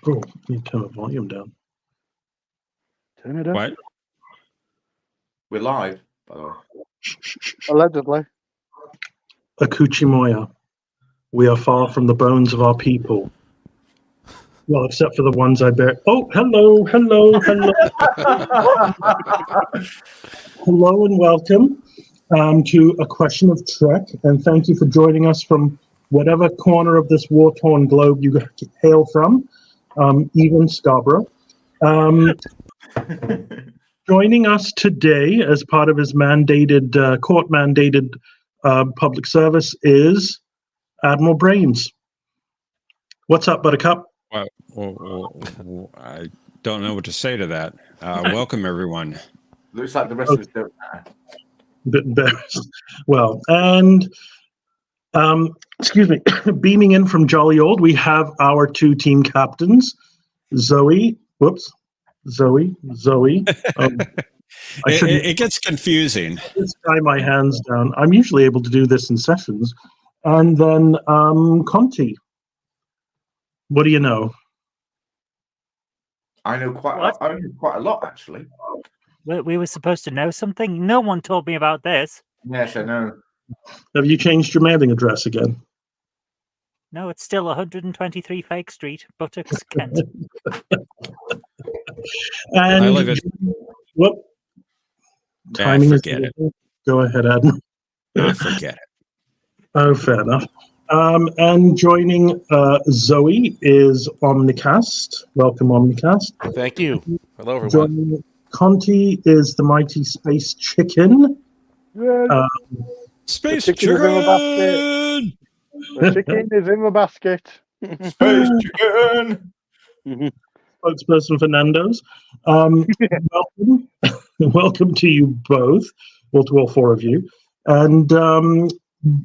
Oh, you turn the volume down. Turn it up. What? We're live, by the way. Allegedly. A.Q.O.T. Moya. We are far from the bones of our people. Well, except for the ones I bear. Oh, hello. Hello and welcome to A Question of Trek. And thank you for joining us from whatever corner of this war-torn globe you hail from, even Scarborough. Joining us today as part of his mandated, court-mandated public service is Admiral Brains. What's up, Buttercup? Well, I don't know what to say to that. Welcome, everyone. Looks like the rest of us don't matter. A bit embarrassed. Well, and excuse me, beaming in from Jolly Old, we have our two team captains, Zoe. Zoe. It gets confusing. Let's tie my hands down. I'm usually able to do this in sessions. And then Conti. What do you know? I know quite a lot, actually. We were supposed to know something. No one told me about this. Yes, I know. Have you changed your mailing address again? No, it's still 123 Fake Street, Buttocks, Kent. And I live at. What? Timing Forget it. Go ahead, Adam. I forget it. Oh, fair enough. And joining Zoe is Omnicast. Welcome, Omnicast. Thank you. Hello, everyone. Joining Conti is the mighty Space Chicken. Space The chicken is in the basket. The chicken is in the basket. Space Chicken! Spokesperson for Nando's. Welcome to you both, well, to all four of you. And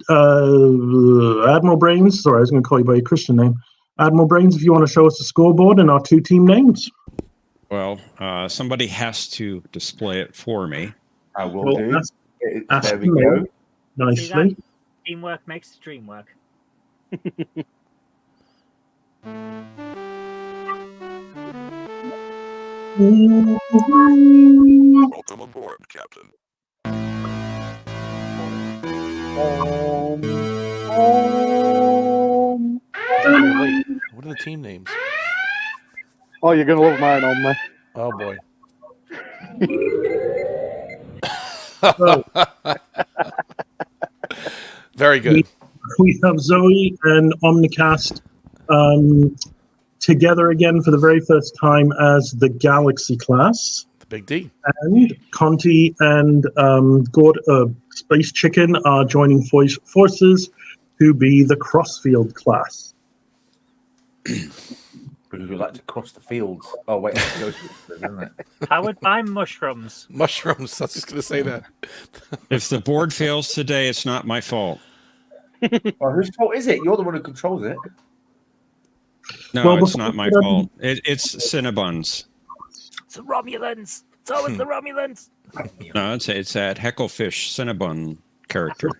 Admiral Brains, sorry, I was going to call you by your Christian name. Admiral Brains, if you want to show us the scoreboard and our two team names. Well, somebody has to display it for me. I will do. Ask There we go. Nicely. Teamwork makes the dream work. Welcome aboard, Captain. Wait, what are the team names? Oh, you're going to love mine on me. Oh, boy. Very good. We have Zoe and Omnicast together again for the very first time as the Galaxy class. The Big D. And Conti and Space Chicken are joining forces to be the Crossfield class. Because we like to cross the fields. Oh, wait, it goes, isn't it? Powered by mushrooms. Mushrooms. I was just going to say that. If the board fails today, it's not my fault. Well, whose fault is it? You're the one who controls it. No, Well, it's not my fault. It's Cinnabons. It's the Romulans. It's always the Romulans. No, it's that Hecklefish Cinnabon character.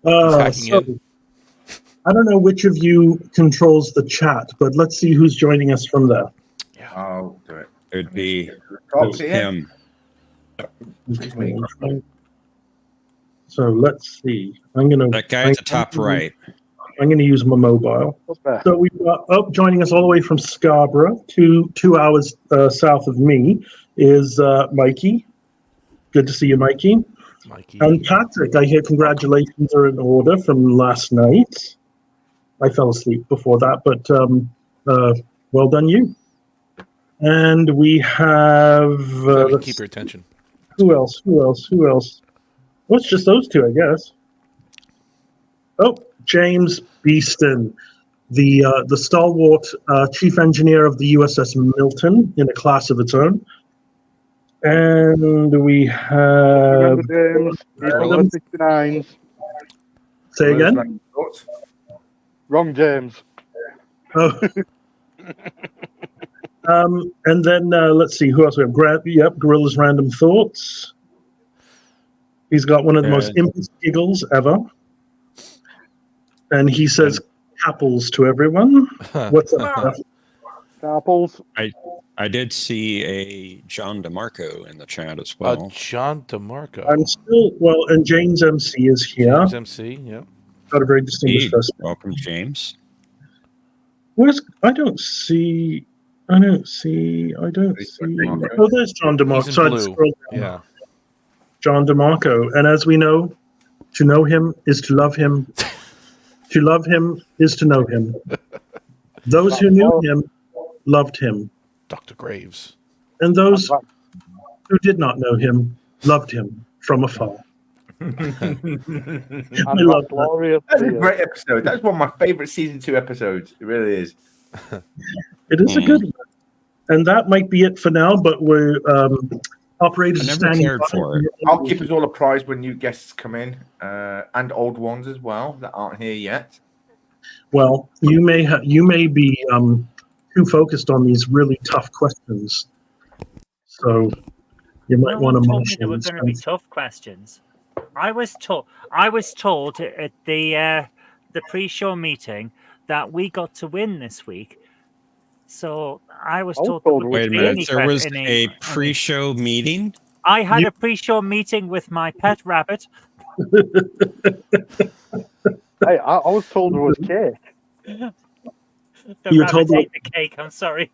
Hacking So, in. I don't know which of you controls the chat, but let's see who's joining us from there. I'll do it. It would be Top here. him. Excuse me. So let's see. That guy at the top right. I'm going to use my mobile. What's that? So we've got joining us all the way from Scarborough, two hours south of me, is Mikey. Good to see you, Mikey. Mikey. And Patrick, I hear congratulations are in order from last night. I fell asleep before that, but well done you. And we have... Glad we can keep your attention. Who else? Well, it's just those two, I guess. Oh, James Beeston, the stalwart chief engineer of the USS Milton in a class of its own. And we have... Remember, James, he's one of the 69s. Say again? Wrong, James. Oh. And then let's see, who else we have? Gorilla's Random Thoughts. He's got one of the most impish giggles ever. And he says, apples to everyone. What's up? Apples. I did see a John DeMarco in the chat as well. John DeMarco. I'm still and James MC is here. James MC, yeah. Got a very distinguished person. Welcome, James. I don't see. Oh, there's John DeMarco. He's in So blue. Yeah. John DeMarco. And as we know, to know him is to love him. To love him is to know him. Those who knew him loved him. Dr. Graves. And those who did not know him loved him from afar. I love that. That's a great episode. That's one of my favorite season 2 episodes. It really is. It is a good one. And that might be it for now, but we're operators standing cared for it. I'll keep us all apprised when new guests come in, and old ones as well that aren't here yet. Well, you may be too focused on these really tough questions, so you might want to told me they were going to be tough questions. I was told at the pre-show meeting that we got to win this week. So I was told. Wait a minute. There was a pre-show meeting. I had a pre-show meeting with my pet rabbit. Hey, I was told there was cake. You were told ate the cake. I'm sorry.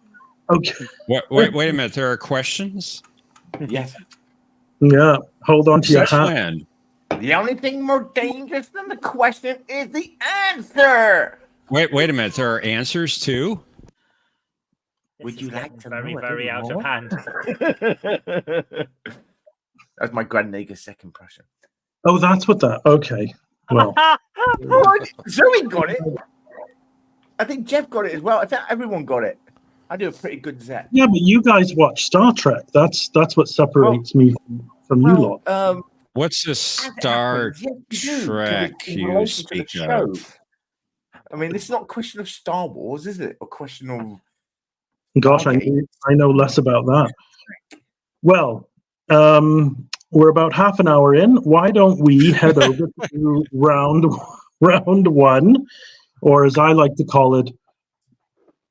Okay. Wait a minute. There are questions. Yes. Yeah. Hold on to your hat. Plan. The only thing more dangerous than the question is the answer. Wait a minute. There are answers too. Would you like to very, know very out of hand? That's my Grandnegger second impression. Oh, that's what that. Okay. Well, Zoe got it. I think Jeff got it as well. I think everyone got it. I do a pretty good Zet. yeah, but you guys watch Star Trek. That's what separates me from you lot. What's the Star Trek you speak of? I mean, this is not a question of Star Wars, is it? A question of. Gosh, I know less about that. Well, we're about half an hour in. Why don't we head over to round one, or as I like to call it,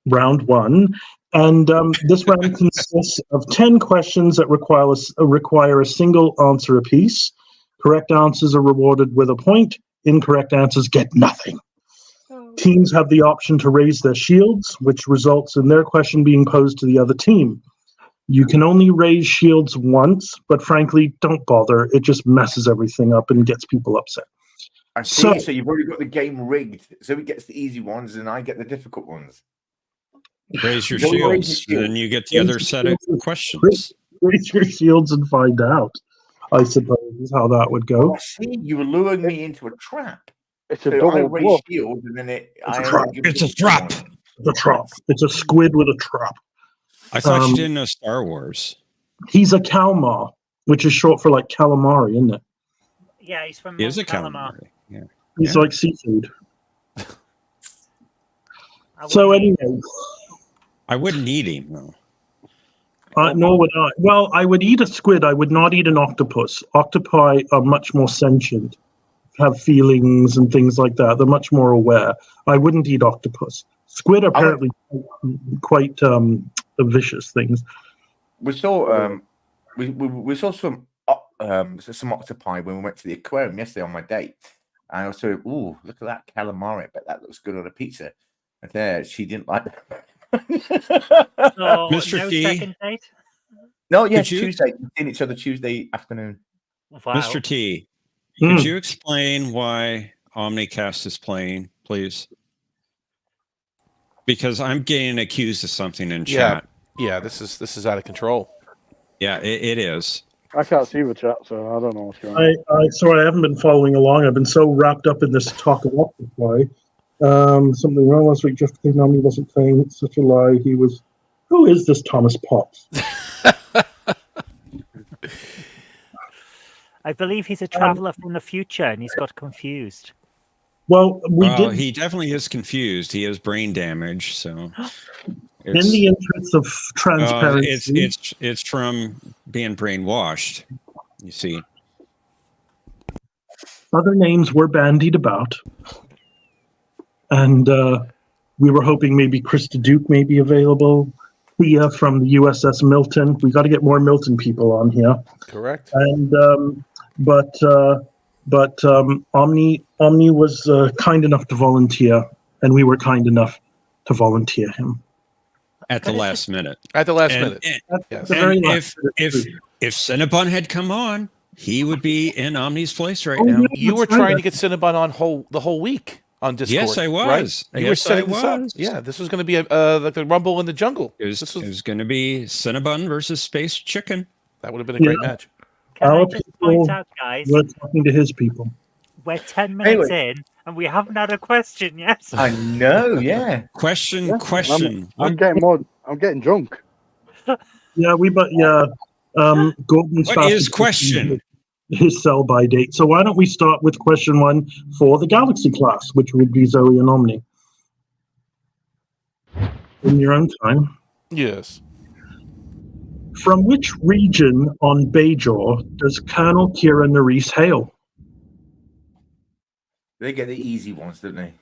round one. And this round consists of 10 questions that require a single answer apiece. Correct answers are rewarded with a point. Incorrect answers get nothing. Teams have the option to raise their shields, which results in their question being posed to the other team. You can only raise shields once, but frankly, don't bother. It just messes everything up and gets people upset. I see. So you've already got the game rigged. So he gets the easy ones and I get the difficult ones. Raise your shields, and then you get the other set of questions. Raise your shields and find out, I suppose, is how that would go. Oh, see, you were luring me into a trap. It's a So I double raise bluff. shield and then It's a trap. It's a trap. The trap. It's a squid with a trap. I thought you didn't know Star Wars. He's a calmar, which is short for like calamari, isn't it? Yeah, he's from He is a Calamar. calamari. Yeah. He's like seafood. I So wouldn't anyway, I wouldn't eat him though. nor would I. Well, I would eat a squid. I would not eat an octopus. Octopi are much more sentient, have feelings and things like that. They're much more aware. I wouldn't eat octopus. Squid are apparently quite vicious things. We saw we saw some octopi when we went to the aquarium yesterday on my date. And I was saying, "Ooh, look at that calamari! I bet that looks good on a pizza." And there, she didn't like that. So, Mr. no T. second date? No, yes, Could you- Tuesday. We've seen each other Tuesday afternoon. Wow. Mr. T, Hmm. could you explain why Omnicast is playing, please? Because I'm getting accused of something in chat. Yeah, this is out of control. Yeah, it is. I can't see the chat, so I don't know what's going on. Sorry, I haven't been following along. I've been so wrapped up in this talk of octopi. Something wrong last week. Just because Nami wasn't playing. It's such a lie. He was. Who is this Thomas Potts? I believe he's a traveler from the future and he's got confused. Well, He definitely is confused. He has brain damage, so in the interest of transparency. it's from being brainwashed. You see, Other names were bandied about. and we were hoping maybe Krista Duke may be available. Thea from the USS Milton. We got to get more Milton people on here. Correct. And but Omni was kind enough to volunteer, and we were kind enough to volunteer him at the last minute. At the last And- minute. and- Yes. the very And last if Cinnabon had come on, he would be in Omni's place right Oh, now. yeah. You were That's right. trying to get Cinnabon on the whole week on Discord. Yes, I was. Right? You were Yes, setting I this up. was. Yeah, this was going to be like the Rumble in the Jungle. It was going to be Cinnabon versus Space Chicken. That would have been a great Yeah. match. Can I Our just point people out, guys, We're talking to his people. we're 10 minutes in and we haven't had a question yet. I know, yeah. Question. I'm getting drunk. Yeah, Gordon's What fast is question? his sell-by date. So why don't we start with question 1 for the Galaxy class, which would be Zoe and Omni. In your own time. Yes. From which region on Bajor does Colonel Kira Nerys hail? They get the easy ones, don't they?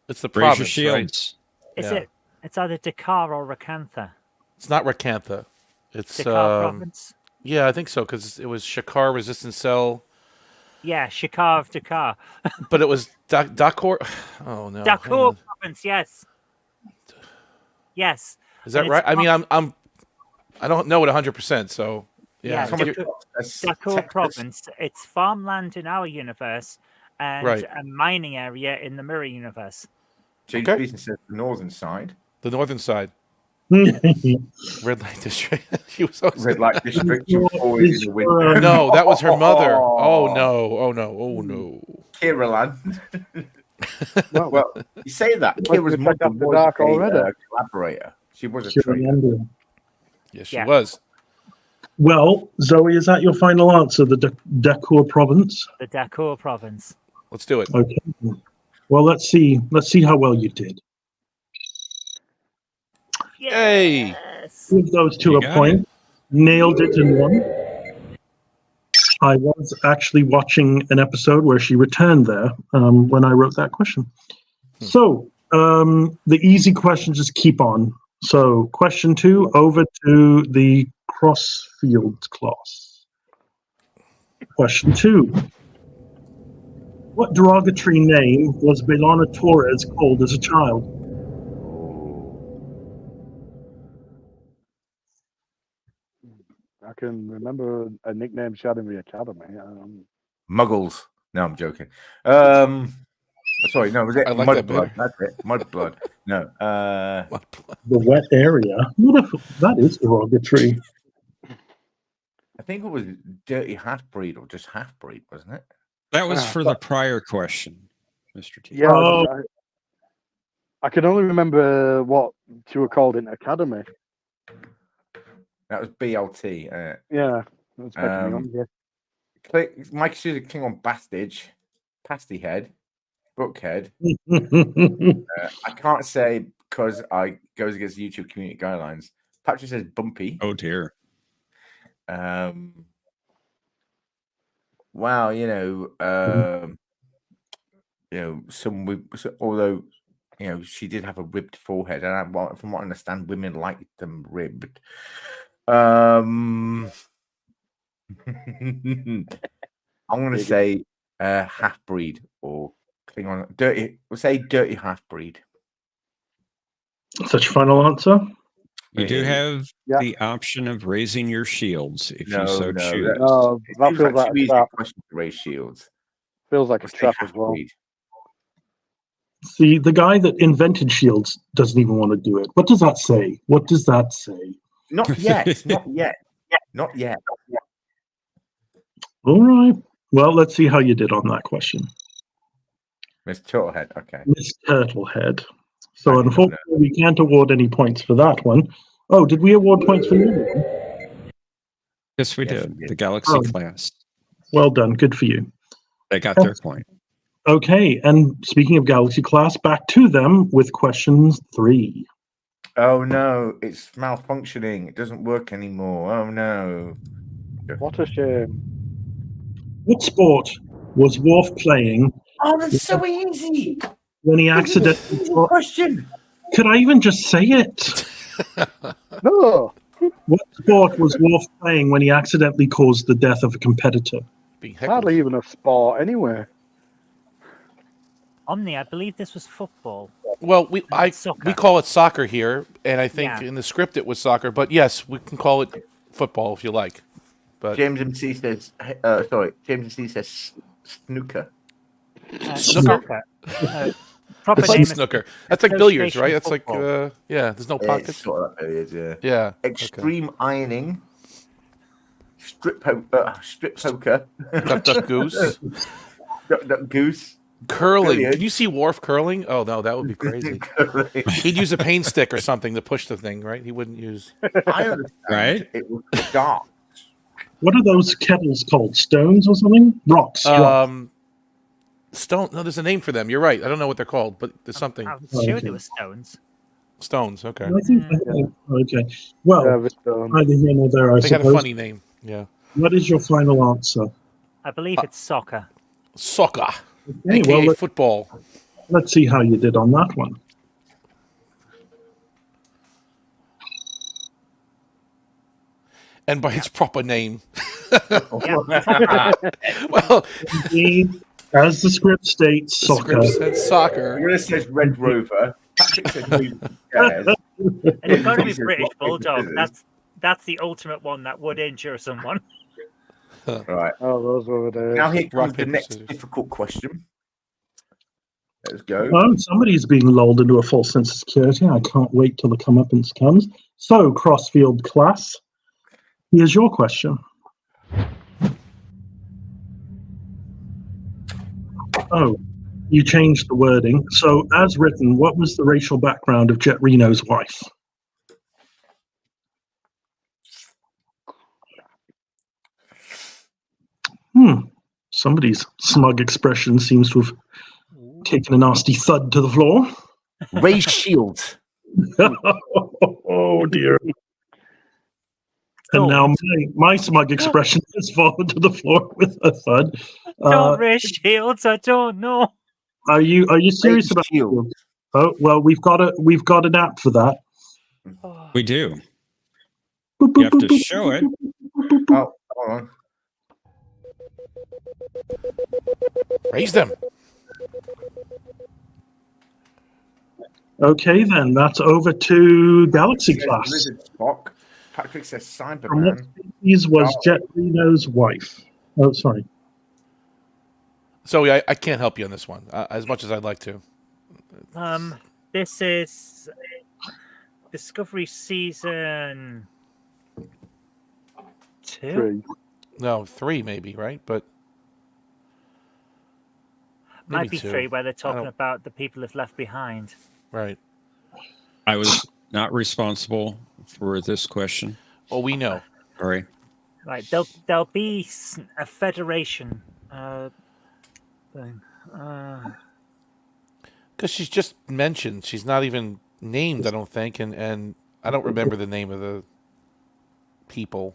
It's the Raise your province, right? shields. Yeah. It's either Dakar or Rakantha. It's not Rakantha. It's Dakar province. yeah, I think so because it was Shakar Resistance Cell, Yeah, Shakar of Dakar. but it was Dakor. Oh no, hang Dakar on. province, yes. Yes. Is that And right? it's I mean, I don't know it 100%. So yeah, Yeah, you're- Dakar province. It's farmland in our universe and Right. a mining area in the mirror universe. James Okay. Beeson says the northern side. the northern side, No, red light district. She was so Red light district. You always in the winter. No, that was her mother. Oh no! Oh no! Oh no! Kiraland. Well, Well, you say that. Must Kira's be mother picked up the was dark a already. collaborator. She was a Kira traitor. Yandel. Yes, she Yeah. was. Well, Zoe, is that your final answer, the Dakar province? The Dakar province. Let's do it. Okay. Well, let's see how well you did. Yay! Yes. Give those two You a got point. Nailed it in one. I was actually watching an episode where she returned there when I wrote that question. So the easy questions just keep on. So question 2, over to the Crossfield class. Question 2. What derogatory name was Belana Torres called as a child? I can remember a nickname she had in the academy. Muggles. No, I'm joking. Sorry, no, was it I like that Mudblood? better. That's it. Mudblood. No. The wet area. What if that is derogatory? I think it was Dirty Half-Breed or just Half-Breed, wasn't it? That was for the prior question, Mr. T. Yeah, Oh. I can only remember what she were called in academy. That was BLT. Yeah, that's making me hungry. Mike Sousa King on Bastage, Pasty Head, Bookhead. I can't say because I goes against YouTube community guidelines. Patrick says Bumpy. Oh dear. Wow, although she did have a ribbed forehead, and from what I understand, women like them ribbed. I'm going to say half breed or Klingon dirty. We'll say dirty half breed. Such a final answer? You do have Yeah. the option of raising your shields if No, you so no, choose. No, It that seems feels like like too a easy a trap. question to raise shields. Feels like a We'll say trap as half well. breed. See, the guy that invented shields doesn't even want to do it. What does that say? What does that say? Not yet. Not yet. Not yet. All right. Well, let's see how you did on that question. Miss Turtlehead. Okay. Miss Turtlehead. I So didn't unfortunately, we can't award any points for that one. Oh, did we award points for the other one? Yes, we Yes, did. we did. The Galaxy Oh. class. Well done. Good for you. They got their point. Okay. And speaking of Galaxy class, back to them with question 3. Oh no, it's malfunctioning. It doesn't work anymore. Oh no. What a shame. What sport was Worf playing? Oh, that's so easy. when he This accidentally. is a question. Could I even just say it? No. What sport was Worf playing when he accidentally caused the death of a competitor? Being heckled. Hardly even a sport anyway. Omni, I believe this was football. Well, we Soccer. call it soccer here, and I think Yeah. in the script it was soccer. But yes, we can call it football if you like. But James MC says, James MC says snooker. Snooker? Soccer. Proper It's like name is snooker. That's like billiards, association right? That's football. like yeah. There's no It's pockets. sort of like it is, yeah. Yeah. Extreme ironing. Strip poker. Duck, duck, goose. Duck, goose. Curling. Billiards. Can you see Worf curling? Oh no, that would be crazy. He'd use a paint stick or something to push the thing, right? He wouldn't use. I understand. Right? It was dark. What are those kettles called? Stones or something? Rocks. Stone. No, there's a name for them. You're right. I don't know what they're called, but there's something. I was sure Okay. there were stones. Stones. Okay. I think, okay. Well, neither here nor there, I They had a suppose. funny name. Yeah. What is your final answer? I believe it's soccer. Soccer. Okay, AKA well, football. let's see how you did on that one. And by its proper name. Yeah. Well, Indeed, as the script states, the soccer. script said soccer. Yours says Red Rover. Patrick said New Jazz. And it's got to be Jesus, British what Bulldog. business. That's the ultimate one that would injure someone. Right. Oh, those were the Now here Rock, comes the paper, next scissors. difficult question. Let's go. Oh, somebody's being lulled into a false sense of security. I can't wait till the comeuppance comes. So, Crossfield class, here's your question. Oh, you changed the wording. So, as written, what was the racial background of Jet Reno's wife? Somebody's smug expression seems to have taken a nasty thud to the floor. Ray Shields. Oh dear. And now my smug expression has fallen to the floor with a thud. Don't raise shields. I don't know. Are you serious about Shields? Oh well, we've got an app for that. We do. You have to show it. Oh, hold on. Raise them. Okay, then that's over to Galaxy Says class. Lizard Spock. Patrick says From what Cyberman. species was Jet Reno's wife? Oh, sorry. So I can't help you on this one as much as I'd like to. This is Discovery season 2. 3. No, 3 maybe, right? But Might maybe be 2. 3 where they're talking don't- about the people who've left behind. Right. I was not responsible for this question. Oh, we know. Sorry. Right, there'll be a federation thing. Because she's just mentioned. She's not even named, I don't think, and I don't remember the name of the people.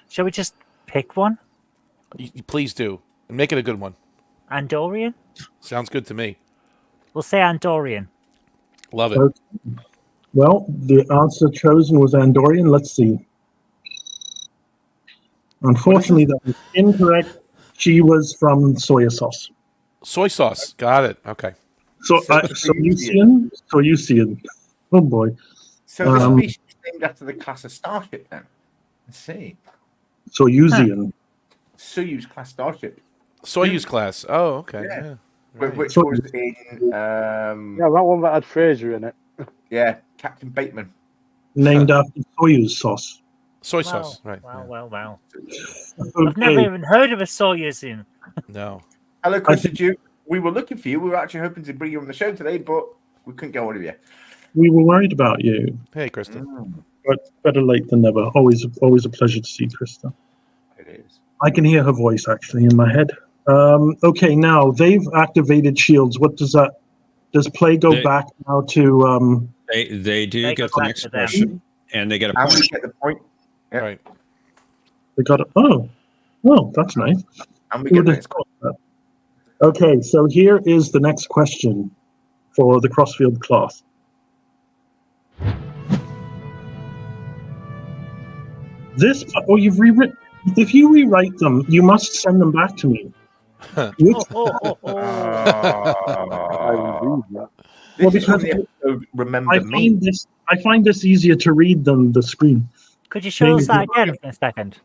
Shall we just pick one? You please do. And make it a good one. Andorian? Sounds good to me. We'll say Andorian. Love it. Okay. Well, the answer chosen was Andorian. Let's see. Unfortunately, that was incorrect. She was from soy sauce. Soy sauce. Got it. Okay. So, Soyusian. Oh boy. So the species is named after the class of starship then. Let's see. Soyusian. Soyuz class starship. Soyuz class. Oh, okay. Yeah. Yeah. Which So- was in Yeah, that one that had Fraser in it. Captain Bateman. Named after Soyuz sauce. Soy sauce. Right. Wow. yeah. I've never Okay. even heard of a Soyuzin. No. Hello, Chris Duke. We were looking for you. We were actually hoping to bring you on the show today, but we couldn't get hold of you. We were worried about you, Hey, Kristen. but better late than never. Always a pleasure to see Krista. It is. I can hear her voice actually in my head. Okay, now they've activated shields. What does that? Does play go They- back now to? They do They get go the back next to them. question, and they get a And we point. get the point. Yeah. Right. They got. Oh, that's nice. And we Who get the would have next thought that? Okay, so here is the next question for the Crossfield class. You've rewritten. If you rewrite them, you must send them back to me. Which, I read that. well, This is from because the episode Remember I Me. find this easier to read than the screen. Could you show us that again in a second?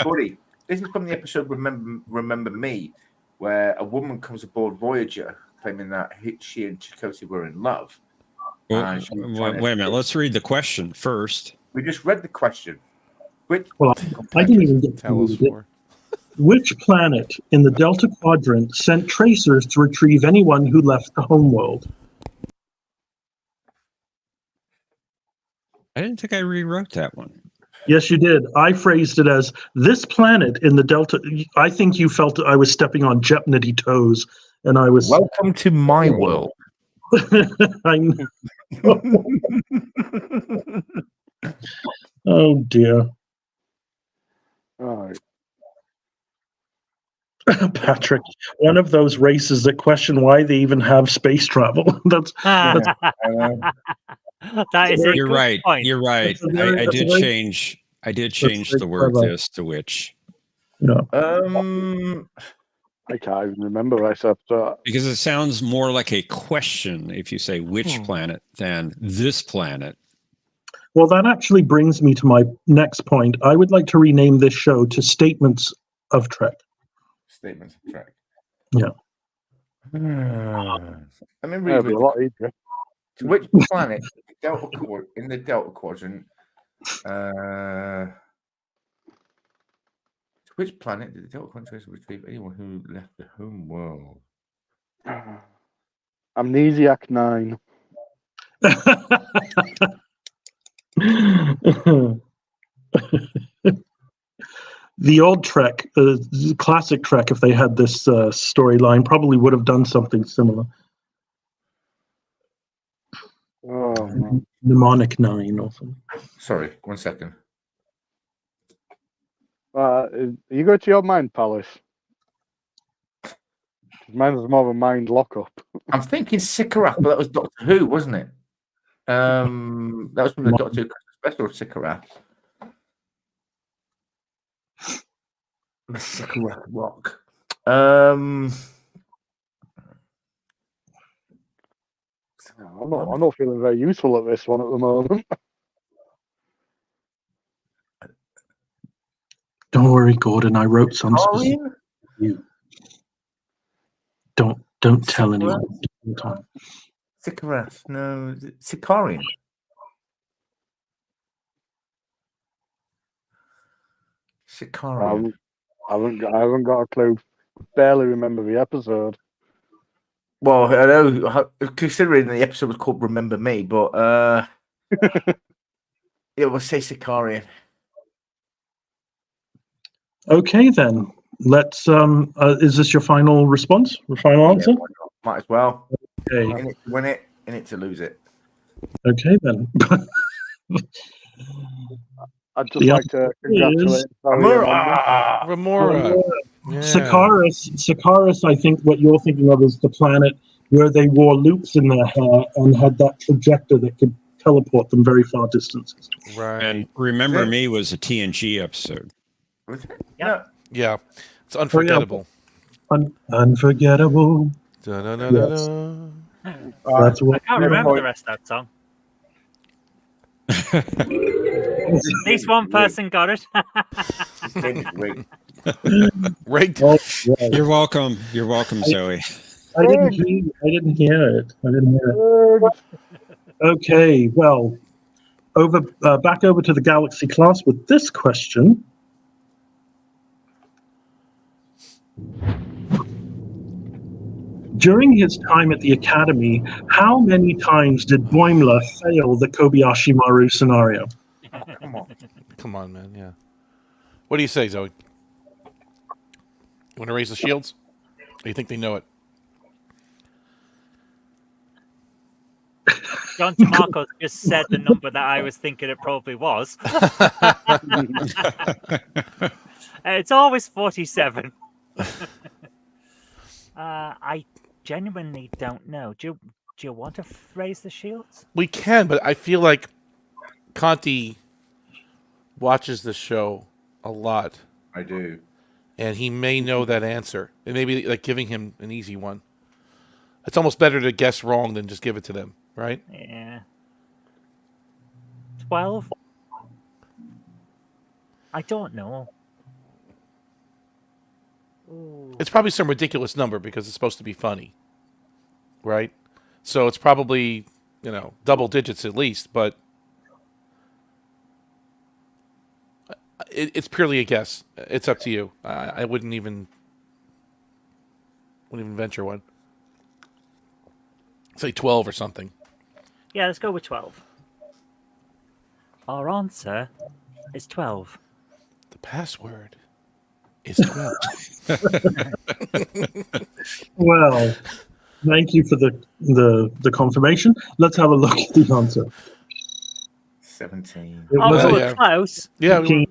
Buddy, this is from the episode Remember Me, where a woman comes aboard Voyager claiming that she and Chakotay were in love. Well, And she was trying wait a to- minute. Let's read the question first. We just read the question. Which Well, I didn't even get to Tell us read it. for. Which planet in the Delta Quadrant sent tracers to retrieve anyone who left the homeworld? I didn't think I rewrote that one. Yes, you did. I phrased it as this planet in the Delta. I think you felt I was stepping on Jepnity toes, and I was. Welcome to my world. I know. Oh dear, All right. Patrick. One of those races that question why they even have space travel. That's That is a You're good right. point. You're right. That's a very- I that's a did very- change. I did change very the word clever. this to which no. I can't even remember myself. So because it sounds more like a question if you say which planet than this planet. Well, that actually brings me to my next point. I would like to rename this show to Statements of Trek. Statements of track. Yeah. Let me it'll read be a lot easier. to which planet in the Delta Quadrant? To which planet did the Delta Quadrant retrieve anyone who left the home world? Amnesiac 9. The old Trek, the classic Trek, if they had this storyline, probably would have done something similar. Oh, man. Mnemonic 9 or something. Sorry, 1 second. You go to your mind palace. Mine was more of a mind lockup. I'm thinking Sycorath, but that was Doctor Who, wasn't it? That was from the Doctor Who special, Sycorath. The Sycorath Rock. I'm not feeling very useful at this one at the moment. Don't worry, Gordon. I wrote some specific. Sicarian? Don't tell anyone. Sycorath, no, Sicarian. Sicarian. I haven't got a clue. Barely remember the episode. Well, I know, considering the episode was called Remember Me, but it will say Sicarian. Okay, then. Let's. Is this your final response? Your final answer? Yeah, might as well. Okay. In it to win it, in it to lose it. Okay, then. I'd just The like to congratulate. Remora. Yeah. Sicarius, I think what you're thinking of is the planet where they wore loops in their hair and had that trajector that could teleport them very far distances. Right. And Remember Me was a TNG episode. Was it? Yeah. No. Yeah. It's unforgettable. Unforgettable. Da-da-da-da-da. That's what. I can't remember the rest of that song. At least one person got it. Right. Oh, yeah. You're welcome. You're welcome, Zoe. I didn't hear it. Okay, well, back over to the Galaxy class with this question. During his time at the Academy, how many times did Boimler fail the Kobayashi Maru scenario? Come on. Come on, man. Yeah. What do you say, Zoe? Want to raise the shields? Or you think they know it? John DeMarco just said the number that I was thinking it probably was. It's always 47. I genuinely don't know. Do you want to raise the shields? We can, but I feel like Conti watches the show a lot, I do. and he may know that answer. And maybe like giving him an easy one. It's almost better to guess wrong than just give it to them, right? Yeah. 12? I don't know. Ooh. It's probably some ridiculous number because it's supposed to be funny, right? So it's probably, double digits at least, but it's purely a guess. It's up to you. I wouldn't even venture one. Say 12 or something. Yeah, let's go with 12. Our answer is 12. The password is 12. Well, thank you for the confirmation. Let's have a look at the answer. 17. It Oh, was we a were close. Yeah, we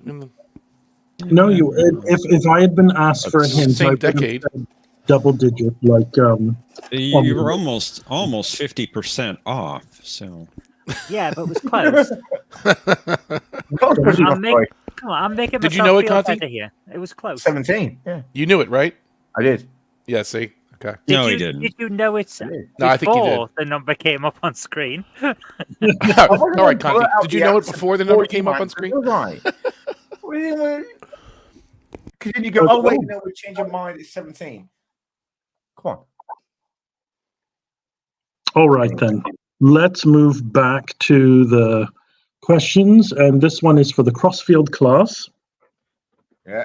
no. If I had been asked for a It's the hint, same I would have decade. said double digit, like You were almost 50% off. So Yeah, but it was close. Somebody- Come on, I'm making Did myself you know it, feel Conti? better here. It was close. 17. Yeah, You knew it, right? I did. Yeah, see? Okay. no, he didn't. Did you know it's I did. No, I think you did. before the numwer came up on screen? All right, Conti. Did you know it before the number came up on screen? Right. Because then you go, oh, wait, no, we change your mind. It's 17. Come on. All right, then. Let's move back to the questions. And this one is for the Crossfield class. Yeah.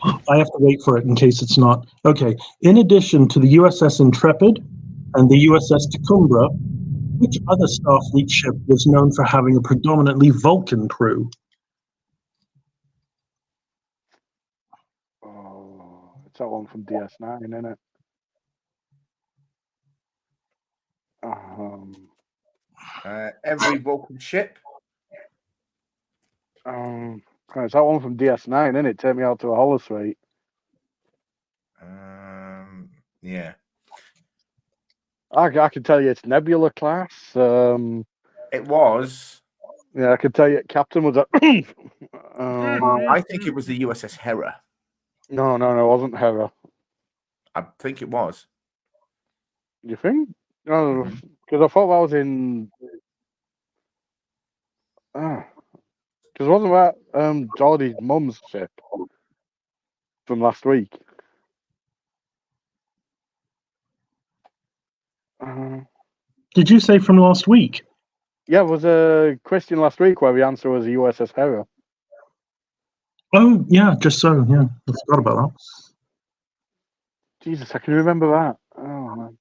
I have to wait for it in case it's not. Okay. In addition to the USS Intrepid and the USS Tacunga, which other Starfleet ship was known for having a predominantly Vulcan crew? Oh, it's that one from DS9, isn't it? Every Vulcan ship. It's that one from DS9, isn't it? Take me out to a holosuite. Yeah. I can tell you it's Nebula class. It was. Yeah, I can tell you Captain was a. I think it was the USS Hera. No, it wasn't Hera. I think it was. You think? No, because I thought that was in. Because wasn't that Geordie's mum's ship from last week? Did you say from last week? Yeah, it was a question last week where the answer was USS Hera. Oh, yeah, just so. Yeah, I forgot about that. Jesus, I can remember that. Oh, man.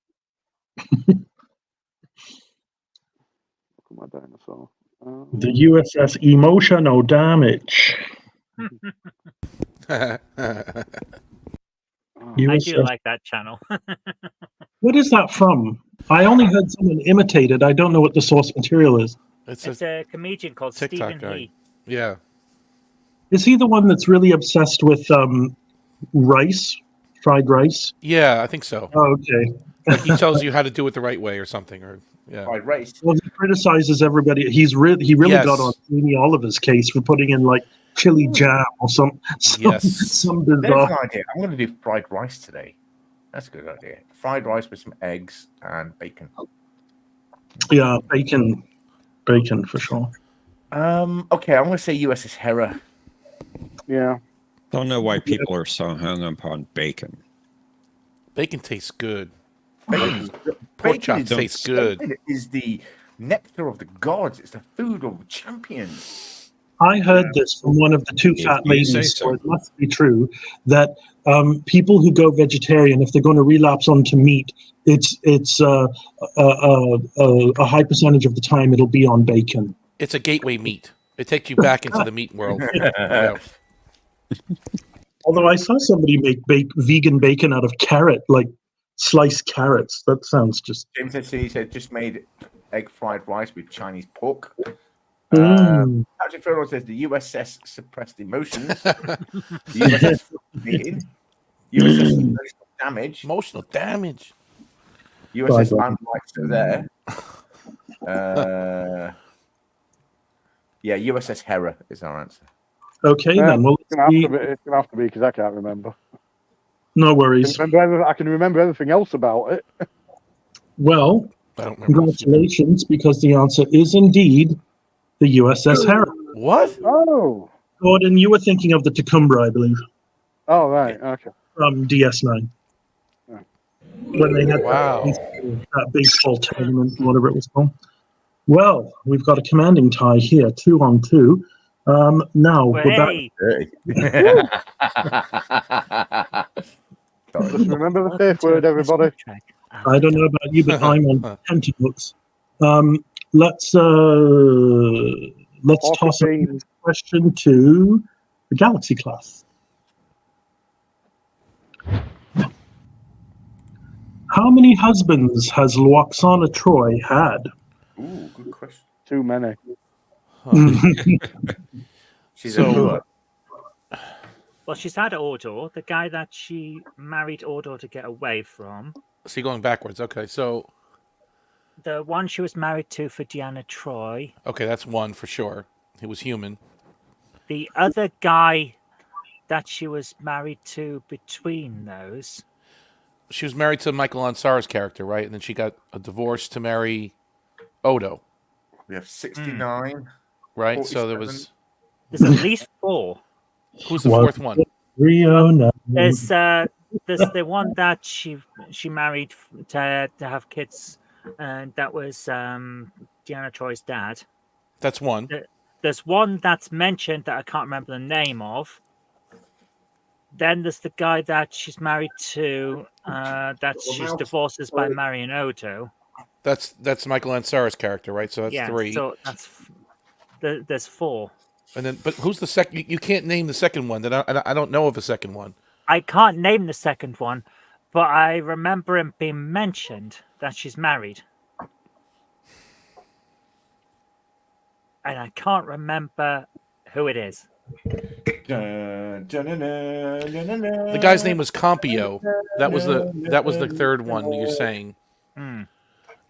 Look at my dinosaur. The USS Emotional Damage. I do USS like that channel. What is that from? I only heard someone imitate it. I don't know what the source material is. It's a comedian called TikTok Stephen guy. He. Yeah. Is he the one that's really obsessed with rice, fried rice? Yeah, I think so. Oh, okay. Like he tells you how to do it the right way or something, or yeah. By race. Well, he criticizes everybody. He really Yes. got on Jamie Oliver's case for putting in like chili jam or some Yes. There's bizarre. an idea. I'm going to do fried rice today. That's a good idea. Fried rice with some eggs and bacon. Yeah, bacon for sure. Okay, I'm going to say USS Hera. Yeah. Don't know why people are so hung up on bacon. Bacon tastes good. Bacon, Pork chops is- taste good. bacon is the nectar of the gods. It's the food of champions. I heard this from one of the two If fat you say ladies, so. so it must be true, that people who go vegetarian, if they're going to relapse onto meat, it's a high percentage of the time it'll be on bacon. It's a gateway meat. It takes you back into the meat world. Yeah. Although I saw somebody make vegan bacon out of carrot, like sliced carrots. That sounds just. James he said just made egg fried rice with Chinese pork. Patrick Furlong says the USS suppressed emotions. The USS meeting. USS emotional damage. Emotional damage. USS Right. Unlight there. Yeah, USS Hera is our answer. Okay, Yeah, then. Well, it's gonna have to be because I can't remember. no worries. I can remember everything else about it. Well, I don't remember. congratulations, because the answer is indeed the USS Hera. What? Oh. Gordon, you were thinking of the Tacumba, I believe, Oh, right. Okay. from DS9. When they had Wow. that baseball tournament, whatever it was called. Well, we've got a commanding tie here, 2-2. Now, we're back. Hey, Just remember the safe word, everybody. I don't know about you, but I'm on tenterhooks. Let's toss a 14. question to the Galaxy class. How many husbands has Luoxana Troy had? Ooh, good question. Too many. She's So- a hooer. Well, she's had Ordor, the guy that she married Ordor to get away from. So you're going backwards. Okay, so The one she was married to for Deanna Troy. okay, that's one for sure. He was human. The other guy that she was married to between those. She was married to Michael Ansara's character, right? And then she got a divorce to marry Odo, We have 69. right? So there 47. was There's at least 4. who's the fourth one? 309. There's the one that she married to have kids, and that was Deanna Troy's dad. That's one. There's one that's mentioned that I can't remember the name of. Then there's the guy that she's married to, that she's divorces by marrying Odo. That's Michael Ansara's character, right? So that's Yeah, 3. so there's 4. And then, but who's the second? You can't name the second one. That I don't know of a second one. I can't name the second one, but I remember him being mentioned that she's married. And I can't remember who it is. The guy's name was Compio. That was the third one you're saying. Hmm.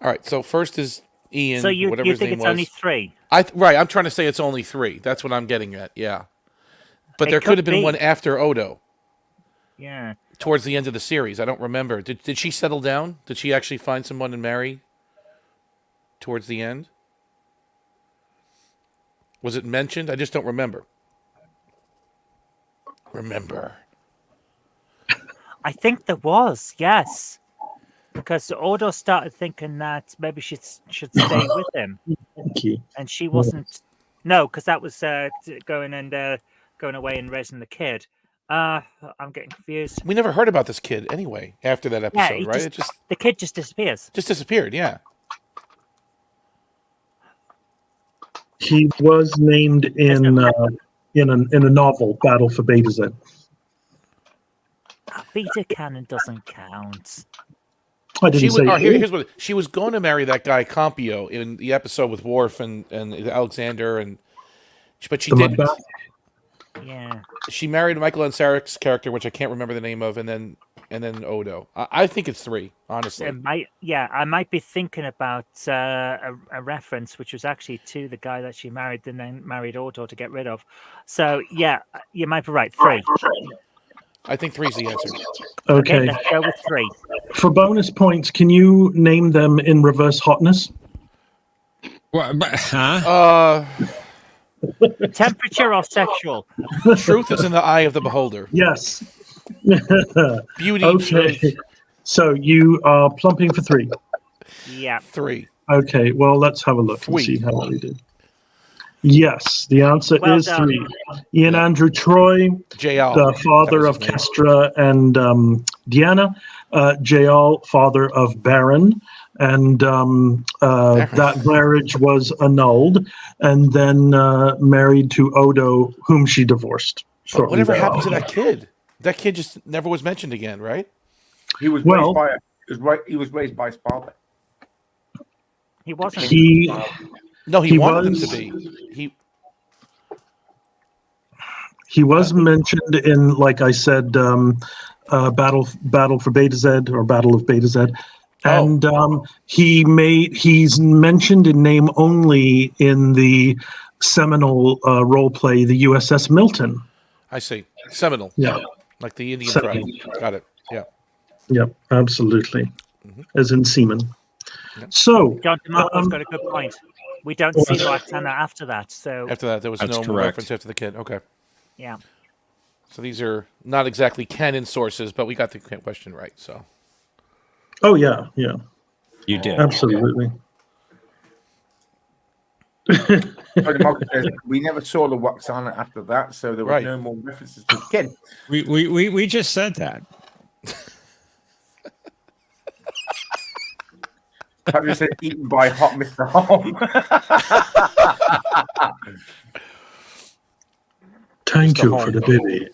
All right. So first is Ian. So you whatever his think name it's was. only 3? Right. I'm trying to say it's only 3. That's what I'm getting at. Yeah. But It there could have could been be. one after Odo Yeah. towards the end of the series. I don't remember. Did she settle down? Did she actually find someone and marry towards the end? Was it mentioned? I just don't remember. I think there was, yes. Because Odo started thinking that maybe she should stay with him. Thank you. And she wasn't. No, because that was going away and raising the kid. I'm getting confused. We never heard about this kid anyway after that episode, he right? the kid just disappears. Just disappeared. Yeah. He was named in a novel, Battle for Beta Z. Beta canon doesn't count. I didn't say. Here's what she was going to marry, that guy Compio in the episode with Worf and Alexander, but she didn't. Yeah. She married Michael Ansara's character, which I can't remember the name of, and then Odo. I think it's 3, honestly. I might be thinking about a reference, which was actually to the guy that she married and then married Odo to get rid of. So yeah, you might be right. 3. I think 3 is the answer. Okay. Let's go with 3. For bonus points, can you name them in reverse hotness? What? Huh? Temperature or sexual? Truth is in the eye of the beholder. Yes. Beauty. Okay. Truth. So you are plumping for 3. Yeah. 3. Okay. Well, let's have a look and see how we did. Yes, the answer is done. 3. Ian Andrew Troy, J.L., the father of Kestra and Deanna. J.L., father of Baron. And that marriage was annulled, and then married to Odo, whom she divorced. But whatever happened to that kid? That kid just never was mentioned again, right? He was raised by his father. He wasn't. No, he wanted him to be. He was mentioned in, like I said, Battle for Beta Z or Battle of Beta Z, and he's mentioned in name only in the seminal role play, the USS Milton. I see. Seminole. Yeah. Like the Indian Seminole. tribe. Got it. Yeah. Yep, absolutely. As in semen. Yep. So John DeMarco's got a good point. We don't see Lwaxana after that, so After that, there was That's no more correct. reference after the kid. Okay. yeah. So these are not exactly canon sources, but we got the question right. So oh yeah, You did. absolutely. Tony Mark says, we never saw the Lwaxana after that, so there was Right. no more references to the kid. We just said that. I just said eaten by hot Mr. Home. Thank Mr. you Home. for the baby.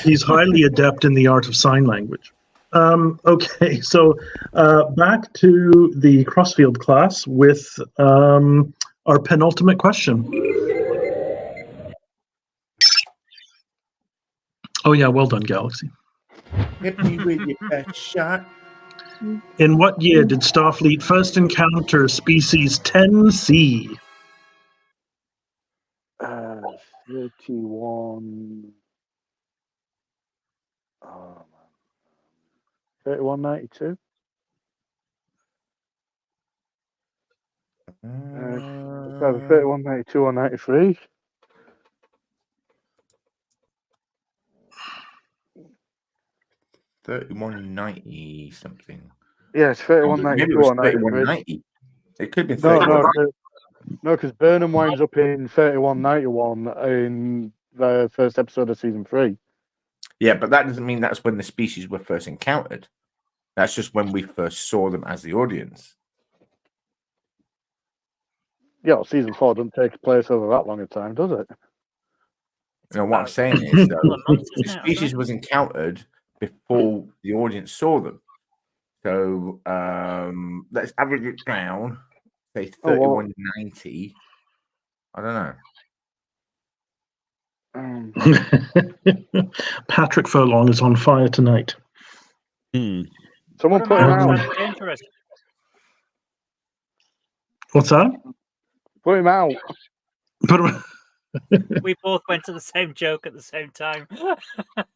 He's highly adept in the art of sign language. Okay, so back to the Crossfield class with our penultimate question. Oh yeah, well done, Galaxy. Hit me with your best shot. In what year did Starfleet first encounter species 10C? 31. Oh, man. 3192. It's either 3192 or 93. $31.90 something. Yeah, it's Maybe 3192 it was or 93. $31.90. It could be No, 31. because Burnham winds up in 3191 in the first episode of season 3. Yeah, but that doesn't mean that's when the species were first encountered. That's just when we first saw them as the audience. Yeah, well, season 4 doesn't take place over that long a time, does it? You know, what I'm saying is, though, Couple of months, the isn't it, or species so? was encountered before the audience saw them. So let's average it down, say Oh, well. 31.90. I don't know. Patrick Furlong is on fire tonight. Someone put him out. Sounds dangerous. What's that? Put him out. Put him- We both went to the same joke at the same time.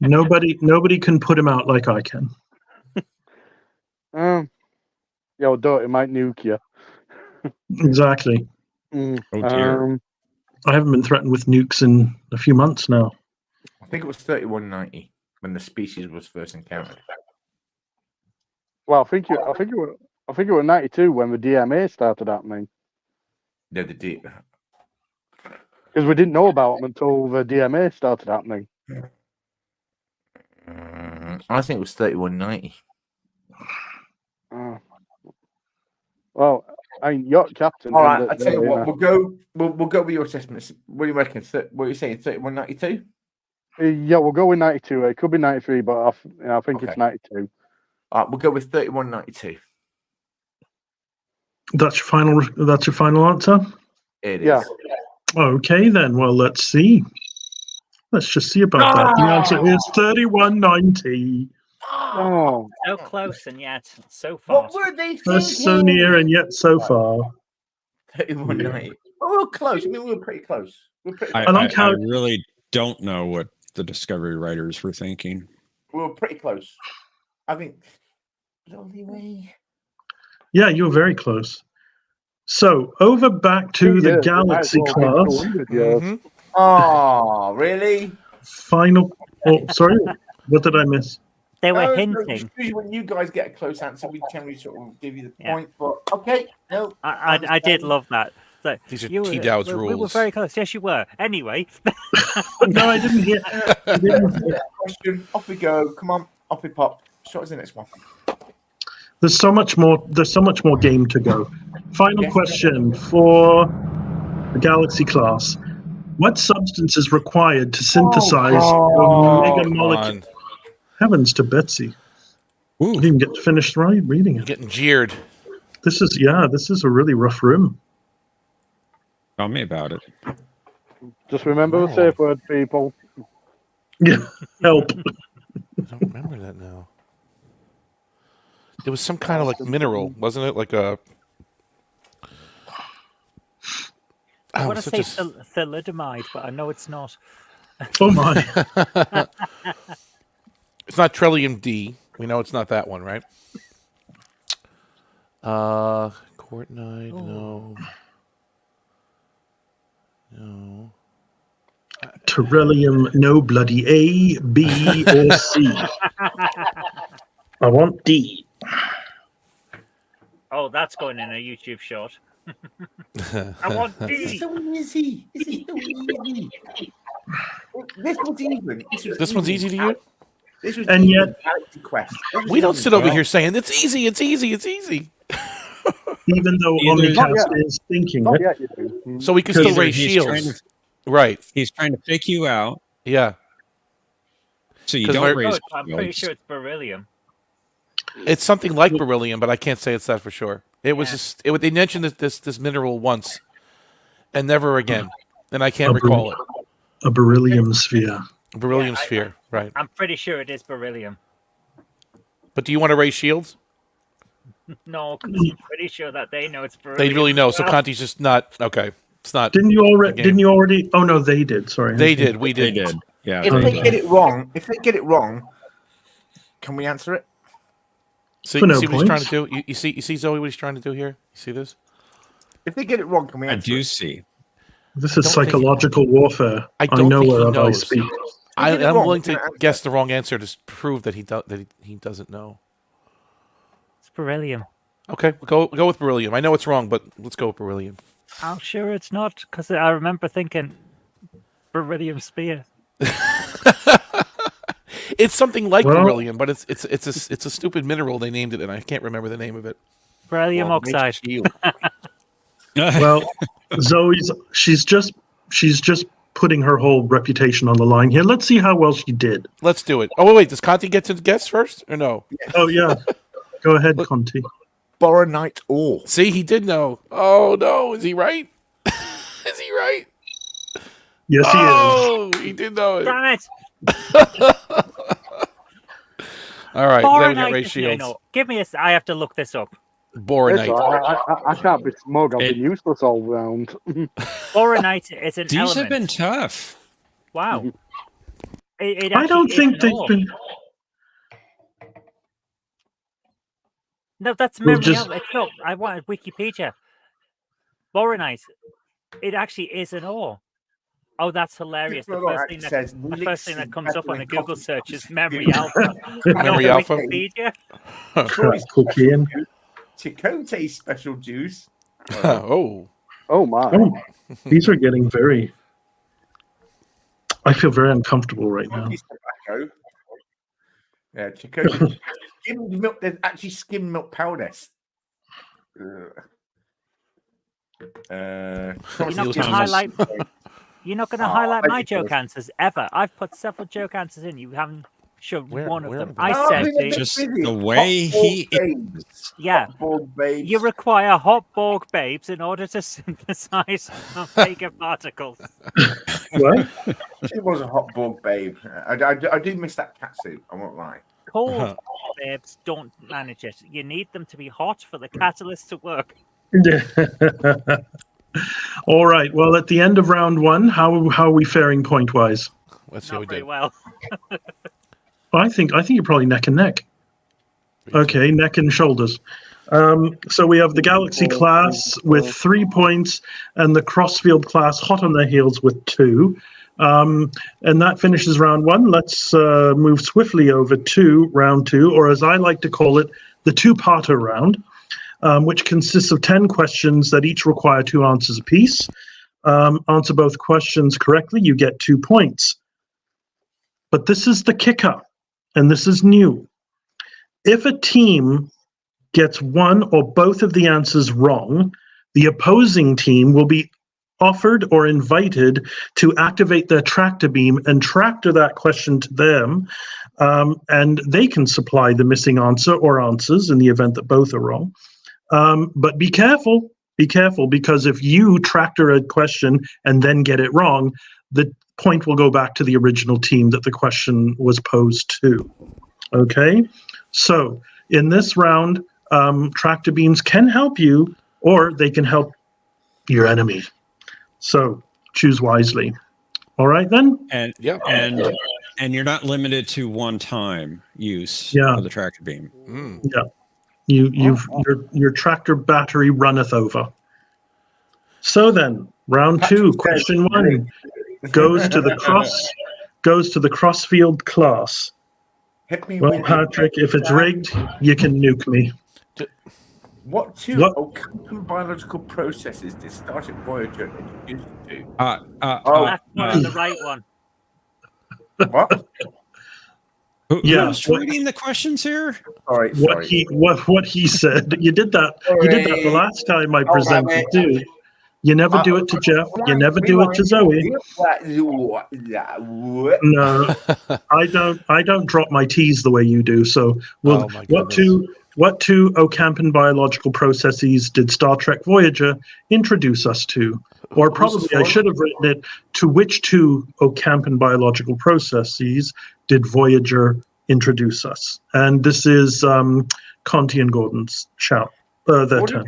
Nobody can put him out like I can. Yeah, well, don't, it might nuke you. Exactly. Oh dear. I haven't been threatened with nukes in a few months now. I think it was 31.90 when the species was first encountered. Well, I think it was 92 when the DMA started happening. Yeah, the D. Because we didn't know about them until the DMA started happening. I think it was 31.90. Well, I mean, yacht captain. All right, I tell you what, we'll go with your assessments. What do you reckon? What are you saying? 31.92? Yeah, we'll go with 92. It could be 93, but I think Okay. it's 92. All right, we'll go with 31.92. That's your final answer? It is. Yeah. Okay then. Well, let's see. Let's just see about that. The answer is 31.90. Oh, So close and yet so far. What were they That's thinking? so near and yet so far. 31.90. Well, we were close. I mean, we were pretty close. I really don't know what the Discovery writers were thinking. We were pretty close. I think. Lonely way. Yeah, you were very close. So over back to the Galaxy class. Oh, really? Final. Oh, sorry. What did I miss? They were No, hinting. usually when you guys get a close answer, we generally sort of give you the point. But okay, no. I did love that. So These are you were- T-Dowd's we were rules. very close. Yes, you were. Anyway, No, I didn't hear. Question. Off we go. Come on, off we pop. So what's the next one? There's so much more. There's so much more game to go. Final question for the Galaxy class: what substance is required to synthesize a mega molecule? Heavens to Betsy! I didn't even get to finish reading it. Getting jeered. This is a really rough room. Tell me about it. Just remember the safe word, people. Yeah, help. I don't remember that now. It was some kind of like mineral, wasn't it? Like a. I Oh, want to such say a. thalidomide, but I know it's not. Oh my. It's not Trillium D. We know it's not that one, right? Courtnite, no. No. Terrellium, no bloody A, B, or C. I want D. Oh, that's going in a YouTube short. I want This is D. so easy. This is so easy. This was even. This one's easy to you? This was And even yet- Galaxy Quest. This was We don't even- sit over Well- here saying it's easy, it's easy, it's easy. Even though Either- Omnicast Not yet. is thinking Not it. yet, you do. So we can still Either raise he's trying shields. to- Right. He's trying to fake you out, Yeah. so you 'Cause don't we're- raise. Good. I'm pretty shields. sure it's beryllium. It's something like beryllium, but I can't say it's that for sure. It was Yeah. just they mentioned this mineral once and never again. And I can't A recall it. A beryllium sphere. Beryllium Yeah, sphere, right. I'm pretty sure it is beryllium. But do you want to raise shields? No, because I'm pretty sure that they know it's beryllium. They really know. as So well. Conti's just not okay. It's not. Didn't you already? game. Didn't you already? Oh no, they did. Sorry, They did. We They did. did. Yeah. If Okay. they get it wrong, can we answer it? See, For you no see what he's trying points. to do. You see Zoe what he's trying to do here. You see this? If they get it wrong, can we I answer do it? see. This I is don't think- psychological warfare. I I don't know think he whereof I knows. speak. I'm get it wrong, willing we to can answer guess the wrong answer to prove that he doesn't know. It's beryllium. Okay, we'll go with beryllium. I know it's wrong, but let's go with beryllium. I'm sure it's not, because I remember thinking beryllium spear. It's something like Well- beryllium, but it's a stupid mineral they named it, and I can't remember the name of it. Beryllium Well, oxide. shield. Well, she's just putting her whole reputation on the line here. Let's see how well she did. Let's do it. Oh wait, does Conti get to guess first or no? Oh yeah, go ahead, Look- Conti. Boronite ore. See, he did know. Oh no, is he right? Is he right? Yes, he is. Oh, he did know it. Damn it! All right, then we got Boronite Ray is Shields. no. Give me a. I have to look this up. Listen, Boronite. I can't be smug. I've It- been useless all round. Boronite is an These element. have been tough. Wow. It I don't actually think is they've an ore. been. No, that's We'll memory. just- No, I wanted Wikipedia. Boronite. It actually is an ore. Oh, that's hilarious. The first thing that comes up on a Google search is memory alpha. Memory Not alpha. Wikipedia. Cookie in. Chicote special juice. Oh, Oh my! Oh, these are getting very. I feel very uncomfortable right now. Monkey's tobacco. Yeah, Chicote. Skimmed milk. There's actually skimmed milk powder. You're not Feel going to Thomas. highlight. You're not going to highlight I my think joke so. answers ever. I've put several joke answers in. You haven't shown Where- one of where them. are I they? said, they're Just busy. the way Hot he Borg babes. yeah, Hot Borg babes. you require hot Borg babes in order to synthesize omega particles. What? She was a hot Borg babe. I do miss that cat suit. I won't lie. Cold babes don't manage it. You need them to be hot for the catalyst to work. All right. Well, at the end of round one, how are we faring point wise? let's see how we Not very did. well. I think you're probably neck and neck. Okay, neck and shoulders. So we have the Galaxy class with 3 points and the Crossfield class hot on their heels with 2. And that finishes round one. Let's move swiftly over to round 2, or as I like to call it, the two-parter round, which consists of 10 questions that each require 2 answers apiece. Answer both questions correctly, you get 2 points. But this is the kicker, and this is new. If a team gets one or both of the answers wrong, the opposing team will be offered or invited to activate their tractor beam and tractor that question to them, and they can supply the missing answer or answers in the event that both are wrong. But be careful. be careful, because if you tractor a question and then get it wrong, the point will go back to the original team that the question was posed to. Okay, so in this round, tractor beams can help you, or they can help your enemy. So choose wisely. All right then. And Yep. and you're not limited to one-time use Yeah. of the tractor beam. Mm. Your tractor battery runneth over. So then, round two, question one goes to the crossfield class. Hit me Well, with Patrick, if it's rigged, you can nuke me. What two What? occult biological processes did Star Trek Voyager introduce to? That's not the right one. What? Yeah, Who's reading the questions here? Sorry. What he said. You did that. You did that the last time I presented too. You never do it to Jeff. You never do it to Zoe. No, I don't drop my T's the way you do. So, Oh, my goodness. what two Ocampan biological processes did Star Trek Voyager introduce us to? Or Who's this probably I for? should have written it, to which two Ocampan biological processes did Voyager introduce us? And this is Conti and Gordon's shout. Their turn.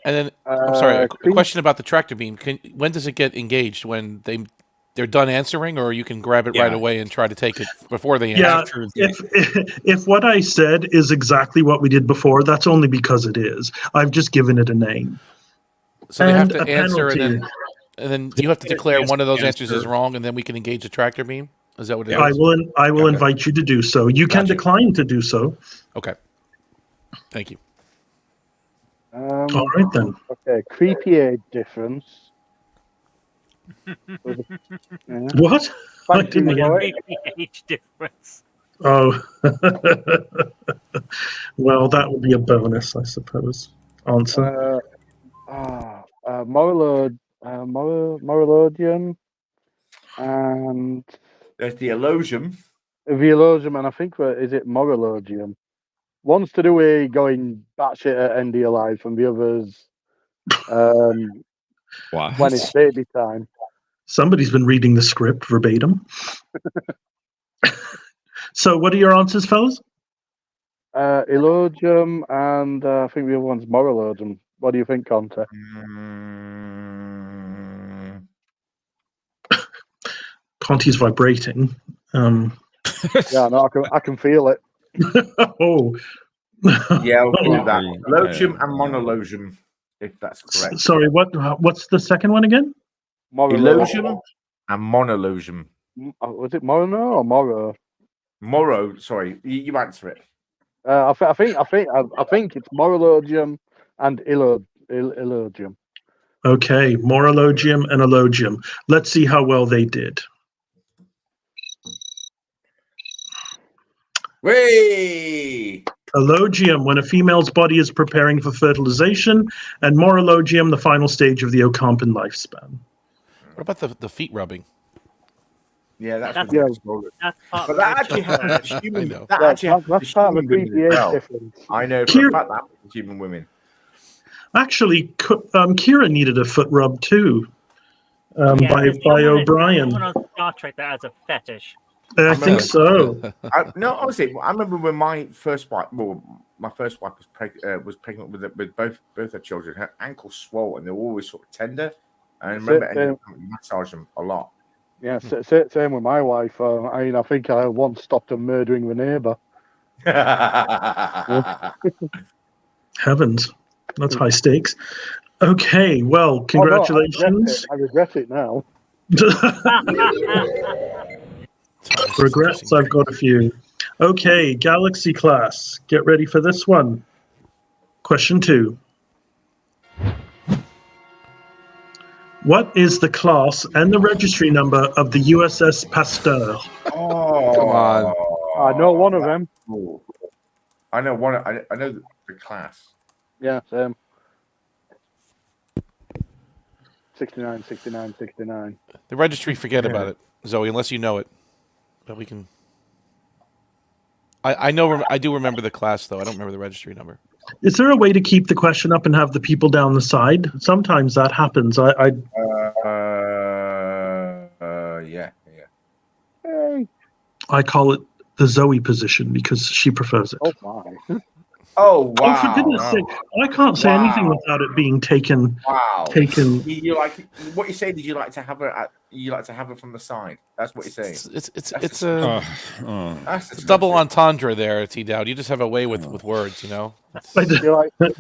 And then, I'm sorry, a question about the tractor beam. When does it get engaged? When they're done answering, or you can grab it right away and try to take it before they answer? Yeah, if what I said is exactly what we did before, that's only because it is. I've just given it a name. So they have And to a answer, penalty. and then you have to declare Yes, one of those answers is answer. wrong, and then we can engage the tractor beam? Is that what it is? I will Okay. invite you to do so. You can Gotcha. decline to do so. Okay. Thank you. All right then. Okay, creepy age difference. Yeah. What? I Fancy didn't hear. boy. Age difference. Oh. Well, that would be a bonus, I suppose. Answer. Morologium, and There's the Elogium. Veologium, and I think is it Morologium? One's to do with going batshit at end of your life, and the others What? when it's baby time. Somebody's been reading the script verbatim. So, what are your answers, fellas? Elogium, and I think the other one's Morologium. What do you think, Conte? Conti's vibrating. Yeah, no, I can feel it. Oh. Yeah, I'll do that. Elogium and Monologium, if that's correct. Sorry, what's the second one again? Elogium and Monologium. Was it Mono or Moro? Moro, sorry, you answer it. I think it's Morologium and Elogium. Okay, Morologium and Elogium. Let's see how well they did. Way! Elogium, when a female's body is preparing for fertilization, and Morologium, the final stage of the Ocampan lifespan. What about the feet rubbing? Yeah, that's That's part but of that the actually happens to I human. know. That actually happens That's to part of the human women creepy as age well. difference. I know for a fact that happens to human women. Actually, Kira needed a foot rub too, by O'Brien. Someone on Star Trek that has a fetish. I think so. No, honestly, I remember when my first wife was pregnant with both her children. Her ankles swollen, they were always sort of tender. And I remember ending up having to massage them a lot. Yeah, same with my wife. I think I once stopped her murdering the neighbour. Heavens, that's high stakes. Okay, well, congratulations. I regret it now. Regrets, I've got a few. Okay, Galaxy class, get ready for this one. Question 2. What is the class and the registry number of the USS Pasteur? Oh, Come on. I know one of them. Cool. I know one. I know the class. Yeah, same. 69, 69, 69. The registry, forget about it, Zoe, unless you know it. But we can. I know. I do remember the class though. I don't remember the registry number. Is there a way to keep the question up and have the people down the side? Sometimes that happens. Yeah. Hey. I call it the Zoe position because she prefers it. Oh my. Oh Oh, for wow! goodness sake! I can't say anything without it being taken. Wow. Taken. You like what you say? Did you like to have her? You like to have her from the side? That's what you're saying. It's a double entendre there, T Dowd. You just have a way with words, you know. You're like six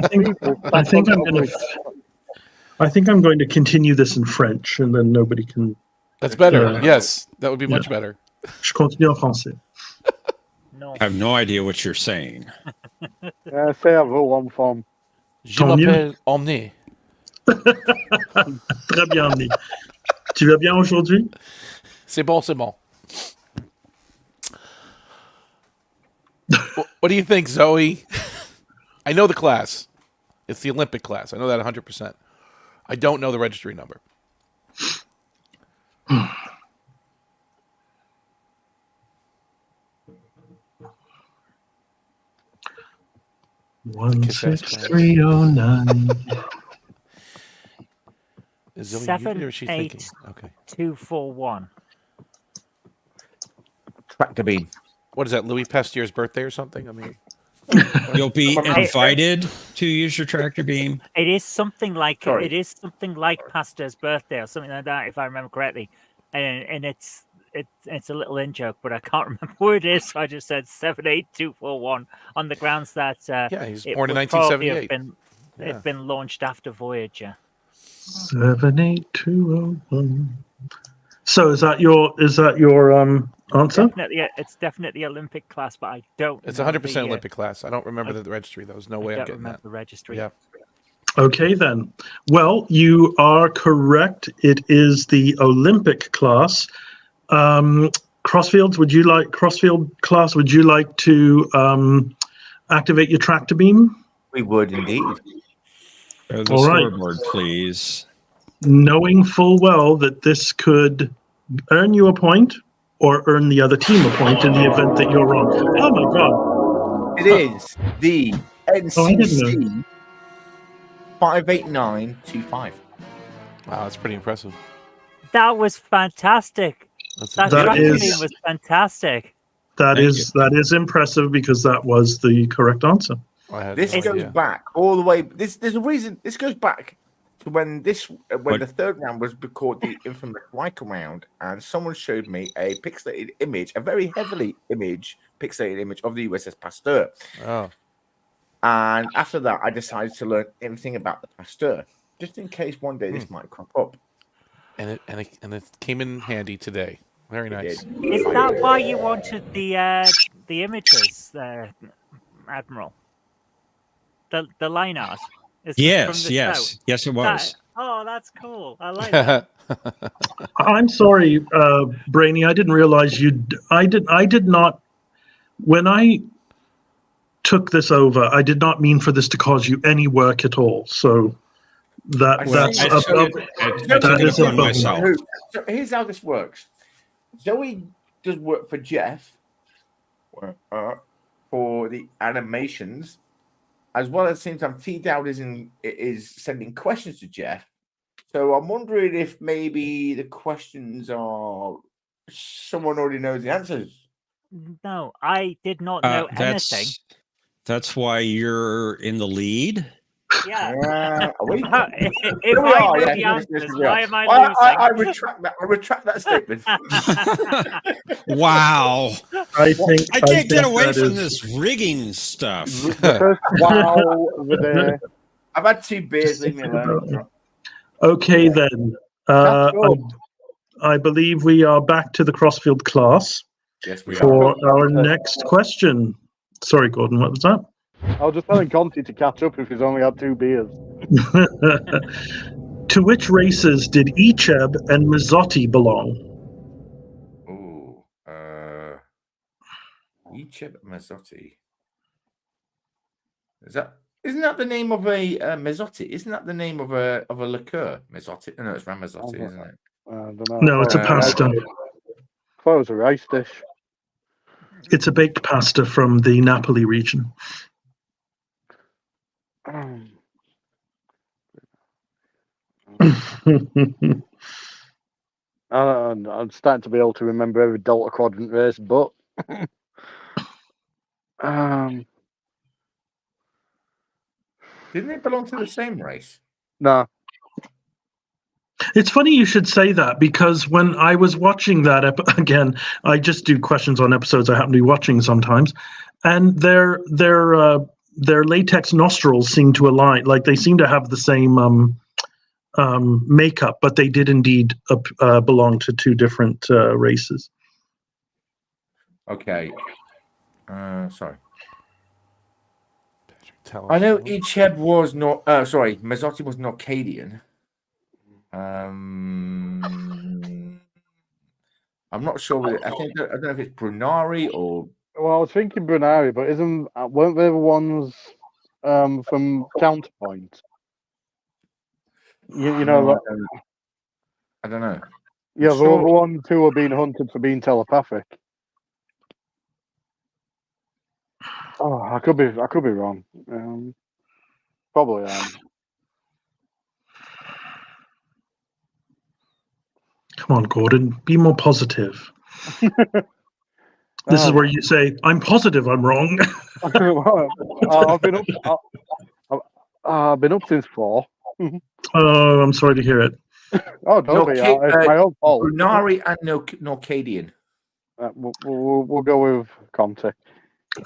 people. I think I'm going to continue this in French, and then nobody can. That's better. Yes, that would be much better. Je continue en français. No. I have no idea what you're saying. Say a vous en forme. Je m'appelle Omni. Très bien, Omni. Tu vas bien aujourd'hui? C'est bon, c'est bon. What do you think, Zoe? I know the class. It's the Olympic class. I know that 100%. I don't know the registry number. One 63009. Is Zoe muted or is she thinking? 241. Tractor beam. What is that? Louis Pasteur's birthday or something? I mean, you'll be invited to use your tractor beam. It is something like Pasteur's birthday or something like that, if I remember correctly, and it's a little in joke, but I can't remember what it is. So I just said 78241 on the grounds that he's born in 1978. It'd been launched after Voyager. 78201. So is that your answer? It's definitely Olympic class, but I don't. It's 100% Olympic class. I don't remember the registry. There was no way I'm getting that. The registry. Yeah. Okay then. Well, you are correct. It is the Olympic class. Crossfield class? Would you like to activate your tractor beam? We would indeed. The scoreboard, please. Knowing full well that this could earn you a point or earn the other team a point in the event that you're wrong. Oh my god. It is the NCC 58925. Wow, that's pretty impressive. That was fantastic. That was fantastic. That is impressive because that was the correct answer. This goes back all the way. There's a reason. This goes back to when the third round was called the infamous Riker round, and someone showed me a pixelated image, a very heavily pixelated image of the USS Pasteur. Oh. And after that, I decided to learn everything about the Pasteur, just in case one day this might crop up. And it came in handy today. Very nice. Is that why you wanted the images, Admiral? The line art. Yes, it was. That's cool. I like that. I'm sorry, Brainy. I didn't realize I did not. When I took this over, I did not mean for this to cause you any work at all. So that's above myself. So here's how this works. Zoe does work for Jeff for the animations, as well as the same time T Dowd is sending questions to Jeff. So I'm wondering if maybe the questions are someone already knows the answers. No, I did not know anything. That's why you're in the lead. Yeah. If I know the answers, why am I losing? I retract that statement. Wow. I can't get away from this rigging stuff. Wow, over there. I've had 2 beers. Leave me alone. Okay, then. I believe we are back to the Crossfield class. Yes, we for our next question. Sorry, Gordon, what was that? I was just telling Conti to catch up if he's only had 2 beers. To which races did Icheb and Mazzotti belong? Ooh, Icheb Mazzotti. Isn't that the name of a Mazzotti? Isn't that the name of a liqueur? Mazzotti? No, it's Ramazzotti, isn't it? I don't know. No, it's a pasta. I thought it was a rice dish. It's a baked pasta from the Napoli region. I'm starting to be able to remember every Delta Quadrant race, but Didn't they belong to the same race? no. It's funny you should say that, because when I was watching that again, I just do questions on episodes I happen to be watching sometimes, and their latex nostrils seem to align. Like they seem to have the same makeup, but they did indeed belong to two different races. Okay. Sorry. I know Icheb was not. Sorry, Mazzotti was not Cadian. I'm not sure. I don't know if it's Brunari or. Well, I was thinking Brunari, but weren't they the ones from Counterpoint? You know, No, I don't know. Yeah, I'm sure. the ones who were being hunted for being telepathic. Oh, I could be wrong. Probably am. Come on, Gordon, be more positive. This is where you say, "I'm positive I'm wrong." I've been up since 4. Oh, I'm sorry to hear it. Oh, don't be. It's my own fault. Brunari and Norcadian. We'll go with Conte.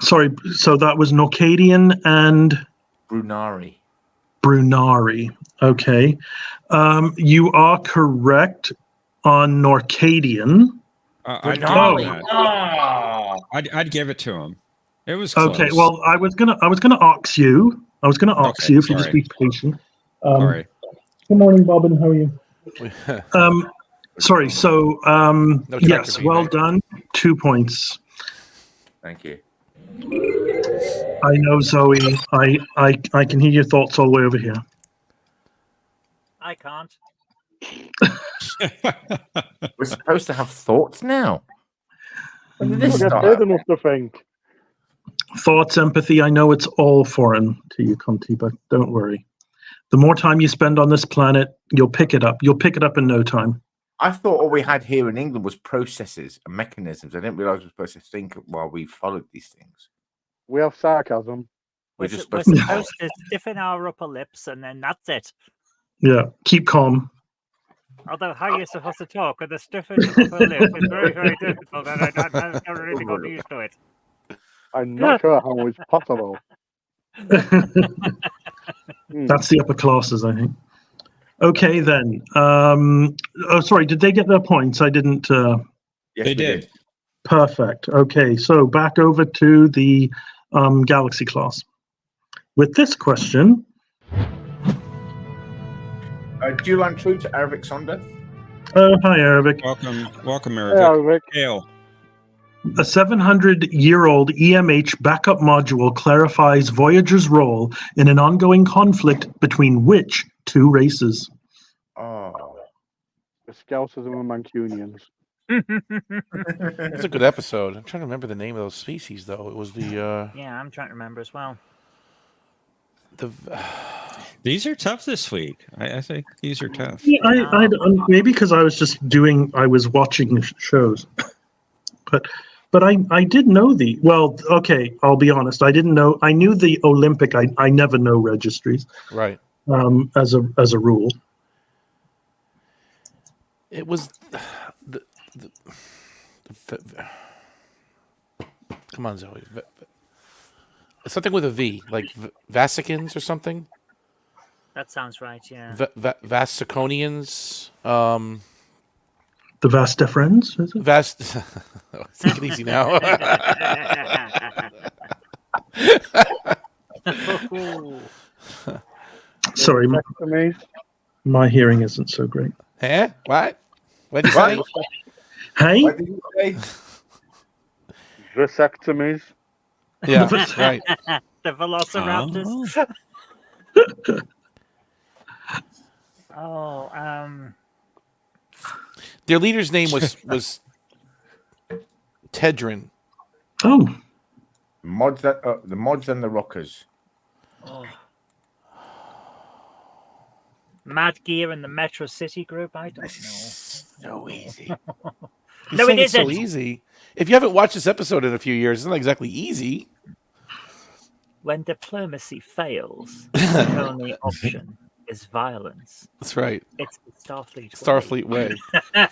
Sorry, so that was Norcadian and Brunari. Okay. You are correct on Norcadian. I'd give it to him. It was close. Okay. Well, I was gonna ox you. If you just be patient. Sorry. Good morning, Bobbin. How are you? Sorry. So, yes, well done. 2 points. Thank you. I know, Zoe. I can hear your thoughts all the way over here. I can't. We're supposed to have thoughts now. When did this Get start? paid enough to think. Thoughts, empathy. I know it's all foreign to you, Conti, but don't worry. The more time you spend on this planet, you'll pick it up. You'll pick it up in no time. I thought all we had here in England was processes and mechanisms. I didn't realize we were supposed to think while we followed these things. We have sarcasm. We're supposed to stiffen our upper lips, and then that's it. Yeah, keep calm. Although how you're supposed to talk with a stiffened upper lip is very, very difficult, and I've never really got used to it. I'm not sure how it's possible. That's the upper classes, I think. Okay, then. Sorry, did they get their points? I didn't. Yes, they did. Perfect. Okay, so back over to the Galaxy class. With this question. Dulan True to Arabic Sonder. Oh, hi, Arabic. Welcome, Arabic. Hail. A 700-year-old EMH backup module clarifies Voyager's role in an ongoing conflict between which two races? Oh. The Scousers and the Mancunians. It's a good episode. I'm trying to remember the name of those species, though. It was the. Yeah, I'm trying to remember as well. These are tough this week. I think these are tough. Yeah, maybe because I was watching shows, but I did know the. Well, okay, I'll be honest. I didn't know. I knew the Olympic. I never know registries. Right. As a rule. It was come on, Zoe. Something with a V, like Vasicans or something. That sounds right. Yeah. Vasiconians. The Vasta Friends. Is it? Take it easy now. Sorry, my hearing isn't so great. Huh? What? What did you say? Hey? What did you say? Vasectomies. Yeah, right. The Velociraptors. Their leader's name was Tedrin. Oh. The mods and the rockers. Oh. Mad Gear and the Metro City Group. I don't know. So easy. You're No, saying it it's so isn't. easy. If you haven't watched this episode in a few years, it's not exactly easy. When diplomacy fails, the only option is violence. That's right. It's the Starfleet. Starfleet way.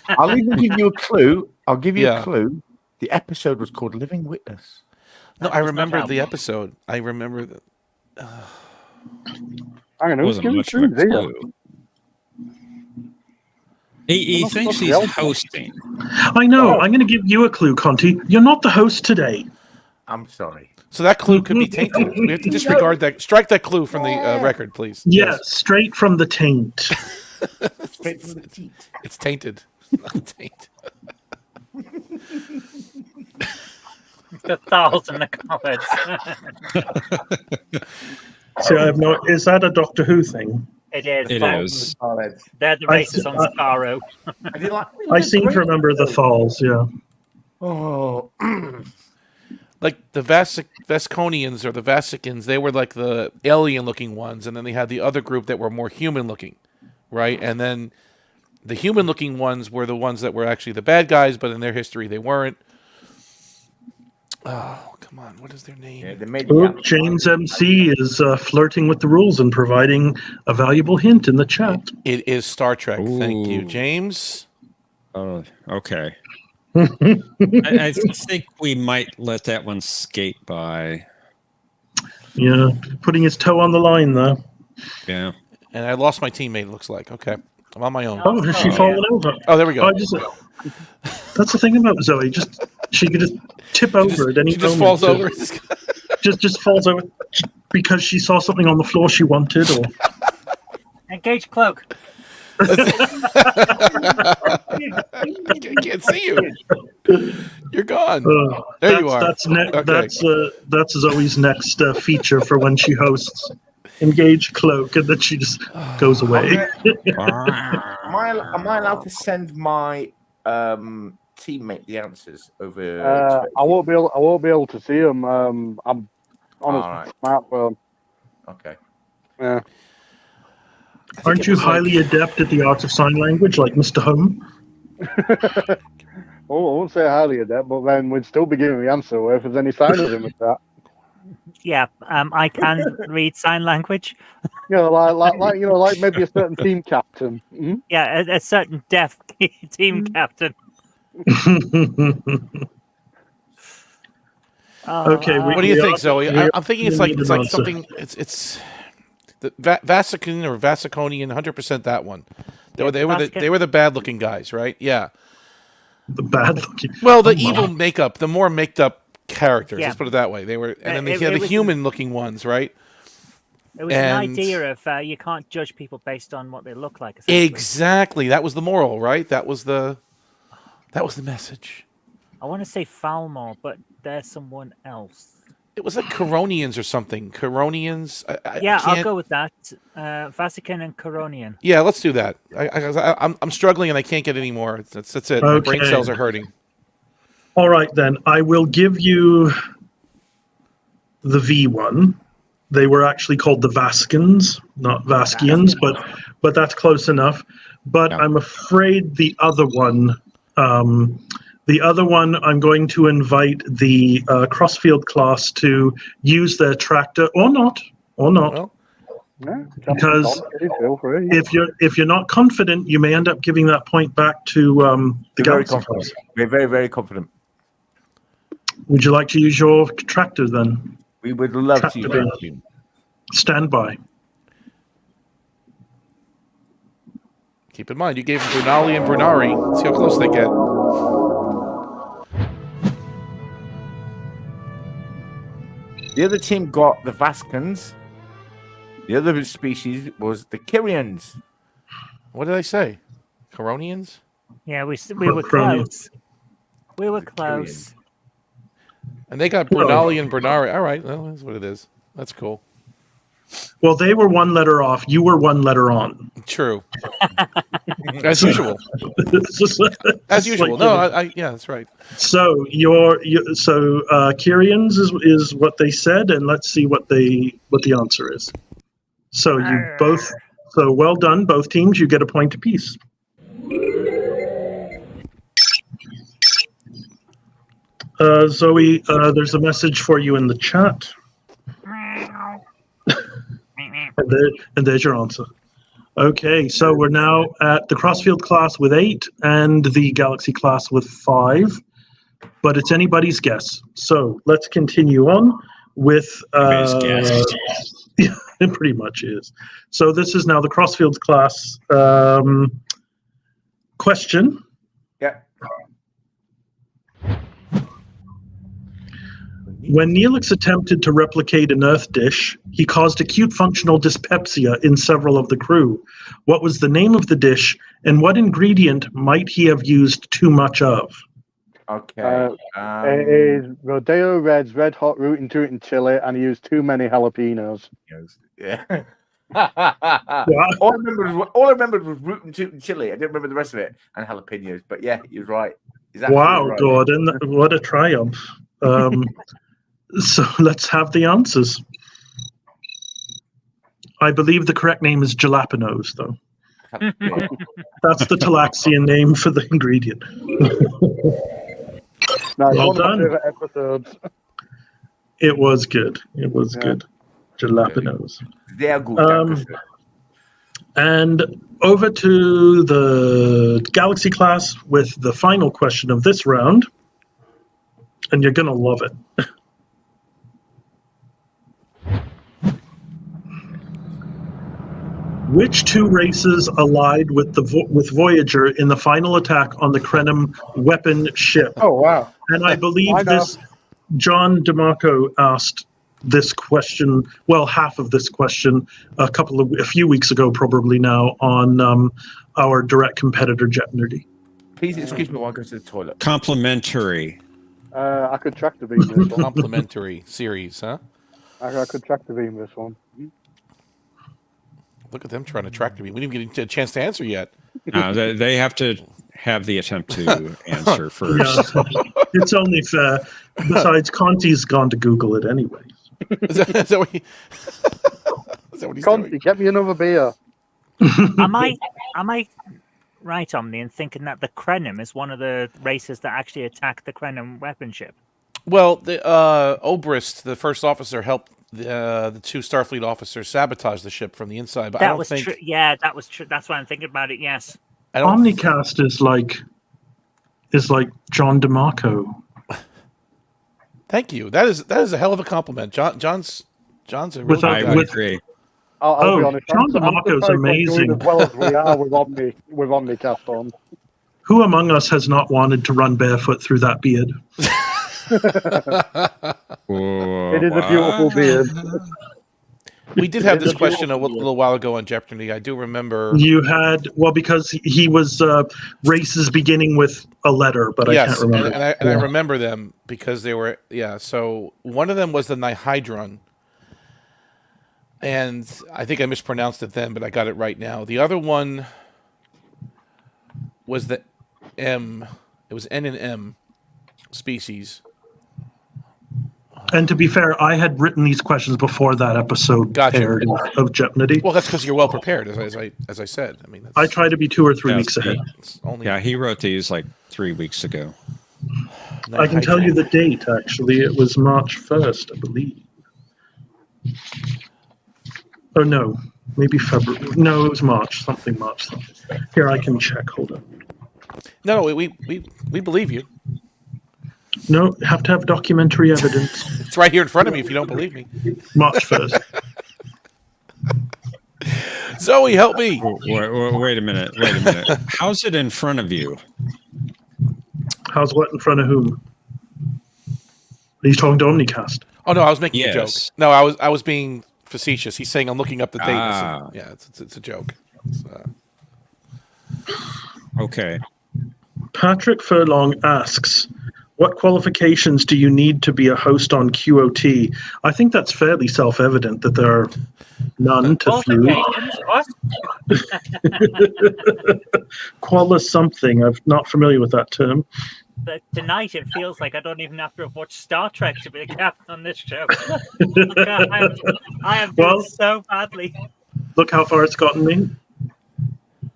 I'll even give you a clue. I'll give you Yeah. a clue. The episode was called Living Witness. No, That I does not remember help. the episode. I remember the. Hang on, who's Wasn't giving much of a clues here? clue. He Well, thinks that's he's the hosting. I know. I'm going to give you a clue, Conti. You're not the host today. I'm sorry. So that clue could be tainted. We have to disregard that. Strike that clue from the record, please. Yeah, straight from the taint. Straight from the teat. It's tainted. It's not taint. The thoughts in the comments. See, I have no. Is that a Doctor Who thing? It is. It is. They're the racists on Sparrow. I seem to remember the falls. Yeah. Oh, Like the Vasconians or the Vasicans, they were like the alien-looking ones, and then they had the other group that were more human-looking, right? And then the human-looking ones were the ones that were actually the bad guys, but in their history they weren't. Oh, come on. What is their name? yeah, they made Oop, James MC is flirting with the rules and providing a valuable hint in the chat. It is Star Trek. Thank you, Ooh. James. Oh, okay. I think we might let that one skate by. Yeah, putting his toe on the line there. Yeah. And I lost my teammate, it looks like. Okay. I'm on my own. Oh, has she Oh, fallen over? Oh, there we go. I just, that's the thing about Zoe. She could just tip over at any She just moment. falls over. Just falls over because she saw something on the floor she wanted, or Engage cloak. I can't see you. You're gone. There you are. Okay. That's Zoe's next feature for when she hosts. Engage cloak, and then she just goes away. Am I allowed to send my teammate the answers over? I won't be able to see them. I'm on a Alright. smartphone. Okay. Yeah. Aren't you highly adept at the art of sign language, like Mr. Home? Oh, I won't say highly adept, but then we'd still be giving the answer if there's any sign of him with that. Yeah, I can read sign language. You know, like maybe a certain team captain. Mm-hmm. Yeah, a certain deaf team captain. Okay, What do you think, Zoe? I'm thinking it's like answer. something. It's the Vasican or Vasiconian, 100% that one. They were the bad looking guys, right? Yeah. The bad looking. Well, the evil makeup, the more maked up characters. Yeah. Let's put it that way. They were, and then they had it the was- human looking ones, right? It was an idea of you can't judge people based on what they look like. essentially. Exactly. That was the moral, right? That was the message. I want to say Falmore, but there's someone else. It was like Coronians or something. Coronians. Yeah, I'll go with that. Vasican and Coronian. Yeah, let's do that. I'm struggling and I can't get any more. That's it. My brain Okay. cells are hurting. All right, then. I will give you the V one. They were actually called the Vaskins, not Vaskians, but that's close enough. But Yeah. I'm afraid the other one, I'm going to invite the Crossfield class to use their tractor or not. Well, Yeah, Because feel free. if you're not confident, you may end up giving that point back to the Very Galaxy confident. class. We're very, very confident. Would you like to use your tractor then? We would love to Tractor use beam. that. Stand by. keep in mind, you gave them Brunali and Brunari. See how close they get. The other team got the Vaskans. The other species was the Kyrians. What did I say? Coronians? Yeah, we were Coronian. close. We were close. And they got Brunali and Brunari. All right, well, that's what it is. That's cool. Well, they were one letter off. You were one letter on. True. As usual. As usual. No, yeah, that's right. So Kyrians is what they said, and let's see what the answer is. So you both So well done, both teams. You get a point apiece. Zoe, there's a message for you in the chat. And there's your answer. Okay, so we're now at the Crossfield class with 8 and the Galaxy class with 5, but it's anybody's guess. So let's continue on with... Anybody's guess. Yeah, it pretty much is. So this is now the Crossfield class question. Yeah. When Neelix attempted to replicate an Earth dish, he caused acute functional dyspepsia in several of the crew. What was the name of the dish, and what ingredient might he have used too much of? Okay. It is Rodeo Red's Red Hot Rootin' Tootin' Chili, and he used too many jalapenos. Yeah. all I remembered was rootin' tootin' chili. I didn't remember the rest of it, and jalapenos. But yeah, you're right. Wow, right. Gordon, what a triumph. So let's have the answers. I believe the correct name is jalapenos, though. That's the Talaxian name for the ingredient. No, Well one of my done. favorite episodes. It was good. It was good. Jalapenos. Sehr gut. And over to the Galaxy class with the final question of this round. And you're going to love it. Which two races allied with Voyager in the final attack on the Krenim weapon ship? Oh, wow. And I believe I know. John DeMarco asked this question, well, half of this question, a few weeks ago, probably now, on our direct competitor, Jet Nerdy. Please excuse me while I go to the toilet. Complimentary. I could track the beam this one. Complimentary series, huh? I could track the beam this one. Look at them trying to track me. We didn't get a chance to answer yet. They have to have the attempt to answer first. Yeah, it's only fair. Besides, Conti's gone to Google it anyway. Is that what he's Conti, doing? get me another beer. Am I right, Omni, in thinking that the Krenim is one of the races that actually attacked the Krenim weapon ship? Well, the Obrist, the first officer, helped the two Starfleet officers sabotage the ship from the inside. But That I don't was think. true. Yeah, that was true. That's why I'm thinking about it. Yes. I don't. Omnicast is like John DeMarco. Thank you. That is a hell of a compliment. John's a real I good would guy. agree. I'll be honest. John I'm DeMarco's surprised we're doing amazing. as well as we are with Omnicast on. Who among us has not wanted to run barefoot through that beard? It is a beautiful beard. We did have this question a little while ago on Jeopardy. I do remember. You had, well, because he was races beginning with a letter, but I can't remember. And I remember them because they were, so one of them was the Nihydron. And I think I mispronounced it then, but I got it right now. The other one was the M. It was N and M species. And to be fair, I had written these questions before that episode aired of Jeopardy. Well, that's because you're well prepared, as I said. I mean, I try to be 2 or 3 weeks ahead. He wrote these like 3 weeks ago. I can tell you the date, actually. It was March 1st, I believe. Oh, no. Maybe February. No, it was March. Something. Here, I can check. Hold on. No, we believe you. No, have to have documentary evidence. It's right here in front of me if you don't believe me. March 1st. Zoe, help me. Wait a minute. How's it in front of you? How's what in front of whom? Are you talking to Omnicast? Oh, no, I was making a joke. Yes. No, I was being facetious. He's saying I'm looking up the date. It's a joke. Okay. Patrick Furlong asks, what qualifications do you need to be a host on A.Q.O.T? I think that's fairly self-evident that there are none to few. Qualis something. I'm not familiar with that term. But tonight it feels like I don't even have to watch Star Trek to be the captain on this show. I am doing so badly. Look how far it's gotten me.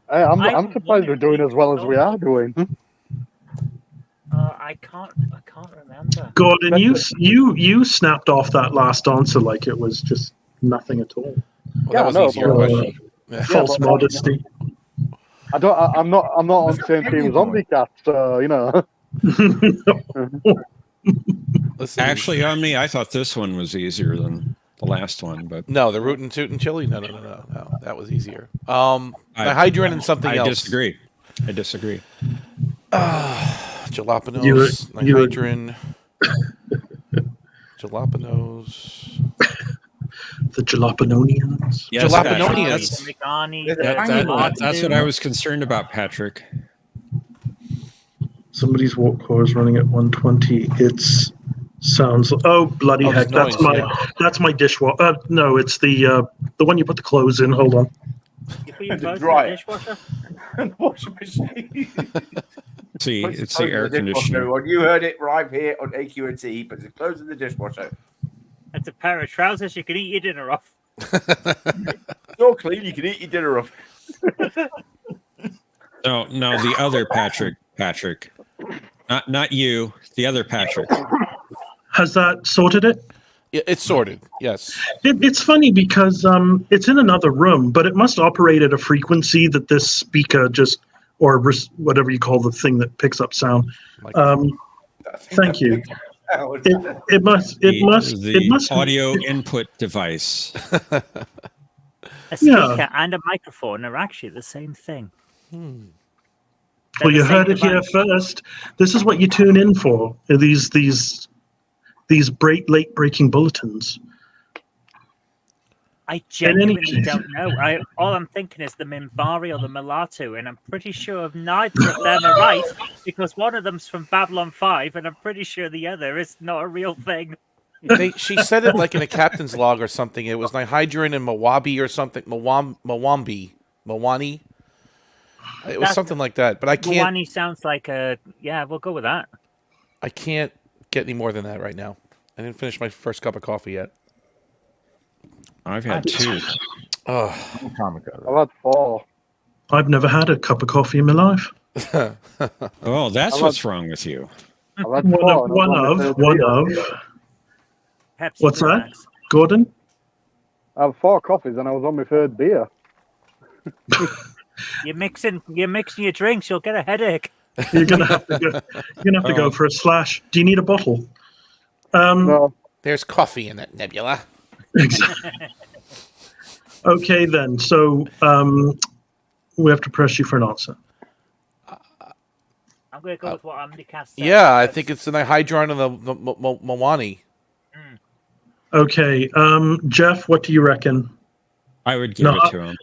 Hey, I'm I've surprised won we're it doing as well as we are before. doing. I can't remember. Gordon, you snapped off that last answer like it was just nothing at all. Well, Yeah, that was I an know, easier but- question. False but- modesty. I'm not on the same team as Omnicat, so you know. Listen, Actually, on me, I thought this one was easier than the last one, but no, the rootin' tootin' chili. No, that was easier. Hydrogen and something I else. disagree. I disagree. Jalapenos, Nihydrin, Jalapenos. The Jalapenonians. Yes, Jalapenonians. Patrick, Megani, that's what I was concerned about, Patrick. Somebody's walk core is running at 120. It's sounds. Oh bloody Oh, heck! there's That's noise, my that's my dishwasher. No, it's the one you put the clothes in. Hold on. You put your To clothes in dry the it. dishwasher? Washing machine. See, Puts it's clothes the in air dishwasher, conditioner. everyone. You heard it right here on A.Q.O.T. Puts his clothes in the dishwasher. It's a pair of trousers you can eat your dinner off. It's all clean. You can eat your dinner off. No, the other Patrick. Not you, the other Patrick. Has that sorted it? Yeah, it's sorted. Yes. It's funny because it's in another room, but it must operate at a frequency that this speaker just or whatever you call the thing that picks up sound. Thank you. It must The audio input device. A speaker and a microphone are actually the same thing. Well, you heard it here first. This is what you tune in for. These late breaking bulletins. I genuinely don't know. All I'm thinking is the Minbari or the Mulatu, and I'm pretty sure neither of them are right because one of them's from Babylon 5, and I'm pretty sure the other is not a real thing. She said it like in a captain's log or something. It was Nihydrin and Mawabi or something. Mawani. It was something like that. But I can't. Mawani sounds like a we'll go with that. I can't get any more than that right now. I didn't finish my first cup of coffee yet. I've had 2. Oh, I've had 4. I've never had a cup of coffee in my life. Oh, that's what's wrong with you. I've had 4. One of. Pepsi What's that, Max. Gordon? I have 4 coffees and I was on my 3rd beer. You're mixing your drinks. You'll get a headache. You're gonna have to go for a slash. Do you need a bottle? No. There's coffee in that nebula. Okay, then. So we have to press you for an answer. I'm going to go with what Omnicast said. Yeah, I think it's the Nihydrin and the Mawani. Okay, Jeff, what do you reckon? I would give it to him.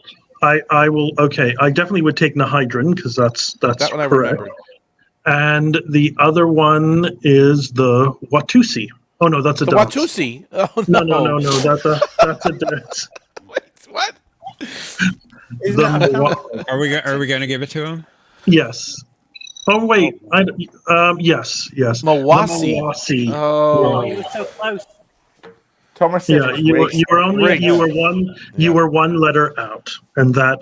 I will. Okay, I definitely would take Nihydrin because that's That one I correct. remembered. And the other one is the Watusi. Oh no, that's a The dance. Watusi. Oh No, no. that's a dance. Wait, what? Are we going to give it to him? Yes. Oh wait. Yes. Mawasi. Mawasi. Oh, Oh. you were so close. Thomas said Yeah, you were one letter out, and that